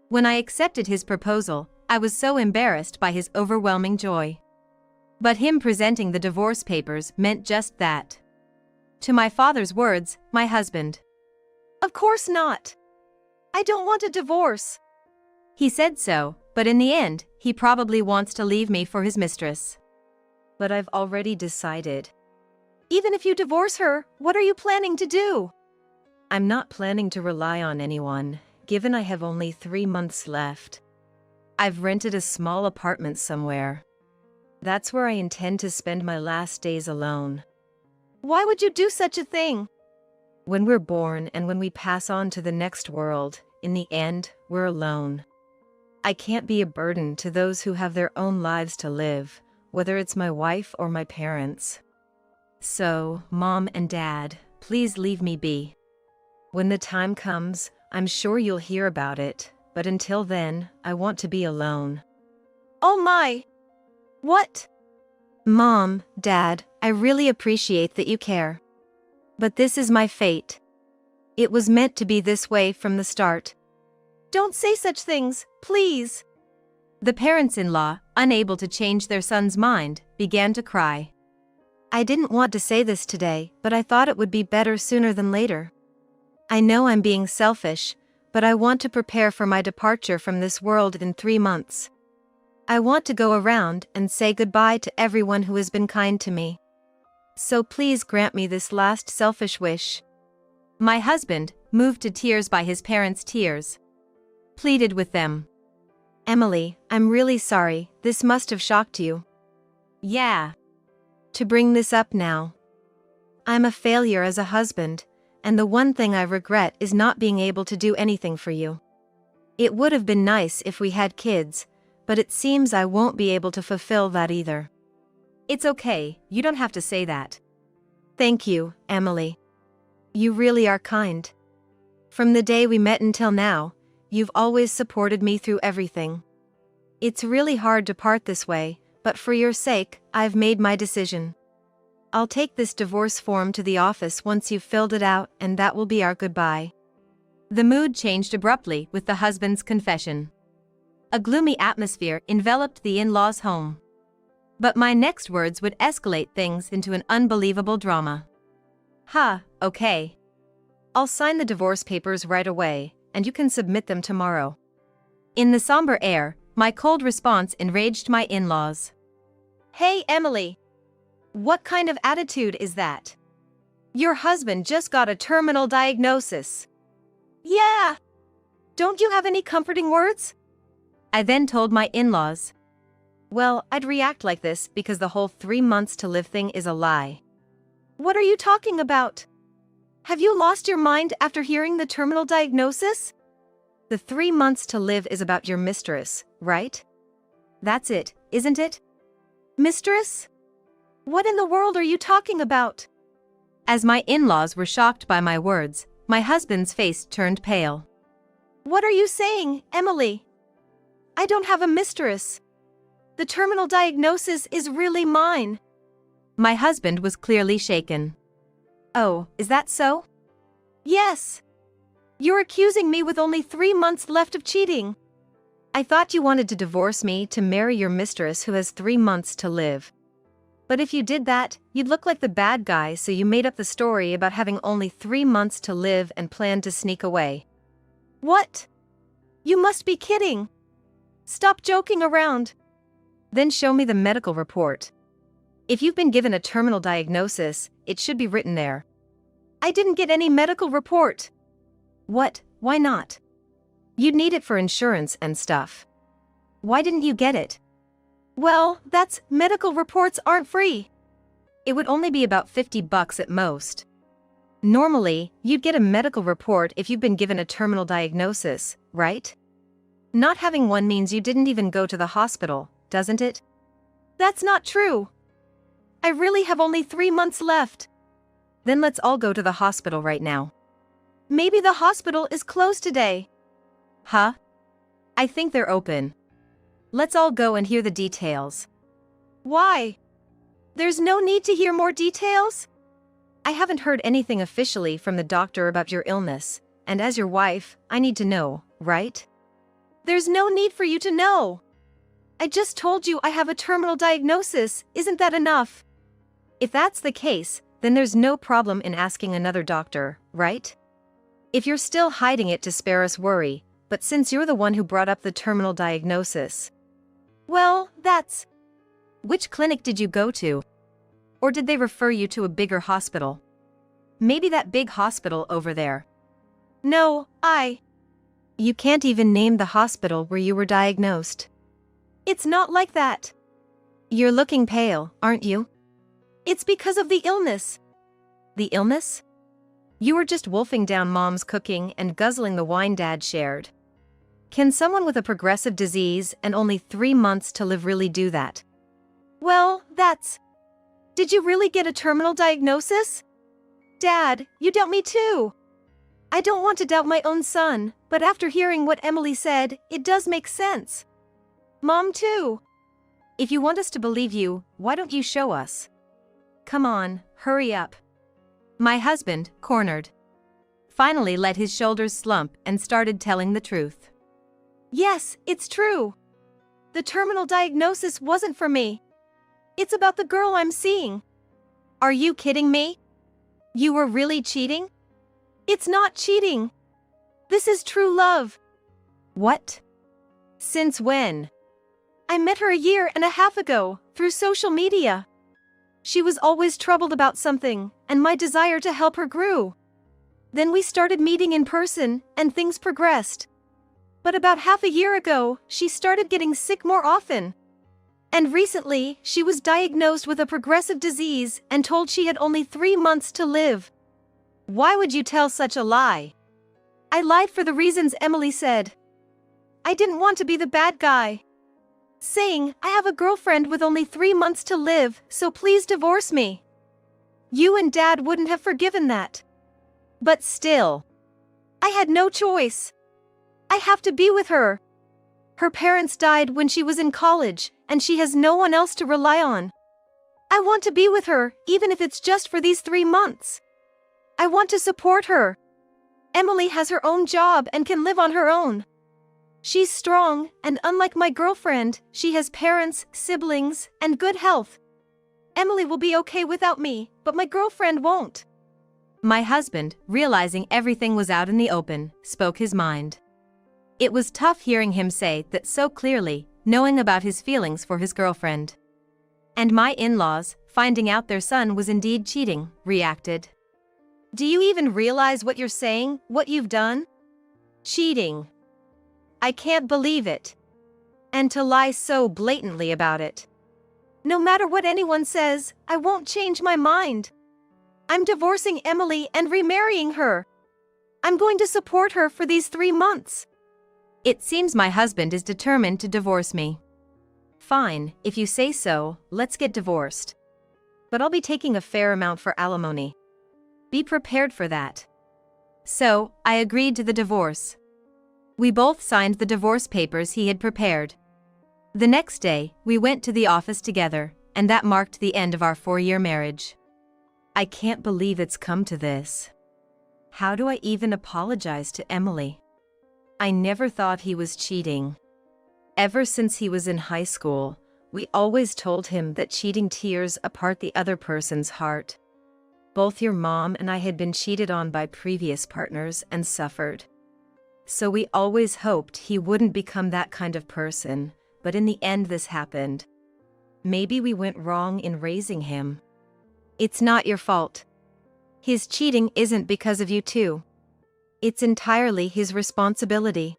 When I accepted his proposal, I was so embarrassed by his overwhelming joy. But him presenting the divorce papers meant just that. To my father's words, my husband. Of course not. I don't want a divorce. He said so, but in the end, he probably wants to leave me for his mistress. But I've already decided. Even if you divorce her, what are you planning to do? I'm not planning to rely on anyone, given I have only 3 months left. I've rented a small apartment somewhere. That's where I intend to spend my last days alone. Why would you do such a thing? When we're born and when we pass on to the next world, in the end, we're alone. I can't be a burden to those who have their own lives to live, whether it's my wife or my parents. So, Mom and Dad, please leave me be. When the time comes, I'm sure you'll hear about it, but until then, I want to be alone. Oh my! What? Mom, Dad, I really appreciate that you care. But this is my fate. It was meant to be this way from the start. Don't say such things, please. The parents-in-law, unable to change their son's mind, began to cry. I didn't want to say this today, but I thought it would be better sooner than later. I know I'm being selfish, but I want to prepare for my departure from this world in 3 months. I want to go around and say goodbye to everyone who has been kind to me. So please grant me this last selfish wish. My husband, moved to tears by his parents' tears, pleaded with them. Emily, I'm really sorry, this must have shocked you. Yeah. To bring this up now. I'm a failure as a husband, and the one thing I regret is not being able to do anything for you. It would have been nice if we had kids, but it seems I won't be able to fulfill that either. It's okay, you don't have to say that. Thank you, Emily. You really are kind. From the day we met until now, you've always supported me through everything. It's really hard to part this way, but for your sake, I've made my decision. I'll take this divorce form to the office once you've filled it out, and that will be our goodbye. The mood changed abruptly with the husband's confession. A gloomy atmosphere enveloped the in-laws' home. But my next words would escalate things into an unbelievable drama. Okay. I'll sign the divorce papers right away, and you can submit them tomorrow. In the somber air, my cold response enraged my in-laws. Hey, Emily! What kind of attitude is that? Your husband just got a terminal diagnosis. Yeah! Don't you have any comforting words? I then told my in-laws. Well, I'd react like this because the whole 3 months to live thing is a lie. What are you talking about? Have you lost your mind after hearing the terminal diagnosis? The 3 months to live is about your mistress, right? That's it, isn't it? Mistress? What in the world are you talking about? As my in-laws were shocked by my words, my husband's face turned pale. What are you saying, Emily? I don't have a mistress. The terminal diagnosis is really mine. My husband was clearly shaken. Oh, is that so? Yes. You're accusing me with only 3 months left of cheating. I thought you wanted to divorce me to marry your mistress who has 3 months to live. But if you did that, you'd look like the bad guy, so you made up the story about having only 3 months to live and planned to sneak away. What? You must be kidding. Stop joking around. Then show me the medical report. If you've been given a terminal diagnosis, it should be written there. I didn't get any medical report. What? Why not? You'd need it for insurance and stuff. Why didn't you get it? Well, medical reports aren't free. It would only be about $50 at most. Normally, you'd get a medical report if you've been given a terminal diagnosis, right? Not having one means you didn't even go to the hospital, doesn't it? That's not true. I really have only 3 months left. Then let's all go to the hospital right now. Maybe the hospital is closed today. Huh? I think they're open. Let's all go and hear the details. Why? There's no need to hear more details? I haven't heard anything officially from the doctor about your illness, and as your wife, I need to know, right? There's no need for you to know. I just told you I have a terminal diagnosis, isn't that enough? If that's the case, then there's no problem in asking another doctor, right? If you're still hiding it to spare us worry, but since you're the one who brought up the terminal diagnosis. Well, Which clinic did you go to? Or did they refer you to a bigger hospital? Maybe that big hospital over there. No, You can't even name the hospital where you were diagnosed. It's not like that. You're looking pale, aren't you? It's because of the illness. The illness? You were just wolfing down Mom's cooking and guzzling the wine Dad shared. Can someone with a progressive disease and only 3 months to live really do that? Well, Did you really get a terminal diagnosis? Dad, you doubt me too. I don't want to doubt my own son, but after hearing what Emily said, it does make sense. Mom too. If you want us to believe you, why don't you show us? Come on, hurry up. My husband, cornered, finally let his shoulders slump and started telling the truth. Yes, it's true. the terminal diagnosis wasn't for me. It's about the girl I'm seeing. Are you kidding me? You were really cheating? It's not cheating. This is true love. What? Since when? I met her a year and a half ago, through social media. She was always troubled about something, and my desire to help her grew. Then we started meeting in person, and things progressed. But about half a year ago, she started getting sick more often. And recently, she was diagnosed with a progressive disease and told she had only 3 months to live. Why would you tell such a lie? I lied for the reasons Emily said. I didn't want to be the bad guy. Saying, I have a girlfriend with only 3 months to live, so please divorce me. You and Dad wouldn't have forgiven that. But still, I had no choice. I have to be with her. Her parents died when she was in college, and she has no one else to rely on. I want to be with her, even if it's just for these 3 months. I want to support her. Emily has her own job and can live on her own. She's strong, and unlike my girlfriend, she has parents, siblings, and good health. Emily will be okay without me, but my girlfriend won't. My husband, realizing everything was out in the open, spoke his mind. It was tough hearing him say that so clearly, knowing about his feelings for his girlfriend. And my in-laws, finding out their son was indeed cheating, reacted. Do you even realize what you're saying, what you've done? Cheating. I can't believe it. And to lie so blatantly about it. No matter what anyone says, I won't change my mind. I'm divorcing Emily and remarrying her. I'm going to support her for these 3 months. It seems my husband is determined to divorce me. Fine, if you say so, let's get divorced. But I'll be taking a fair amount for alimony. Be prepared for that. So, I agreed to the divorce. We both signed the divorce papers he had prepared. The next day, we went to the office together, and that marked the end of our 4-year marriage. I can't believe it's come to this. How do I even apologize to Emily? I never thought he was cheating. Ever since he was in high school, we always told him that cheating tears apart the other person's heart. Both your mom and I had been cheated on by previous partners and suffered. So we always hoped he wouldn't become that kind of person, but in the end this happened. Maybe we went wrong in raising him. It's not your fault. His cheating isn't because of you too. It's entirely his responsibility.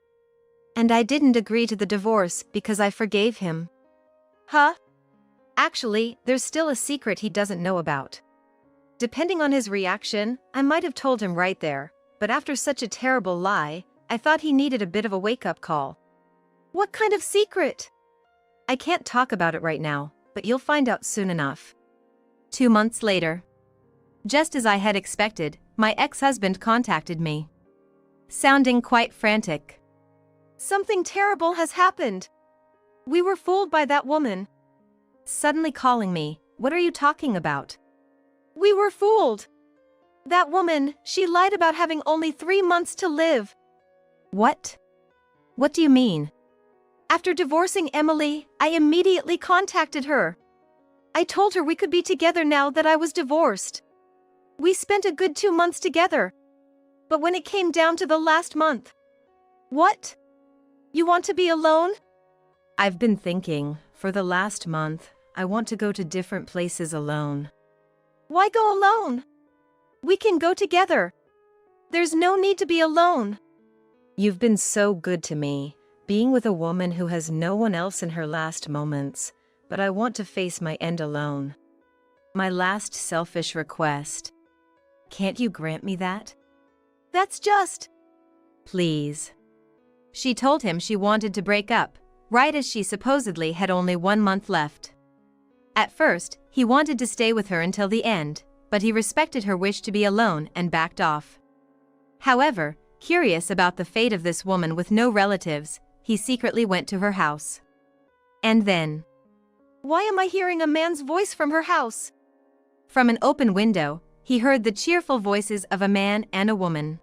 And I didn't agree to the divorce because I forgave him. Huh? Actually, there's still a secret he doesn't know about. Depending on his reaction, I might have told him right there, but after such a terrible lie, I thought he needed a bit of a wake-up call. What kind of secret? I can't talk about it right now, but you'll find out soon enough. 2 months later. Just as I had expected, my ex-husband contacted me. Sounding quite frantic. Something terrible has happened. We were fooled by that woman. Suddenly calling me, what are you talking about? We were fooled. That woman, she lied about having only 3 months to live. What? What do you mean? After divorcing Emily, I immediately contacted her. I told her we could be together now that I was divorced. We spent a good 2 months together. But when it came down to the last month... What? You want to be alone? I've been thinking, for the last month, I want to go to different places alone. Why go alone? We can go together. There's no need to be alone. You've been so good to me, being with a woman who has no one else in her last moments, but I want to face my end alone. My last selfish request. Can't you grant me that? That's just... Please. She told him she wanted to break up, right as she supposedly had only 1 month left. At first, he wanted to stay with her until the end, but he respected her wish to be alone and backed off. However, curious about the fate of this woman with no relatives, he secretly went to her house. And then... Why am I hearing a man's voice from her house? From an open window, he heard the cheerful voices of a man and a woman.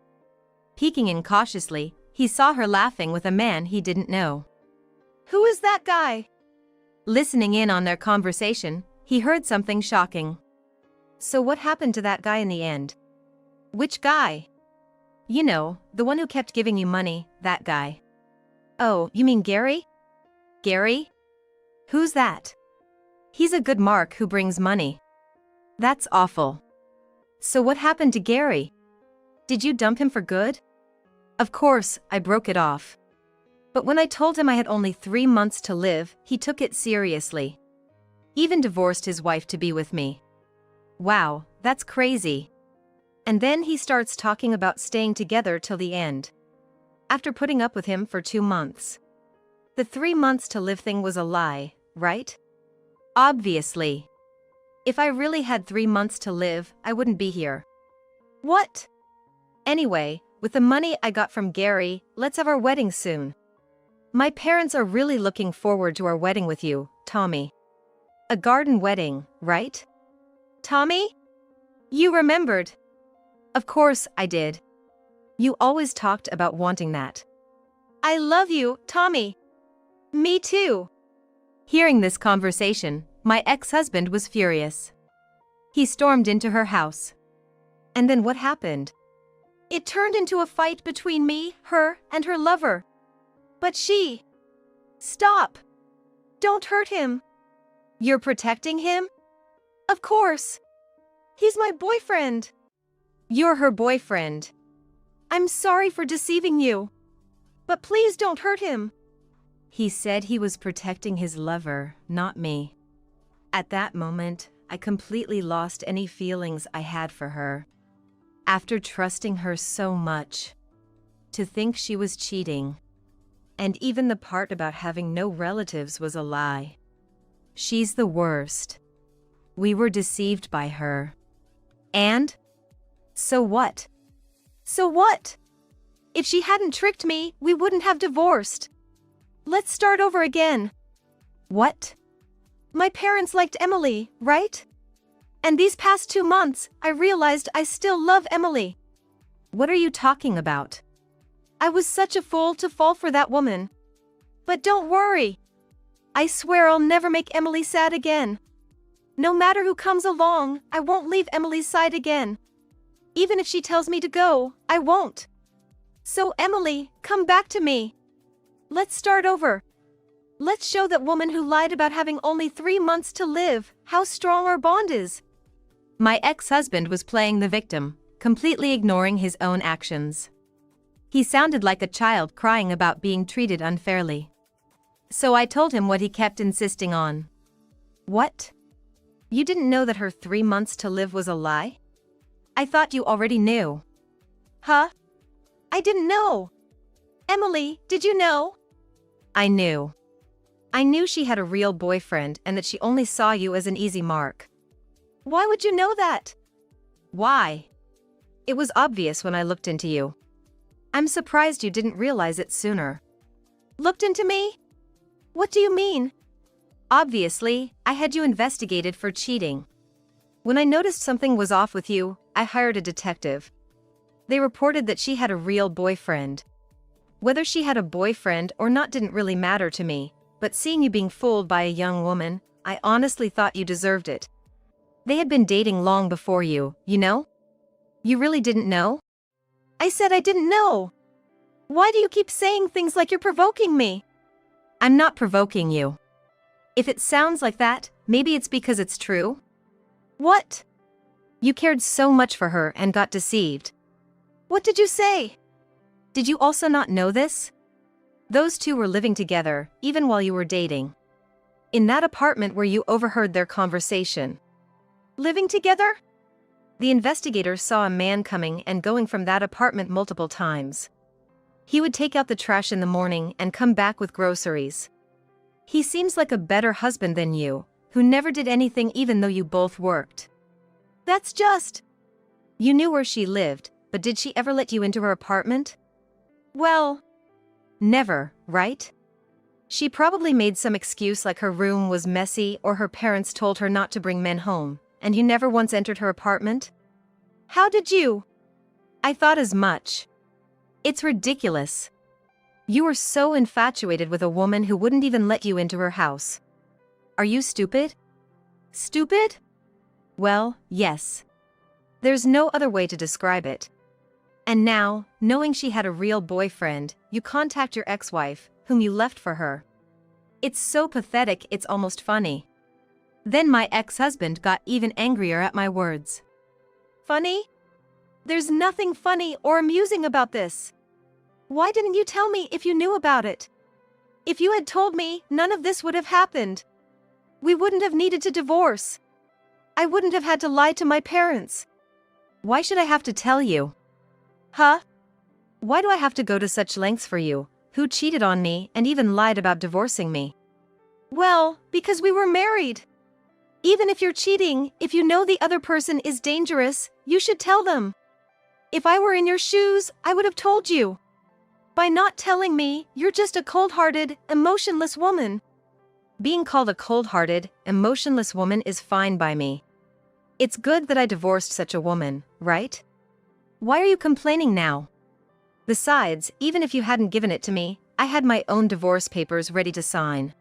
Peeking in cautiously, he saw her laughing with a man he didn't know. Who is that guy? Listening in on their conversation, he heard something shocking. So what happened to that guy in the end? Which guy? You know, the one who kept giving you money, that guy. Oh, you mean Gary? Gary? Who's that? He's a good mark who brings money. That's awful. So what happened to Gary? Did you dump him for good? Of course, I broke it off. But when I told him I had only 3 months to live, he took it seriously. Even divorced his wife to be with me. Wow, that's crazy. And then he starts talking about staying together till the end. After putting up with him for 2 months. The 3 months to live thing was a lie, right? Obviously. If I really had 3 months to live, I wouldn't be here. What? Anyway, with the money I got from Gary, let's have our wedding soon. My parents are really looking forward to our wedding with you, Tommy. A garden wedding, right? Tommy? You remembered. Of course I did. You always talked about wanting that. I love you, Tommy. Me too. Hearing this conversation, my ex-husband was furious. He stormed into her house. And then what happened? It turned into a fight between me, her, and her lover. But she... Stop! Don't hurt him. You're protecting him? Of course. He's my boyfriend. You're her boyfriend. I'm sorry for deceiving you. But please don't hurt him. He said he was protecting his lover, not me. At that moment, I completely lost any feelings I had for her. After trusting her so much. To think she was cheating. And even the part about having no relatives was a lie. She's the worst. We were deceived by her. And? So what? So what? If she hadn't tricked me, we wouldn't have divorced. Let's start over again. What? My parents liked Emily, right? And these past 2 months, I realized I still love Emily. What are you talking about? I was such a fool to fall for that woman. But don't worry. I swear I'll never make Emily sad again. No matter who comes along, I won't leave Emily's side again. Even if she tells me to go, I won't. So Emily, come back to me. Let's start over. Let's show that woman who lied about having only 3 months to live how strong our bond is. My ex-husband was playing the victim, completely ignoring his own actions. He sounded like a child crying about being treated unfairly. So I told him what he kept insisting on. What? You didn't know that her 3 months to live was a lie? I thought you already knew. Huh? I didn't know. Emily, did you know? I knew. I knew she had a real boyfriend and that she only saw you as an easy mark. Why would you know that? Why? It was obvious when I looked into you. I'm surprised you didn't realize it sooner. Looked into me? What do you mean? Obviously, I had you investigated for cheating. When I noticed something was off with you, I hired a detective. They reported that she had a real boyfriend. Whether she had a boyfriend or not didn't really matter to me, but seeing you being fooled by a young woman, I honestly thought you deserved it. They had been dating long before you, you know? You really didn't know? I said I didn't know. Why do you keep saying things like you're provoking me? I'm not provoking you. If it sounds like that, maybe it's because it's true. What? You cared so much for her and got deceived. What did you say? Did you also not know this? Those two were living together, even while you were dating. In that apartment where you overheard their conversation. Living together? The investigators saw a man coming and going from that apartment multiple times. He would take out the trash in the morning and come back with groceries. He seems like a better husband than you, who never did anything even though you both worked. That's just... You knew where she lived, but did she ever let you into her apartment? Well... Never, right? She probably made some excuse like her room was messy or her parents told her not to bring men home, and you never once entered her apartment? How did you? I thought as much. It's ridiculous. You were so infatuated with a woman who wouldn't even let you into her house. Are you stupid? Stupid? Well, yes. There's no other way to describe it. And now, knowing she had a real boyfriend, you contact your ex-wife, whom you left for her. It's so pathetic it's almost funny. Then my ex-husband got even angrier at my words. Funny? There's nothing funny or amusing about this. Why didn't you tell me if you knew about it? If you had told me, none of this would have happened. We wouldn't have needed to divorce. I wouldn't have had to lie to my parents. Why should I have to tell you? Huh? Why do I have to go to such lengths for you, who cheated on me and even lied about divorcing me? Well, because we were married. Even if you're cheating, if you know the other person is dangerous, you should tell them. If I were in your shoes, I would have told you. By not telling me, you're just a cold-hearted, emotionless woman. Being called a cold-hearted, emotionless woman is fine by me. It's good that I divorced such a woman, right? Why are you complaining now? Besides, even if you hadn't given it to me, I had my own divorce papers ready to sign.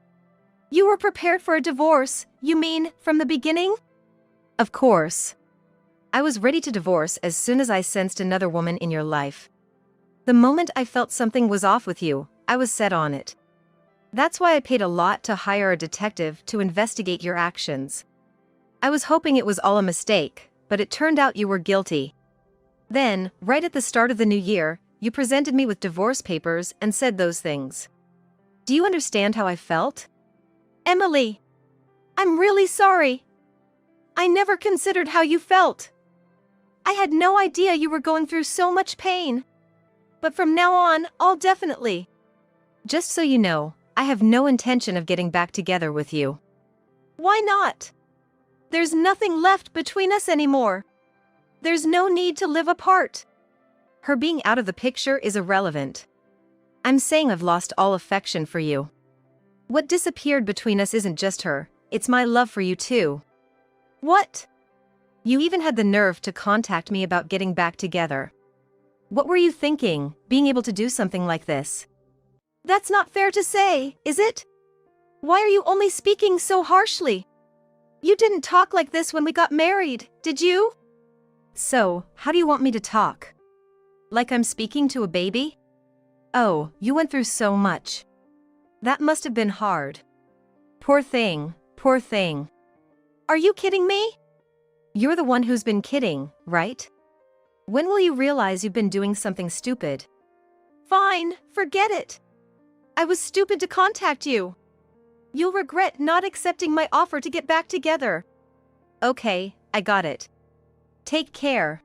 You were prepared for a divorce, you mean, from the beginning? Of course. I was ready to divorce as soon as I sensed another woman in your life. The moment I felt something was off with you, I was set on it. That's why I paid a lot to hire a detective to investigate your actions. I was hoping it was all a mistake, but it turned out you were guilty. Then, right at the start of the new year, you presented me with divorce papers and said those things. Do you understand how I felt? Emily, I'm really sorry. I never considered how you felt. I had no idea you were going through so much pain. But from now on, I'll definitely. Just so you know, I have no intention of getting back together with you. Why not? There's nothing left between us anymore. There's no need to live apart. Her being out of the picture is irrelevant. I'm saying I've lost all affection for you. What disappeared between us isn't just her, it's my love for you too. What? You even had the nerve to contact me about getting back together. What were you thinking, being able to do something like this? That's not fair to say, is it? Why are you only speaking so harshly? You didn't talk like this when we got married, did you? So, how do you want me to talk? Like I'm speaking to a baby? Oh, you went through so much. That must have been hard. Poor thing, poor thing. Are you kidding me? You're the one who's been kidding, right? When will you realize you've been doing something stupid? Fine, forget it. I was stupid to contact you. You'll regret not accepting my offer to get back together. Okay, I got it. Take care.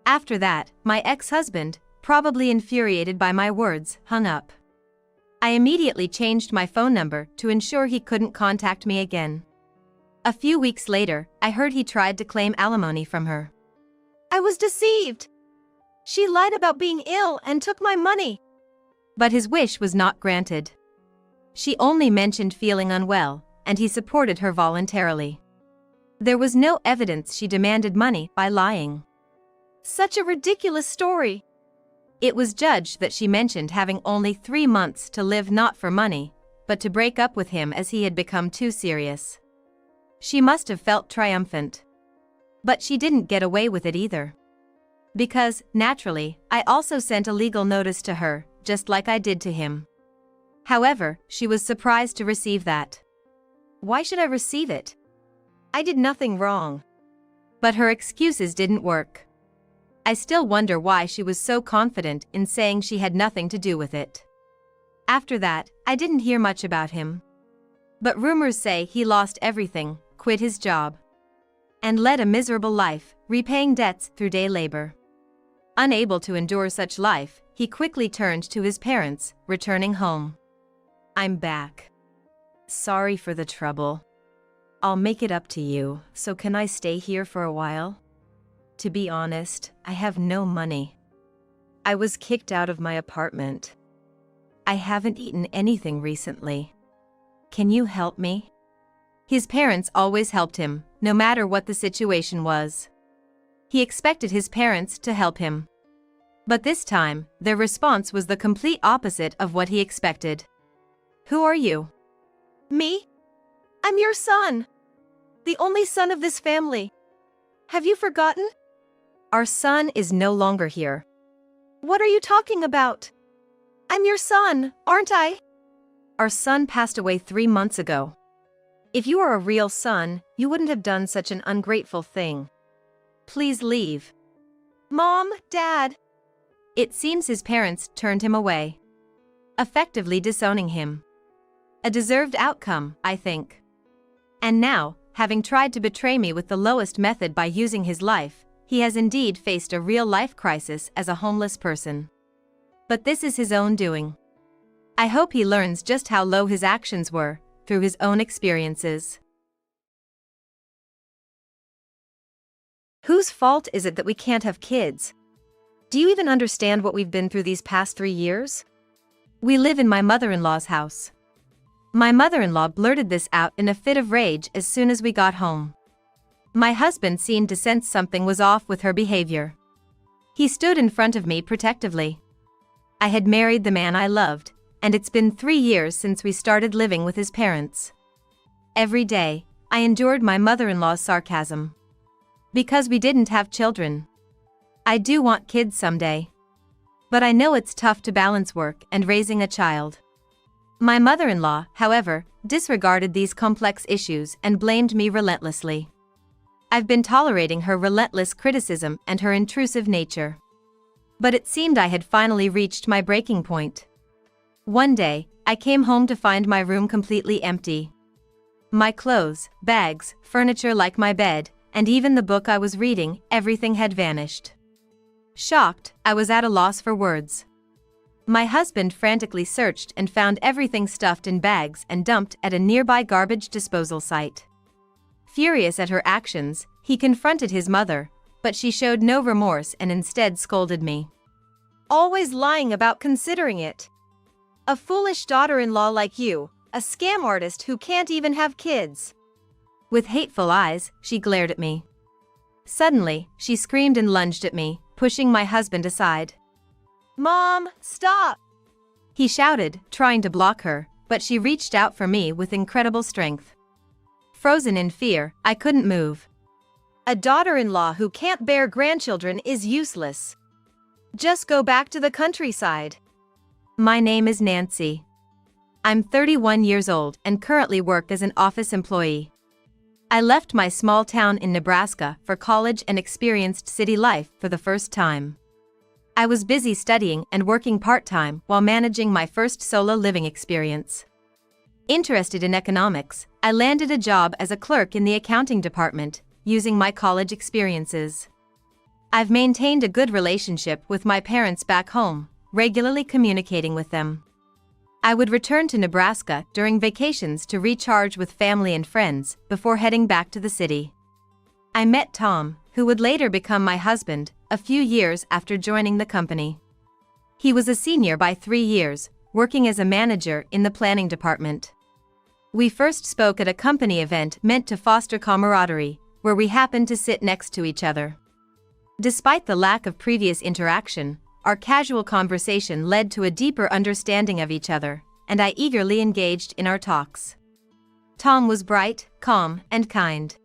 After that, my ex-husband, probably infuriated by my words, hung up. I immediately changed my phone number to ensure he couldn't contact me again. A few weeks later, I heard he tried to claim alimony from her. I was deceived. She lied about being ill and took my money. But his wish was not granted. She only mentioned feeling unwell, and he supported her voluntarily. There was no evidence she demanded money by lying. Such a ridiculous story. It was judged that she mentioned having only 3 months to live not for money, but to break up with him as he had become too serious. She must have felt triumphant. But she didn't get away with it either. Because, naturally, I also sent a legal notice to her, just like I did to him. However, she was surprised to receive that. Why should I receive it? I did nothing wrong. But her excuses didn't work. I still wonder why she was so confident in saying she had nothing to do with it. After that, I didn't hear much about him. But rumors say he lost everything, quit his job, and led a miserable life, repaying debts through day labor. Unable to endure such life, he quickly turned to his parents, returning home. I'm back. Sorry for the trouble. I'll make it up to you, so can I stay here for a while? To be honest, I have no money. I was kicked out of my apartment. I haven't eaten anything recently. Can you help me? His parents always helped him, no matter what the situation was. He expected his parents to help him. But this time, their response was the complete opposite of what he expected. "Who are you?" Me? I'm your son. The only son of this family. Have you forgotten? "Our son is no longer here." What are you talking about? I'm your son, aren't I? "Our son passed away 3 months ago. If you are a real son, you wouldn't have done such an ungrateful thing. Please leave." Mom, Dad. It seems his parents turned him away, effectively disowning him. A deserved outcome, I think. And now, having tried to betray me with the lowest method by using his life, he has indeed faced a real-life crisis as a homeless person. But this is his own doing. I hope he learns just how low his actions were, through his own experiences. Whose fault is it that we can't have kids? Do you even understand what we've been through these past 3 years? We live in my mother-in-law's house. My mother-in-law blurted this out in a fit of rage as soon as we got home. My husband seemed to sense something was off with her behavior. He stood in front of me protectively. I had married the man I loved, and it's been 3 years since we started living with his parents. Every day, I endured my mother-in-law's sarcasm. Because we didn't have children. I do want kids someday. But I know it's tough to balance work and raising a child. My mother-in-law, however, disregarded these complex issues and blamed me relentlessly. I've been tolerating her relentless criticism and her intrusive nature. But it seemed I had finally reached my breaking point. One day, I came home to find my room completely empty. My clothes, bags, furniture like my bed, and even the book I was reading, everything had vanished. Shocked, I was at a loss for words. My husband frantically searched and found everything stuffed in bags and dumped at a nearby garbage disposal site. Furious at her actions, he confronted his mother, but she showed no remorse and instead scolded me. Always lying about considering it. A foolish daughter-in-law like you, a scam artist who can't even have kids. With hateful eyes, she glared at me. Suddenly, she screamed and lunged at me, pushing my husband aside. Mom, stop! He shouted, trying to block her, but she reached out for me with incredible strength. Frozen in fear, I couldn't move. A daughter-in-law who can't bear grandchildren is useless. Just go back to the countryside. My name is Nancy. I'm 31 years old and currently work as an office employee. I left my small town in Nebraska for college and experienced city life for the first time. I was busy studying and working part-time while managing my first solo living experience. Interested in economics, I landed a job as a clerk in the accounting department, using my college experiences. I've maintained a good relationship with my parents back home, regularly communicating with them. I would return to Nebraska during vacations to recharge with family and friends before heading back to the city. I met Tom, who would later become my husband, a few years after joining the company. He was a senior by 3 years, working as a manager in the planning department. We first spoke at a company event meant to foster camaraderie, where we happened to sit next to each other. Despite the lack of previous interaction, our casual conversation led to a deeper understanding of each other, and I eagerly engaged in our talks. Tom was bright, calm, and kind.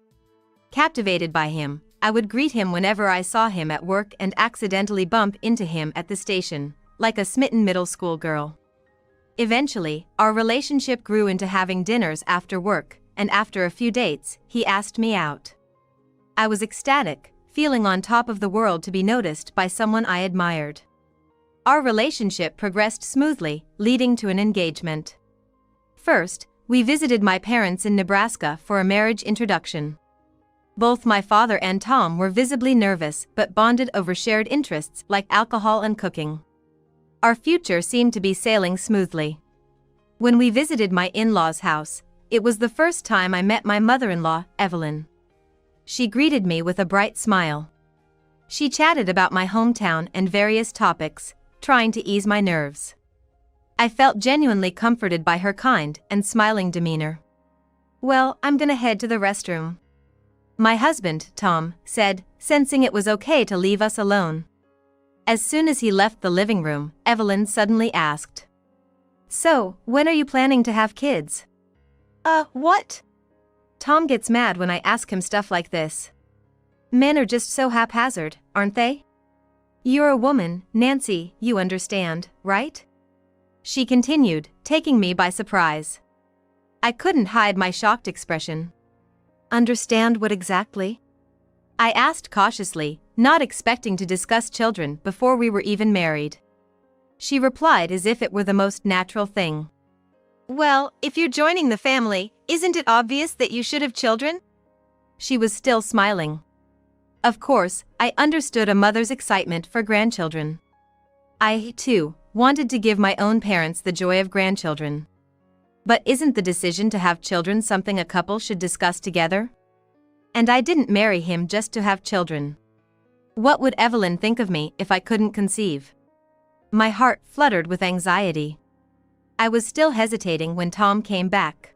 Captivated by him, I would greet him whenever I saw him at work and accidentally bump into him at the station, like a smitten middle school girl. Eventually, our relationship grew into having dinners after work, and after a few dates, he asked me out. I was ecstatic, feeling on top of the world to be noticed by someone I admired. Our relationship progressed smoothly, leading to an engagement. First, we visited my parents in Nebraska for a marriage introduction. Both my father and Tom were visibly nervous but bonded over shared interests like alcohol and cooking. Our future seemed to be sailing smoothly. When we visited my in-laws' house, it was the first time I met my mother-in-law, Evelyn. She greeted me with a bright smile. She chatted about my hometown and various topics, trying to ease my nerves. I felt genuinely comforted by her kind and smiling demeanor. "Well, I'm gonna head to the restroom," my husband, Tom, said, sensing it was okay to leave us alone. As soon as he left the living room, Evelyn suddenly asked, "So, when are you planning to have kids?" What? Tom gets mad when I ask him stuff like this. Men are just so haphazard, aren't they? You're a woman, Nancy, you understand, right? She continued, taking me by surprise. I couldn't hide my shocked expression. Understand what exactly? I asked cautiously, not expecting to discuss children before we were even married. She replied as if it were the most natural thing. Well, if you're joining the family, isn't it obvious that you should have children? She was still smiling. Of course, I understood a mother's excitement for grandchildren. I, too, wanted to give my own parents the joy of grandchildren. But isn't the decision to have children something a couple should discuss together? And I didn't marry him just to have children. What would Evelyn think of me if I couldn't conceive? My heart fluttered with anxiety. I was still hesitating when Tom came back.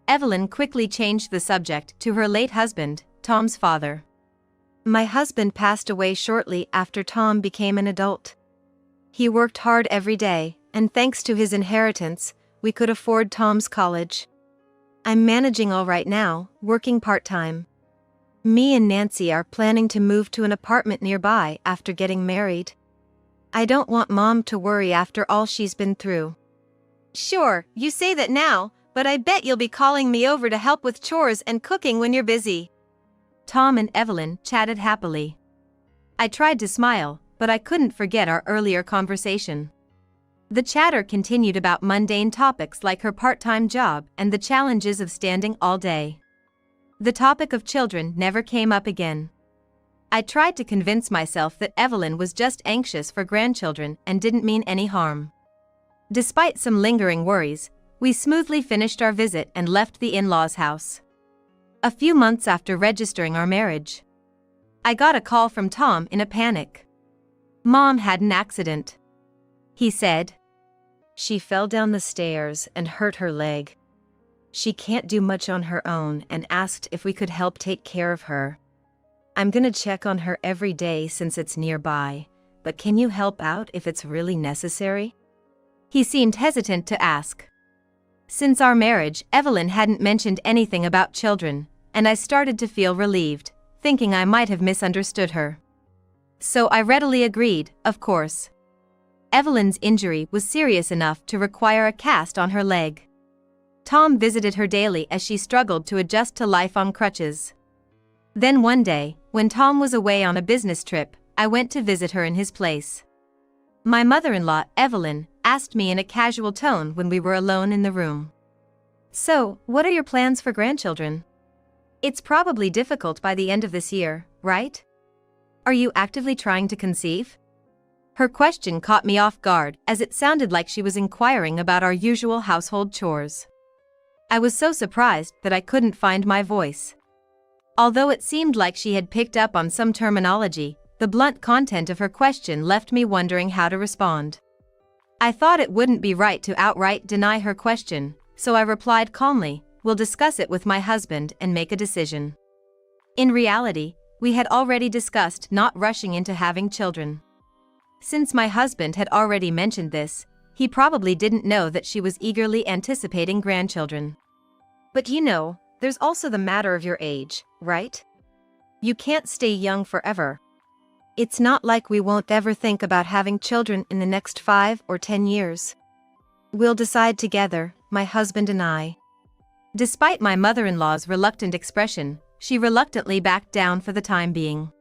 Evelyn quickly changed the subject to her late husband, Tom's father. My husband passed away shortly after Tom became an adult. He worked hard every day, and thanks to his inheritance, we could afford Tom's college. I'm managing all right now, working part-time. Me and Nancy are planning to move to an apartment nearby after getting married. I don't want Mom to worry after all she's been through. Sure, you say that now, but I bet you'll be calling me over to help with chores and cooking when you're busy. Tom and Evelyn chatted happily. I tried to smile, but I couldn't forget our earlier conversation. The chatter continued about mundane topics like her part-time job and the challenges of standing all day. The topic of children never came up again. I tried to convince myself that Evelyn was just anxious for grandchildren and didn't mean any harm. Despite some lingering worries, we smoothly finished our visit and left the in-laws' house. A few months after registering our marriage, I got a call from Tom in a panic. Mom had an accident, he said. She fell down the stairs and hurt her leg. She can't do much on her own and asked if we could help take care of her. I'm gonna check on her every day since it's nearby, but can you help out if it's really necessary? He seemed hesitant to ask. Since our marriage, Evelyn hadn't mentioned anything about children, and I started to feel relieved, thinking I might have misunderstood her. So I readily agreed, of course. Evelyn's injury was serious enough to require a cast on her leg. Tom visited her daily as she struggled to adjust to life on crutches. Then one day, when Tom was away on a business trip, I went to visit her in his place. My mother-in-law, Evelyn, asked me in a casual tone when we were alone in the room. "So, what are your plans for grandchildren? It's probably difficult by the end of this year, right? Are you actively trying to conceive?" Her question caught me off guard, as it sounded like she was inquiring about our usual household chores. I was so surprised that I couldn't find my voice. Although it seemed like she had picked up on some terminology, the blunt content of her question left me wondering how to respond. I thought it wouldn't be right to outright deny her question, so I replied calmly, "We'll discuss it with my husband and make a decision." In reality, we had already discussed not rushing into having children. Since my husband had already mentioned this, he probably didn't know that she was eagerly anticipating grandchildren. But there's also the matter of your age, right? You can't stay young forever. It's not like we won't ever think about having children in the next 5 or 10 years. We'll decide together, my husband and I. Despite my mother-in-law's reluctant expression, she reluctantly backed down for the time being.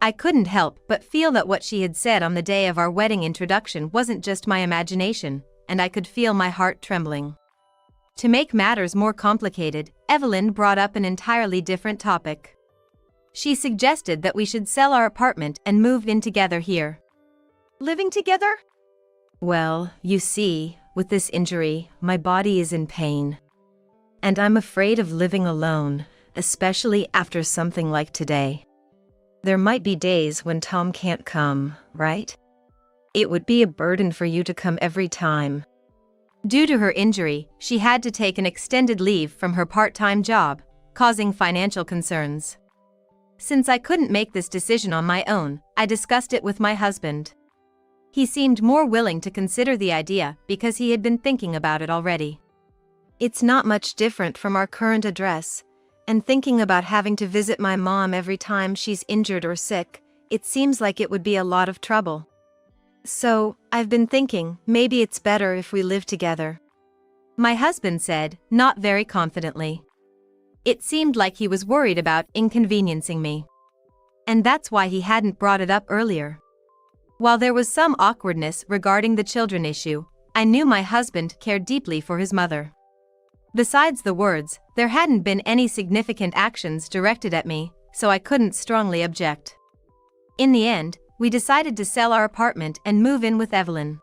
I couldn't help but feel that what she had said on the day of our wedding introduction wasn't just my imagination, and I could feel my heart trembling. To make matters more complicated, Evelyn brought up an entirely different topic. She suggested that we should sell our apartment and move in together here. Living together? Well, you see, with this injury, my body is in pain. And I'm afraid of living alone, especially after something like today. There might be days when Tom can't come, right? It would be a burden for you to come every time. Due to her injury, she had to take an extended leave from her part-time job, causing financial concerns. Since I couldn't make this decision on my own, I discussed it with my husband. He seemed more willing to consider the idea because he had been thinking about it already. It's not much different from our current address, and thinking about having to visit my mom every time she's injured or sick, it seems like it would be a lot of trouble. So, I've been thinking, maybe it's better if we live together. My husband said, not very confidently. It seemed like he was worried about inconveniencing me. And that's why he hadn't brought it up earlier. While there was some awkwardness regarding the children issue, I knew my husband cared deeply for his mother. Besides the words, there hadn't been any significant actions directed at me, so I couldn't strongly object. In the end, we decided to sell our apartment and move in with Evelyn.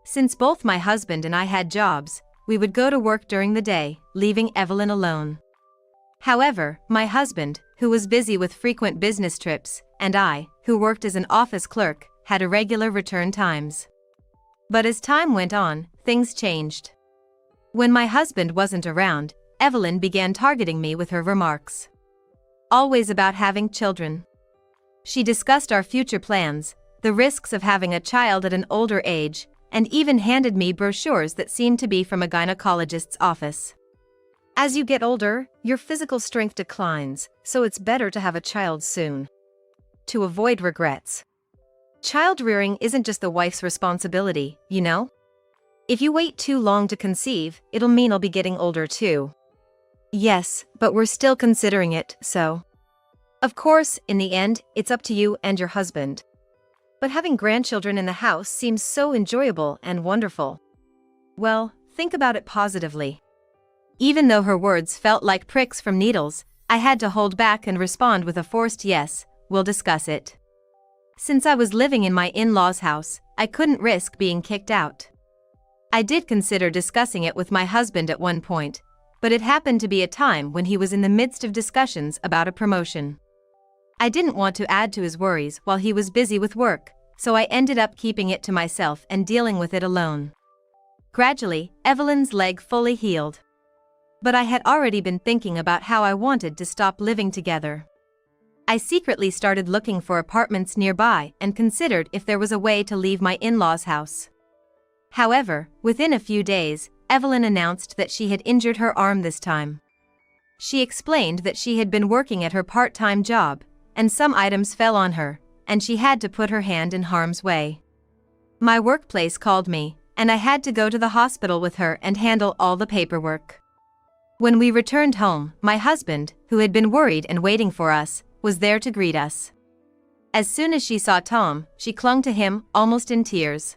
Since both my husband and I had jobs, we would go to work during the day, leaving Evelyn alone. However, my husband, who was busy with frequent business trips, and I, who worked as an office clerk, had irregular return times. But as time went on, things changed. When my husband wasn't around, Evelyn began targeting me with her remarks. Always about having children. She discussed our future plans, the risks of having a child at an older age, and even handed me brochures that seemed to be from a gynecologist's office. As you get older, your physical strength declines, so it's better to have a child soon. To avoid regrets. Child rearing isn't just the wife's responsibility, you know? If you wait too long to conceive, it'll mean I'll be getting older too. Yes, but we're still considering it, so. Of course, in the end, it's up to you and your husband. But having grandchildren in the house seems so enjoyable and wonderful. Well, think about it positively. Even though her words felt like pricks from needles, I had to hold back and respond with a forced yes, we'll discuss it. Since I was living in my in-laws' house, I couldn't risk being kicked out. I did consider discussing it with my husband at one point, but it happened to be a time when he was in the midst of discussions about a promotion. I didn't want to add to his worries while he was busy with work, so I ended up keeping it to myself and dealing with it alone. Gradually, Evelyn's leg fully healed. But I had already been thinking about how I wanted to stop living together. I secretly started looking for apartments nearby and considered if there was a way to leave my in-laws' house. However, within a few days, Evelyn announced that she had injured her arm this time. She explained that she had been working at her part-time job, and some items fell on her, and she had to put her hand in harm's way. My workplace called me, and I had to go to the hospital with her and handle all the paperwork. When we returned home, my husband, who had been worried and waiting for us, was there to greet us. As soon as she saw Tom, she clung to him, almost in tears.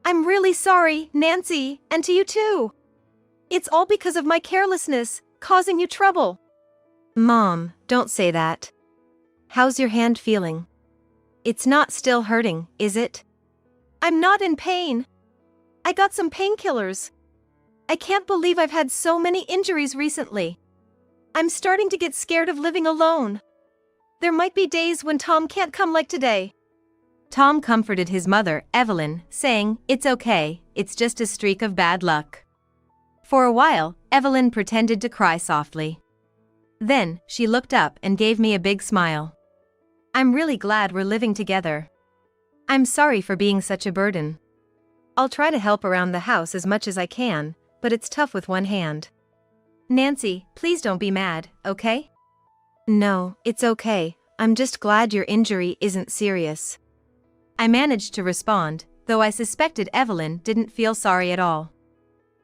I'm really sorry, Nancy, and to you too. It's all because of my carelessness, causing you trouble. Mom, don't say that. How's your hand feeling? It's not still hurting, is it? I'm not in pain. I got some painkillers. I can't believe I've had so many injuries recently. I'm starting to get scared of living alone. There might be days when Tom can't come like today. Tom comforted his mother, Evelyn, saying, "It's okay, it's just a streak of bad luck." For a while, Evelyn pretended to cry softly. Then, she looked up and gave me a big smile. I'm really glad we're living together. I'm sorry for being such a burden. I'll try to help around the house as much as I can, but it's tough with one hand. Nancy, please don't be mad, okay? No, it's okay. I'm just glad your injury isn't serious. I managed to respond, though I suspected Evelyn didn't feel sorry at all.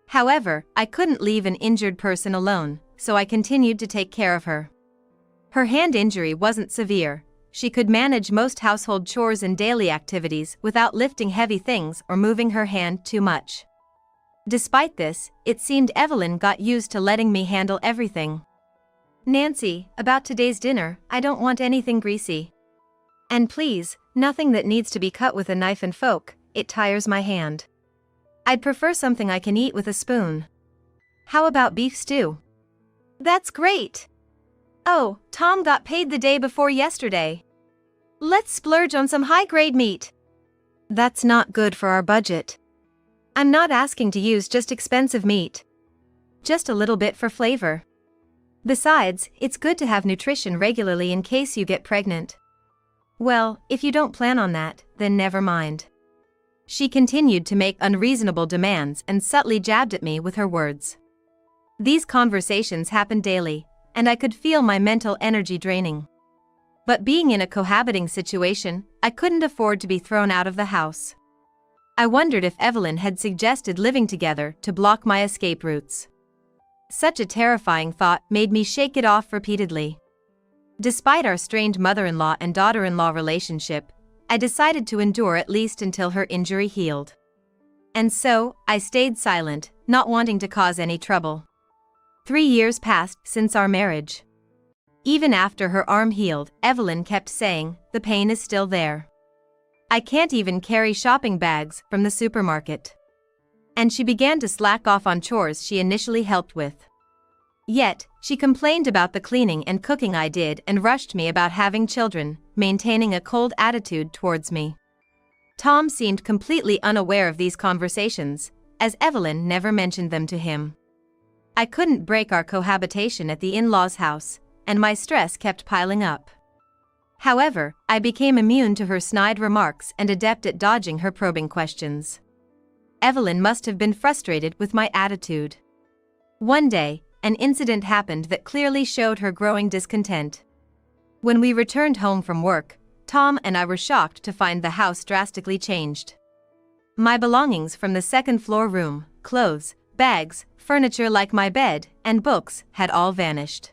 However, I couldn't leave an injured person alone, so I continued to take care of her. Her hand injury wasn't severe. She could manage most household chores and daily activities without lifting heavy things or moving her hand too much. Despite this, it seemed Evelyn got used to letting me handle everything. Nancy, about today's dinner, I don't want anything greasy. And please, nothing that needs to be cut with a knife and fork, it tires my hand. I'd prefer something I can eat with a spoon. How about beef stew? That's great! Oh, Tom got paid the day before yesterday. Let's splurge on some high-grade meat. That's not good for our budget. I'm not asking to use just expensive meat. Just a little bit for flavor. Besides, it's good to have nutrition regularly in case you get pregnant. Well, if you don't plan on that, then never mind. She continued to make unreasonable demands and subtly jabbed at me with her words. These conversations happened daily, and I could feel my mental energy draining. But being in a cohabiting situation, I couldn't afford to be thrown out of the house. I wondered if Evelyn had suggested living together to block my escape routes. Such a terrifying thought made me shake it off repeatedly. Despite our strained mother-in-law and daughter-in-law relationship, I decided to endure at least until her injury healed. And so, I stayed silent, not wanting to cause any trouble. 3 years passed since our marriage. Even after her arm healed, Evelyn kept saying, "The pain is still there. I can't even carry shopping bags from the supermarket." And she began to slack off on chores she initially helped with. Yet, she complained about the cleaning and cooking I did and rushed me about having children, maintaining a cold attitude towards me. Tom seemed completely unaware of these conversations, as Evelyn never mentioned them to him. I couldn't break our cohabitation at the in-laws' house, and my stress kept piling up. However, I became immune to her snide remarks and adept at dodging her probing questions. Evelyn must have been frustrated with my attitude. One day, an incident happened that clearly showed her growing discontent. When we returned home from work, Tom and I were shocked to find the house drastically changed. My belongings from the second-floor room, clothes, bags, furniture like my bed, and books had all vanished.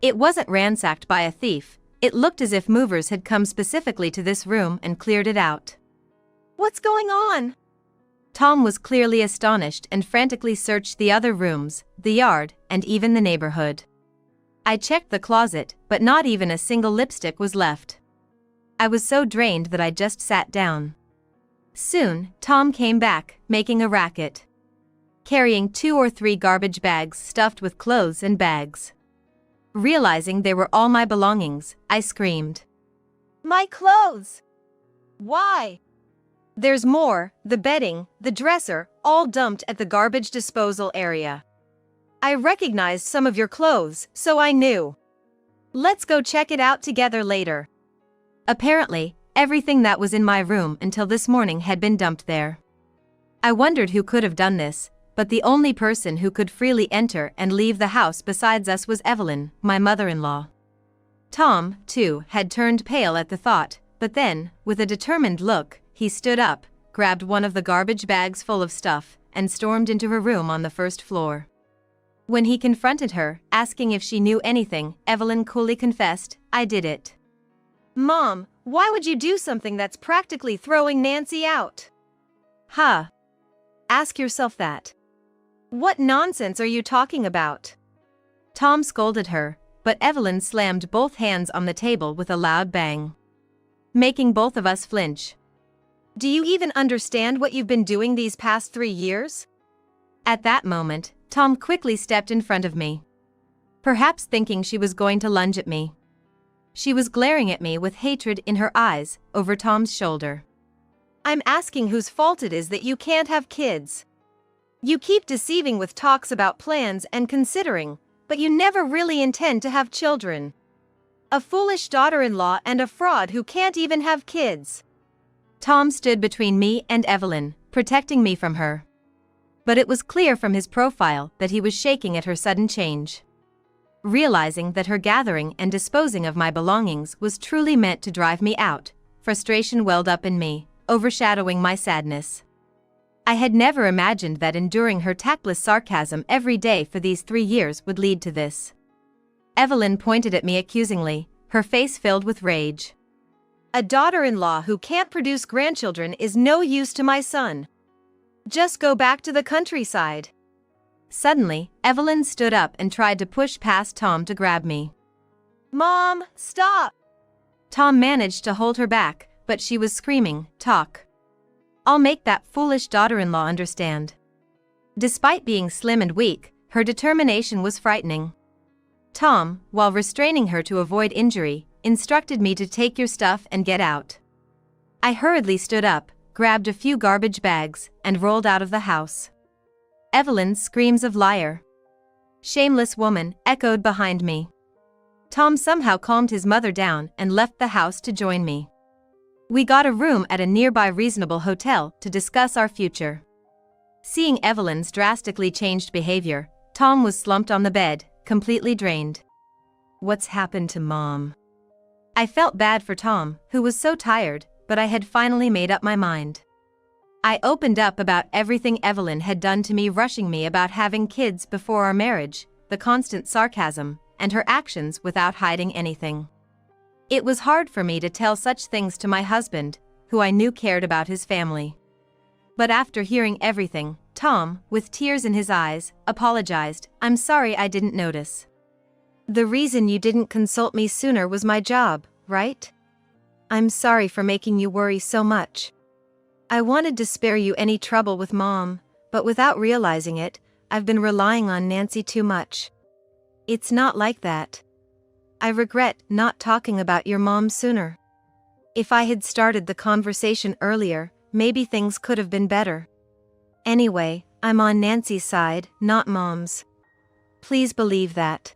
It wasn't ransacked by a thief, it looked as if movers had come specifically to this room and cleared it out. What's going on? Tom was clearly astonished and frantically searched the other rooms, the yard, and even the neighborhood. I checked the closet, but not even a single lipstick was left. I was so drained that I just sat down. Soon, Tom came back, making a racket, carrying 2 or 3 garbage bags stuffed with clothes and bags. Realizing they were all my belongings, I screamed, My clothes! Why? "There's more, the bedding, the dresser, all dumped at the garbage disposal area. I recognized some of your clothes, so I knew. Let's go check it out together later." Apparently, everything that was in my room until this morning had been dumped there. I wondered who could have done this, but the only person who could freely enter and leave the house besides us was Evelyn, my mother-in-law. Tom, too, had turned pale at the thought, but then, with a determined look, he stood up, grabbed one of the garbage bags full of stuff, and stormed into her room on the first floor. When he confronted her, asking if she knew anything, Evelyn coolly confessed, "I did it." Mom, why would you do something that's practically throwing Nancy out? Huh. Ask yourself that. What nonsense are you talking about? Tom scolded her, but Evelyn slammed both hands on the table with a loud bang, making both of us flinch. Do you even understand what you've been doing these past 3 years? At that moment, Tom quickly stepped in front of me, perhaps thinking she was going to lunge at me. She was glaring at me with hatred in her eyes, over Tom's shoulder. I'm asking whose fault it is that you can't have kids. You keep deceiving with talks about plans and considering, but you never really intend to have children. A foolish daughter-in-law and a fraud who can't even have kids. Tom stood between me and Evelyn, protecting me from her. But it was clear from his profile that he was shaking at her sudden change. Realizing that her gathering and disposing of my belongings was truly meant to drive me out, frustration welled up in me, overshadowing my sadness. I had never imagined that enduring her tactless sarcasm every day for these 3 years would lead to this. Evelyn pointed at me accusingly, her face filled with rage. A daughter-in-law who can't produce grandchildren is no use to my son. Just go back to the countryside. Suddenly, Evelyn stood up and tried to push past Tom to grab me. Mom, stop! Tom managed to hold her back, but she was screaming, "Talk. I'll make that foolish daughter-in-law understand." Despite being slim and weak, her determination was frightening. Tom, while restraining her to avoid injury, instructed me to take your stuff and get out. I hurriedly stood up, grabbed a few garbage bags, and rolled out of the house. Evelyn's screams of "Liar! Shameless woman, echoed behind me. Tom somehow calmed his mother down and left the house to join me. We got a room at a nearby reasonable hotel to discuss our future. Seeing Evelyn's drastically changed behavior, Tom was slumped on the bed, completely drained. What's happened to Mom? I felt bad for Tom, who was so tired, but I had finally made up my mind. I opened up about everything Evelyn had done to me, rushing me about having kids before our marriage, the constant sarcasm, and her actions without hiding anything. It was hard for me to tell such things to my husband, who I knew cared about his family. But after hearing everything, Tom, with tears in his eyes, apologized. I'm sorry I didn't notice. The reason you didn't consult me sooner was my job, right? I'm sorry for making you worry so much. I wanted to spare you any trouble with Mom, but without realizing it, I've been relying on Nancy too much. It's not like that. I regret not talking about your mom sooner. If I had started the conversation earlier, maybe things could have been better. Anyway, I'm on Nancy's side, not Mom's. Please believe that.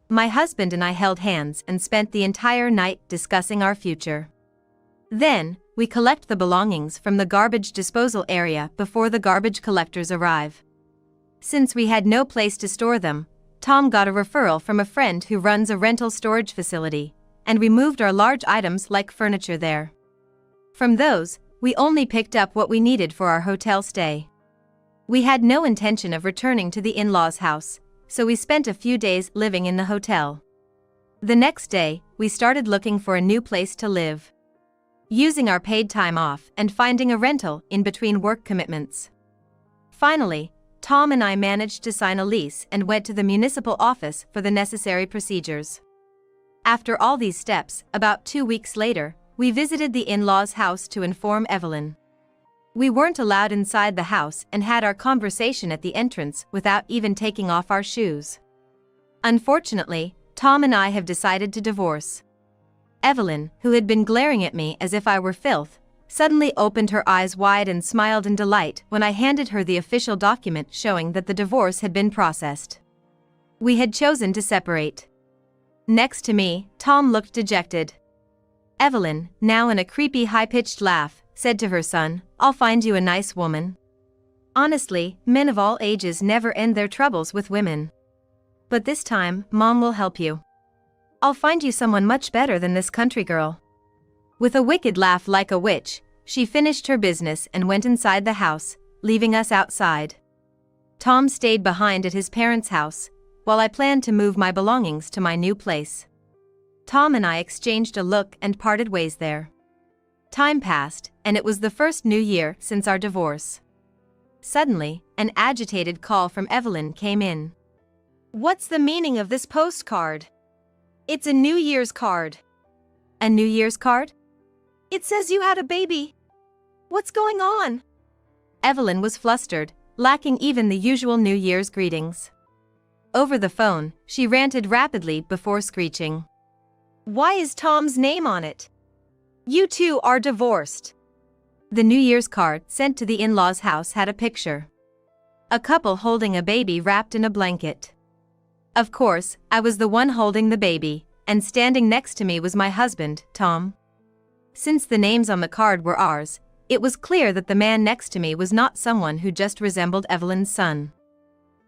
My husband and I held hands and spent the entire night discussing our future. Then, we collect the belongings from the garbage disposal area before the garbage collectors arrive. Since we had no place to store them, Tom got a referral from a friend who runs a rental storage facility, and we moved our large items like furniture there. From those, we only picked up what we needed for our hotel stay. We had no intention of returning to the in-laws' house, so we spent a few days living in the hotel. The next day, we started looking for a new place to live, using our paid time off and finding a rental in between work commitments. Finally, Tom and I managed to sign a lease and went to the municipal office for the necessary procedures. After all these steps, about 2 weeks later, we visited the in-laws' house to inform Evelyn. We weren't allowed inside the house and had our conversation at the entrance without even taking off our shoes. Unfortunately, Tom and I have decided to divorce. Evelyn, who had been glaring at me as if I were filth, suddenly opened her eyes wide and smiled in delight when I handed her the official document showing that the divorce had been processed. We had chosen to separate. Next to me, Tom looked dejected. Evelyn, now in a creepy high-pitched laugh, said to her son, "I'll find you a nice woman." Honestly, men of all ages never end their troubles with women. But this time, Mom will help you. I'll find you someone much better than this country girl. With a wicked laugh like a witch, she finished her business and went inside the house, leaving us outside. Tom stayed behind at his parents' house, while I planned to move my belongings to my new place. Tom and I exchanged a look and parted ways there. Time passed, and it was the first New Year since our divorce. Suddenly, an agitated call from Evelyn came in. What's the meaning of this postcard? It's a New Year's card. A New Year's card? It says you had a baby. What's going on? Evelyn was flustered, lacking even the usual New Year's greetings. Over the phone, she ranted rapidly before screeching. Why is Tom's name on it? You two are divorced. The New Year's card sent to the in-laws' house had a picture. A couple holding a baby wrapped in a blanket. Of course, I was the one holding the baby, and standing next to me was my husband, Tom. Since the names on the card were ours, it was clear that the man next to me was not someone who just resembled Evelyn's son.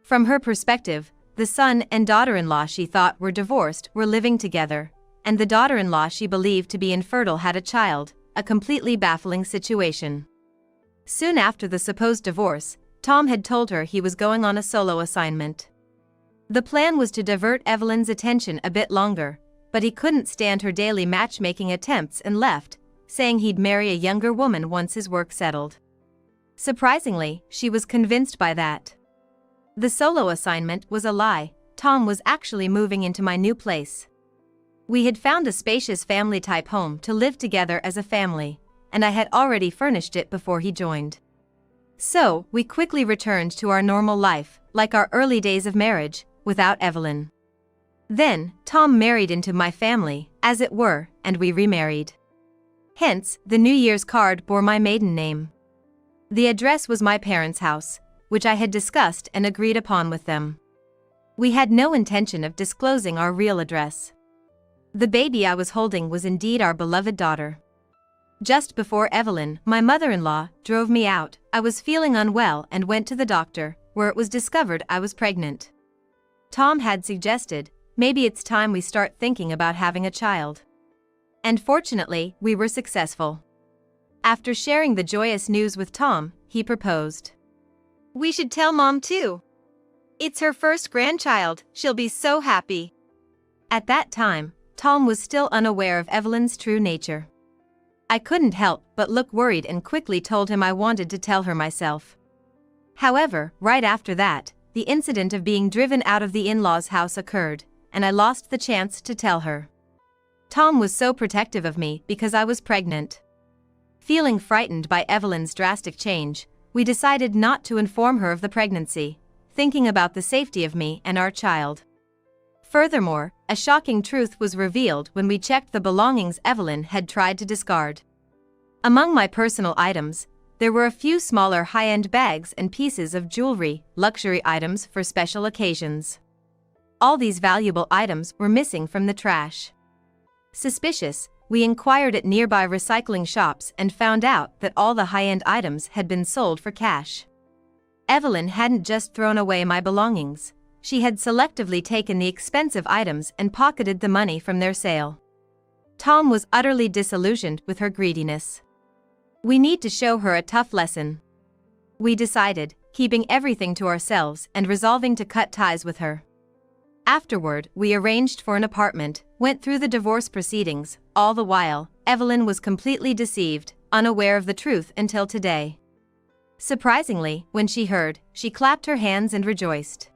From her perspective, the son and daughter-in-law she thought were divorced were living together, and the daughter-in-law she believed to be infertile had a child, a completely baffling situation. Soon after the supposed divorce, Tom had told her he was going on a solo assignment. The plan was to divert Evelyn's attention a bit longer, but he couldn't stand her daily matchmaking attempts and left, saying he'd marry a younger woman once his work settled. Surprisingly, she was convinced by that. The solo assignment was a lie. Tom was actually moving into my new place. We had found a spacious family-type home to live together as a family, and I had already furnished it before he joined. So, we quickly returned to our normal life, like our early days of marriage, without Evelyn. Then, Tom married into my family, as it were, and we remarried. Hence, the New Year's card bore my maiden name. The address was my parents' house, which I had discussed and agreed upon with them. We had no intention of disclosing our real address. The baby I was holding was indeed our beloved daughter. Just before Evelyn, my mother-in-law, drove me out, I was feeling unwell and went to the doctor, where it was discovered I was pregnant. Tom had suggested, maybe it's time we start thinking about having a child. And fortunately, we were successful. After sharing the joyous news with Tom, he proposed. We should tell Mom too. It's her first grandchild, she'll be so happy. At that time, Tom was still unaware of Evelyn's true nature. I couldn't help but look worried and quickly told him I wanted to tell her myself. However, right after that, the incident of being driven out of the in-laws' house occurred, and I lost the chance to tell her. Tom was so protective of me because I was pregnant. Feeling frightened by Evelyn's drastic change, we decided not to inform her of the pregnancy, thinking about the safety of me and our child. Furthermore, a shocking truth was revealed when we checked the belongings Evelyn had tried to discard. Among my personal items, there were a few smaller high-end bags and pieces of jewelry, luxury items for special occasions. All these valuable items were missing from the trash. Suspicious, we inquired at nearby recycling shops and found out that all the high-end items had been sold for cash. Evelyn hadn't just thrown away my belongings. She had selectively taken the expensive items and pocketed the money from their sale. Tom was utterly disillusioned with her greediness. We need to show her a tough lesson. We decided, keeping everything to ourselves and resolving to cut ties with her. Afterward, we arranged for an apartment, went through the divorce proceedings. All the while, Evelyn was completely deceived, unaware of the truth until today. Surprisingly, when she heard, she clapped her hands and rejoiced.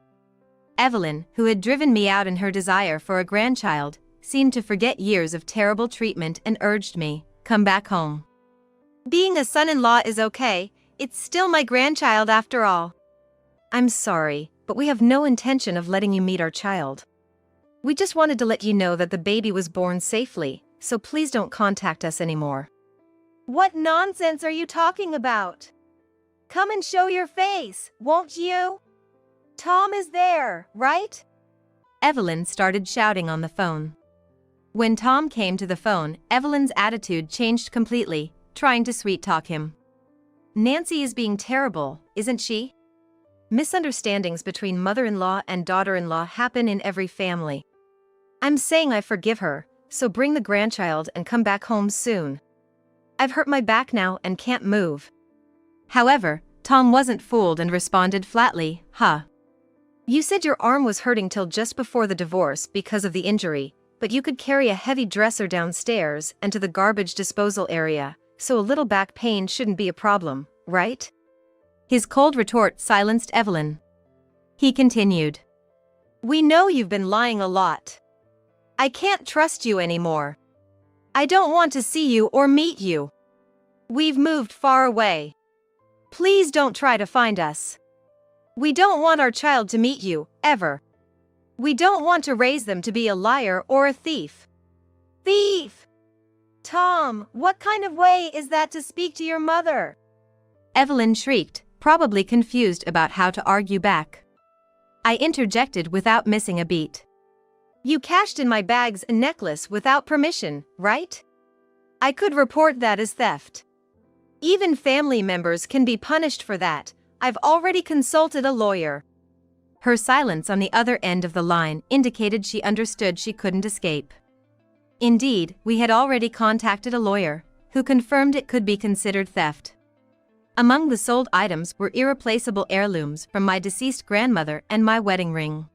Evelyn, who had driven me out in her desire for a grandchild, seemed to forget years of terrible treatment and urged me, "Come back home." Being a son-in-law is okay, it's still my grandchild after all. I'm sorry, but we have no intention of letting you meet our child. We just wanted to let you know that the baby was born safely, so please don't contact us anymore. What nonsense are you talking about? Come and show your face, won't you? Tom is there, right? Evelyn started shouting on the phone. When Tom came to the phone, Evelyn's attitude changed completely, trying to sweet-talk him. Nancy is being terrible, isn't she? Misunderstandings between mother-in-law and daughter-in-law happen in every family. I'm saying I forgive her, so bring the grandchild and come back home soon. I've hurt my back now and can't move. However, Tom wasn't fooled and responded flatly, "Huh. You said your arm was hurting till just before the divorce because of the injury, but you could carry a heavy dresser downstairs and to the garbage disposal area, so a little back pain shouldn't be a problem, right?" His cold retort silenced Evelyn. He continued. We know you've been lying a lot. I can't trust you anymore. I don't want to see you or meet you. We've moved far away. Please don't try to find us. We don't want our child to meet you, ever. We don't want to raise them to be a liar or a thief. Thief! Tom, what kind of way is that to speak to your mother? Evelyn shrieked, probably confused about how to argue back. I interjected without missing a beat. You cashed in my bags and necklace without permission, right? I could report that as theft. Even family members can be punished for that. I've already consulted a lawyer. Her silence on the other end of the line indicated she understood she couldn't escape. Indeed, we had already contacted a lawyer, who confirmed it could be considered theft. Among the sold items were irreplaceable heirlooms from my deceased grandmother and my wedding ring.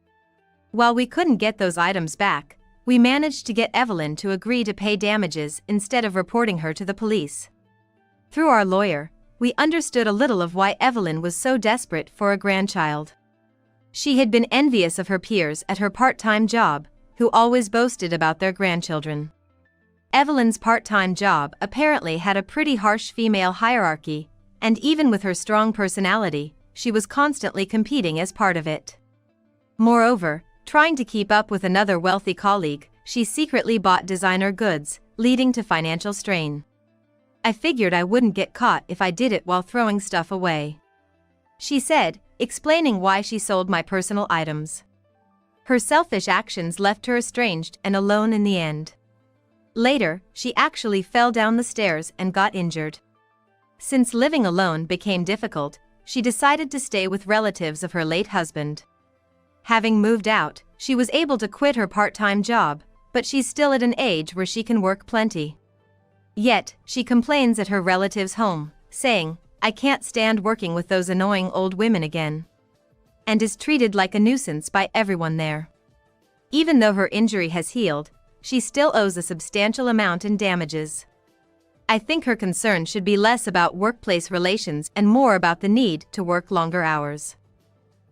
While we couldn't get those items back, we managed to get Evelyn to agree to pay damages instead of reporting her to the police. Through our lawyer, we understood a little of why Evelyn was so desperate for a grandchild. She had been envious of her peers at her part-time job, who always boasted about their grandchildren. Evelyn's part-time job apparently had a pretty harsh female hierarchy, and even with her strong personality, she was constantly competing as part of it. Moreover, trying to keep up with another wealthy colleague, she secretly bought designer goods, leading to financial strain. I figured I wouldn't get caught if I did it while throwing stuff away. She said, explaining why she sold my personal items. Her selfish actions left her estranged and alone in the end. Later, she actually fell down the stairs and got injured. Since living alone became difficult, she decided to stay with relatives of her late husband. Having moved out, she was able to quit her part-time job, but she's still at an age where she can work plenty. Yet, she complains at her relatives' home, saying, "I can't stand working with those annoying old women again," and is treated like a nuisance by everyone there. Even though her injury has healed, she still owes a substantial amount in damages. I think her concern should be less about workplace relations and more about the need to work longer hours.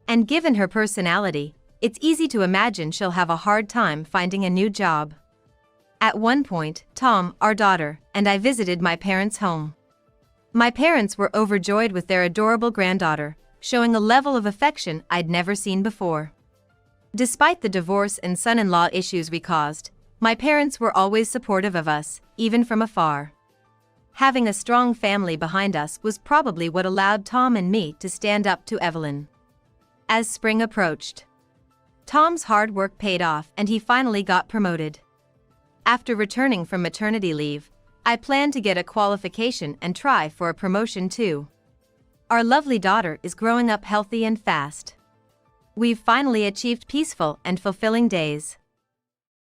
And given her personality, it's easy to imagine she'll have a hard time finding a new job. At one point, Tom, our daughter, and I visited my parents' home. My parents were overjoyed with their adorable granddaughter, showing a level of affection I'd never seen before. Despite the divorce and son-in-law issues we caused, my parents were always supportive of us, even from afar. Having a strong family behind us was probably what allowed Tom and me to stand up to Evelyn. As spring approached, Tom's hard work paid off and he finally got promoted. After returning from maternity leave, I plan to get a qualification and try for a promotion too. Our lovely daughter is growing up healthy and fast. We've finally achieved peaceful and fulfilling days.